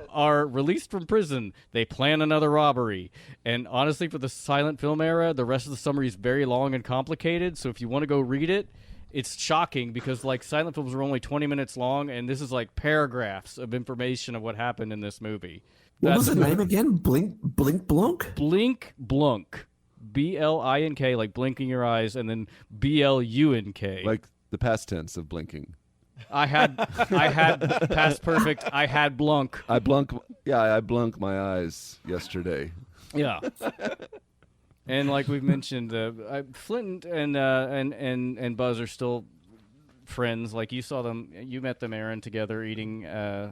are released from prison, they plan another robbery. And honestly, for the silent film era, the rest of the summary is very long and complicated, so if you want to go read it, it's shocking because like silent films were only 20 minutes long, and this is like paragraphs of information of what happened in this movie. What was the name again? Blink Blunk? Blink Blunk. B-L-I-N-K, like blinking your eyes, and then B-L-U-N-K. Like the past tense of blinking. I had past perfect. I had blunk. I blunk my eyes yesterday. Yeah. And like we've mentioned, Flint and Buzz are still friends. Like you met them, Aaron, together eating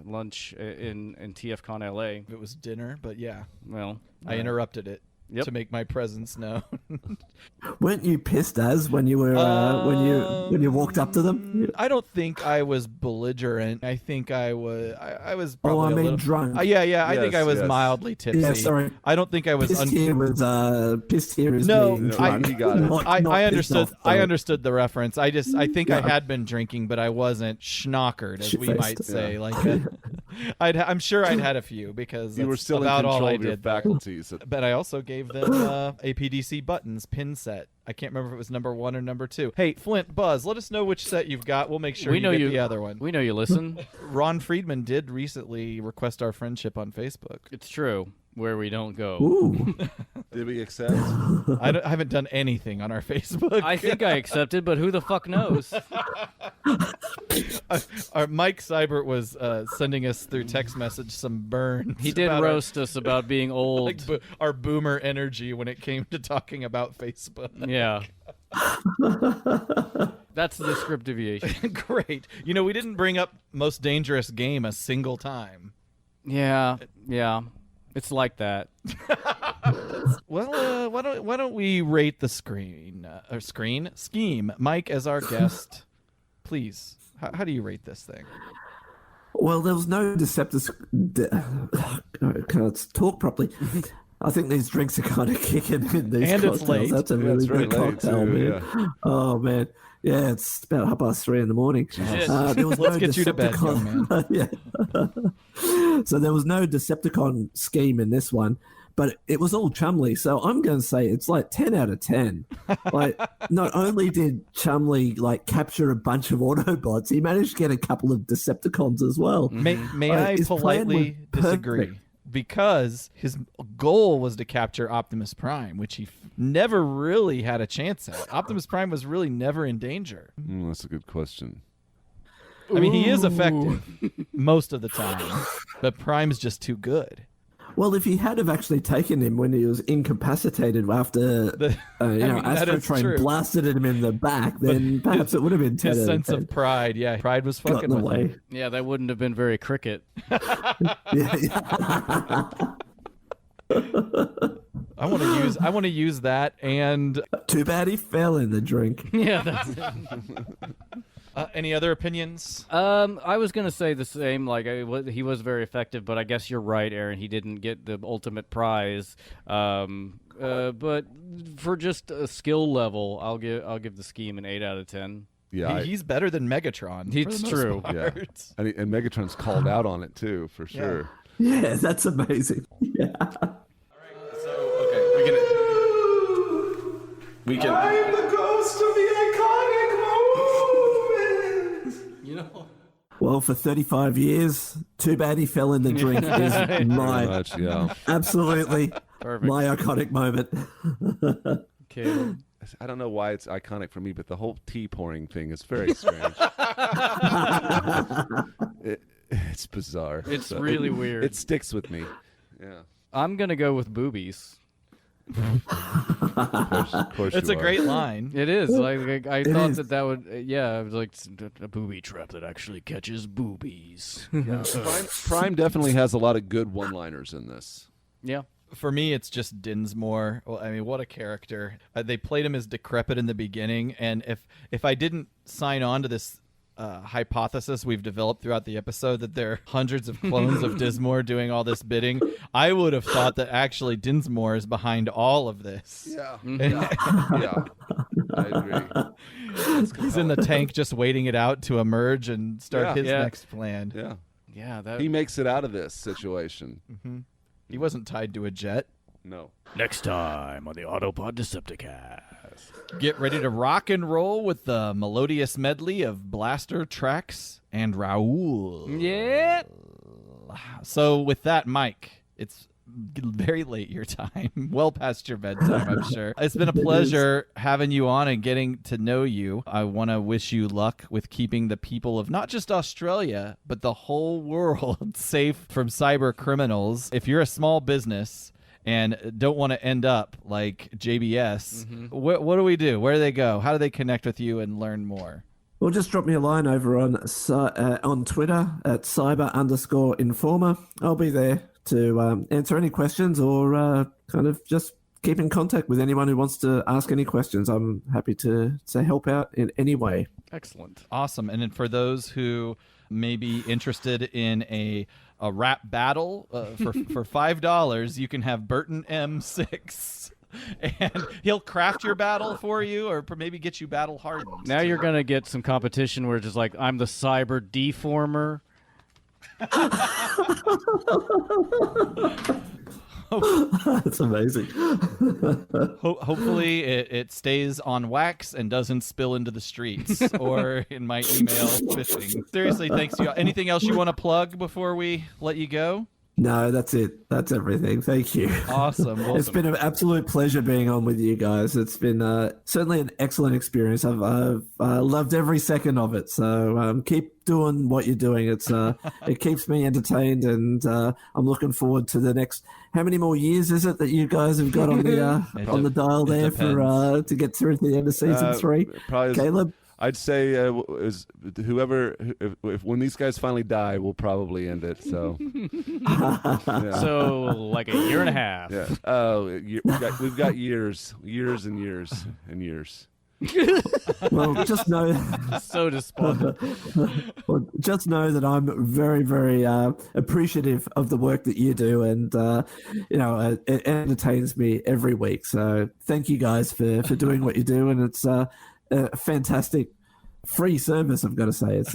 lunch in TFCon LA. It was dinner, but yeah. Well, I interrupted it. Yep. To make my presence known. Weren't you pissed when you were when you walked up to them? I don't think I was belligerent. I think I was. I was. Probably a little drunk. Yeah. I think I was mildly tipsy. Yeah, sorry. I don't think I was. Pissed here is no. Being drunk. He got it. I understood. I understood the reference. I think I had been drinking, but I wasn't schnockered, as we might say. Like, I'm sure I'd had a few because you were still about in control all I of your did. faculties. But I also gave them APDC buttons pin set. I can't remember if it was number 1 or number 2. Hey, Flint, Buzz, let us know which set you've got. We'll make sure you get the other one. We know you listen. Ron Friedman did recently request our friendship on Facebook. It's true. Where we don't go. Ooh. Did we accept? I haven't done anything on our Facebook. I think I accepted, but who the fuck knows? Our Mike Seibert was sending us through text message some burns. He did roast us about being old. Like our boomer energy when it came to talking about Facebook. Yeah. That's the script deviation. Great. We didn't bring up Most Dangerous Game a single time. Yeah. It's like that. Well, why don't we rate the scheme? Mike, as our guest, please. How do you rate this thing? Well, there was no Decepticons. I can't talk properly. I think these drinks are kind of kicking in these and cocktails. It's late. That's a really good cocktail, man. Yeah. Oh man, yeah, it's about 3:30 in the morning. There was Let's no get you to bed, young man. Yeah. So there was no Decepticon scheme in this one, but it was all Chumley. So I'm going to say it's like 10 out of 10. Like, not only did Chumley capture a bunch of Autobots, he managed to get a couple of Decepticons as well. May I politely disagree? Because his goal was to capture Optimus Prime, which he never really had a chance at. Optimus Prime was really never in danger. That's a good question. I mean, he is effective most of the time, but Prime's just too good. Well, if he had have actually taken him when he was incapacitated after, Astro Train blasted him in the back, then perhaps it would have been 10 His out of sense 10. of pride, yeah. Pride was Got in fucking the with way. him. Yeah, that wouldn't have been very cricket. Yeah. I want to use that and Too bad he fell in the drink. Yeah, that's it. any other opinions? I was gonna say the same. Like he was very effective, but I guess you're right, Aaron. He didn't get the ultimate prize. But for just a skill level, I'll give the scheme an 8 out of 10. Yeah, He's better than Megatron. It's for the most true. part. yeah. And Megatron's called out on it too, for sure. Yeah, that's amazing. Yeah. So okay, we can. I'm the ghost of the iconic moment. You know. Well, for 35 years, Too Bad He Fell in the Drink is Pretty my much, yeah. absolutely Perfect. my iconic moment. Caleb. I don't know why it's iconic for me, but the whole tea pouring thing is very strange. It's bizarre. It's really weird. It sticks with me. Yeah. I'm gonna go with boobies. Of course It's you a are. great line. It is. Like I thought is. that would. Yeah, I was like a booby trap that actually catches boobies. Prime definitely has a lot of good one-liners in this. Yeah. For me, it's just Dinsmore. Well, I mean, what a character. They played him as decrepit in the beginning, and if I didn't sign on to this hypothesis we've developed throughout the episode that there are hundreds of clones of Dinsmore doing all this bidding, I would have thought that actually Dinsmore is behind all of this. Yeah. Mm-hmm. Yeah. I agree. He's in the tank just waiting it out to emerge and start Yeah. his Yeah. next plan. Yeah. Yeah. That. He makes it out of this situation. He wasn't tied to a jet. No. Next time on the Autopod Decepticast. Get ready to rock and roll with the melodious medley of Blaster tracks and Raoul. Yeah. So with that, Mike, it's very late your time, well past your bedtime, I'm sure. It's been a pleasure having you on and getting to know you. I want to wish you luck with keeping the people of not just Australia, but the whole world safe from cyber criminals. If you're a small business and don't want to end up like JBS, what do we do? Where do they go? How do they connect with you and learn more? Well, just drop me a line over on Twitter at cyber_informer. I'll be there to answer any questions or kind of just keep in contact with anyone who wants to ask any questions. I'm happy to help out in any way. Excellent. Awesome. And then for those who may be interested in a rap battle for $5, you can have Burton M6. And he'll craft your battle for you or maybe get you battle hardened. Now you're gonna get some competition where it's just like I'm the cyber deformer. That's amazing. Hopefully it stays on wax and doesn't spill into the streets or in my email phishing. Seriously, thanks to you. Anything else you want to plug before we let you go? No, that's it. That's everything. Thank you. Awesome. Well, It's been an absolute pleasure being on with you guys. It's been certainly an excellent experience. I've loved every second of it. So keep doing what you're doing. It's it keeps me entertained, and I'm looking forward to the next. How many more years is it that you guys have got on the dial there for to get through to the end of season 3? Probably Caleb. I'd say is whoever if when these guys finally die, we'll probably end it. So, yeah. So like a year and a half. Yeah. Oh, we've got years and years and years. Well, just know. So despondent. Well, just know that I'm very, very appreciative of the work that you do, and it entertains me every week. So thank you guys for doing what you do, and it's a fantastic free service. I've got to say, it's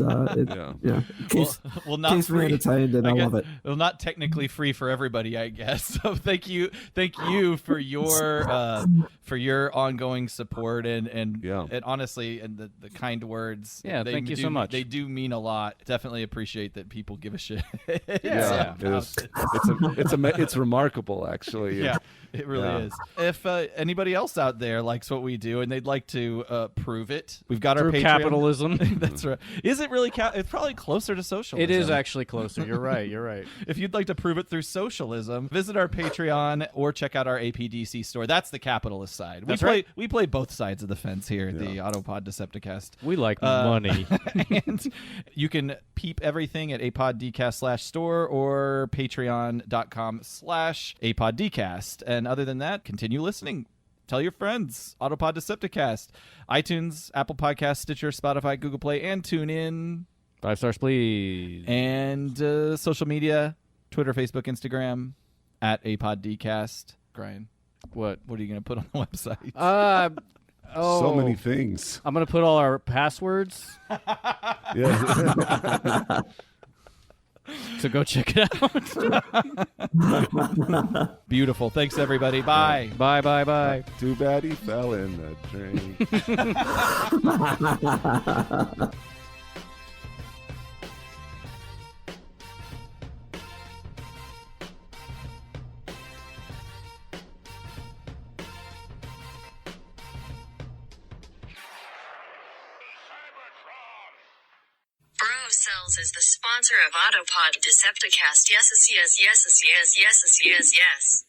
keeps not me free. entertained, and I love it. Well, not technically free for everybody, I guess. So thank you for your ongoing support and honestly and the kind words. Yeah, thank you so much. They do mean a lot. Definitely appreciate that people give a shit. Yeah, it is. It's remarkable, actually. Yeah. It really is. If anybody else out there likes what we do and they'd like to prove it, we've got Through our Patreon. capitalism. That's right. Is it really? It's probably closer to socialism. It is actually closer. You're right. You're right. If you'd like to prove it through socialism, visit our Patreon or check out our APDC store. That's the capitalist side. That's right. We play both sides of the fence here at the Autopod Decepticast. We like money. And you can peep everything at apod.decast/store or patreon.com/apod.decast. And other than that, continue listening. Tell your friends. Autopod Decepticast. iTunes, Apple Podcasts, Stitcher, Spotify, Google Play, and TuneIn. 5 stars, please. And social media, Twitter, Facebook, Instagram, at APodDcast. Brian, what are you going to put on the website? So many things. I'm going to put all our passwords. Yeah. So go check it out. Beautiful. Thanks, everybody. Bye. Bye, bye, bye. Too bad he fell in the drain. Cells is the sponsor of Autopod Decepticast. Yes.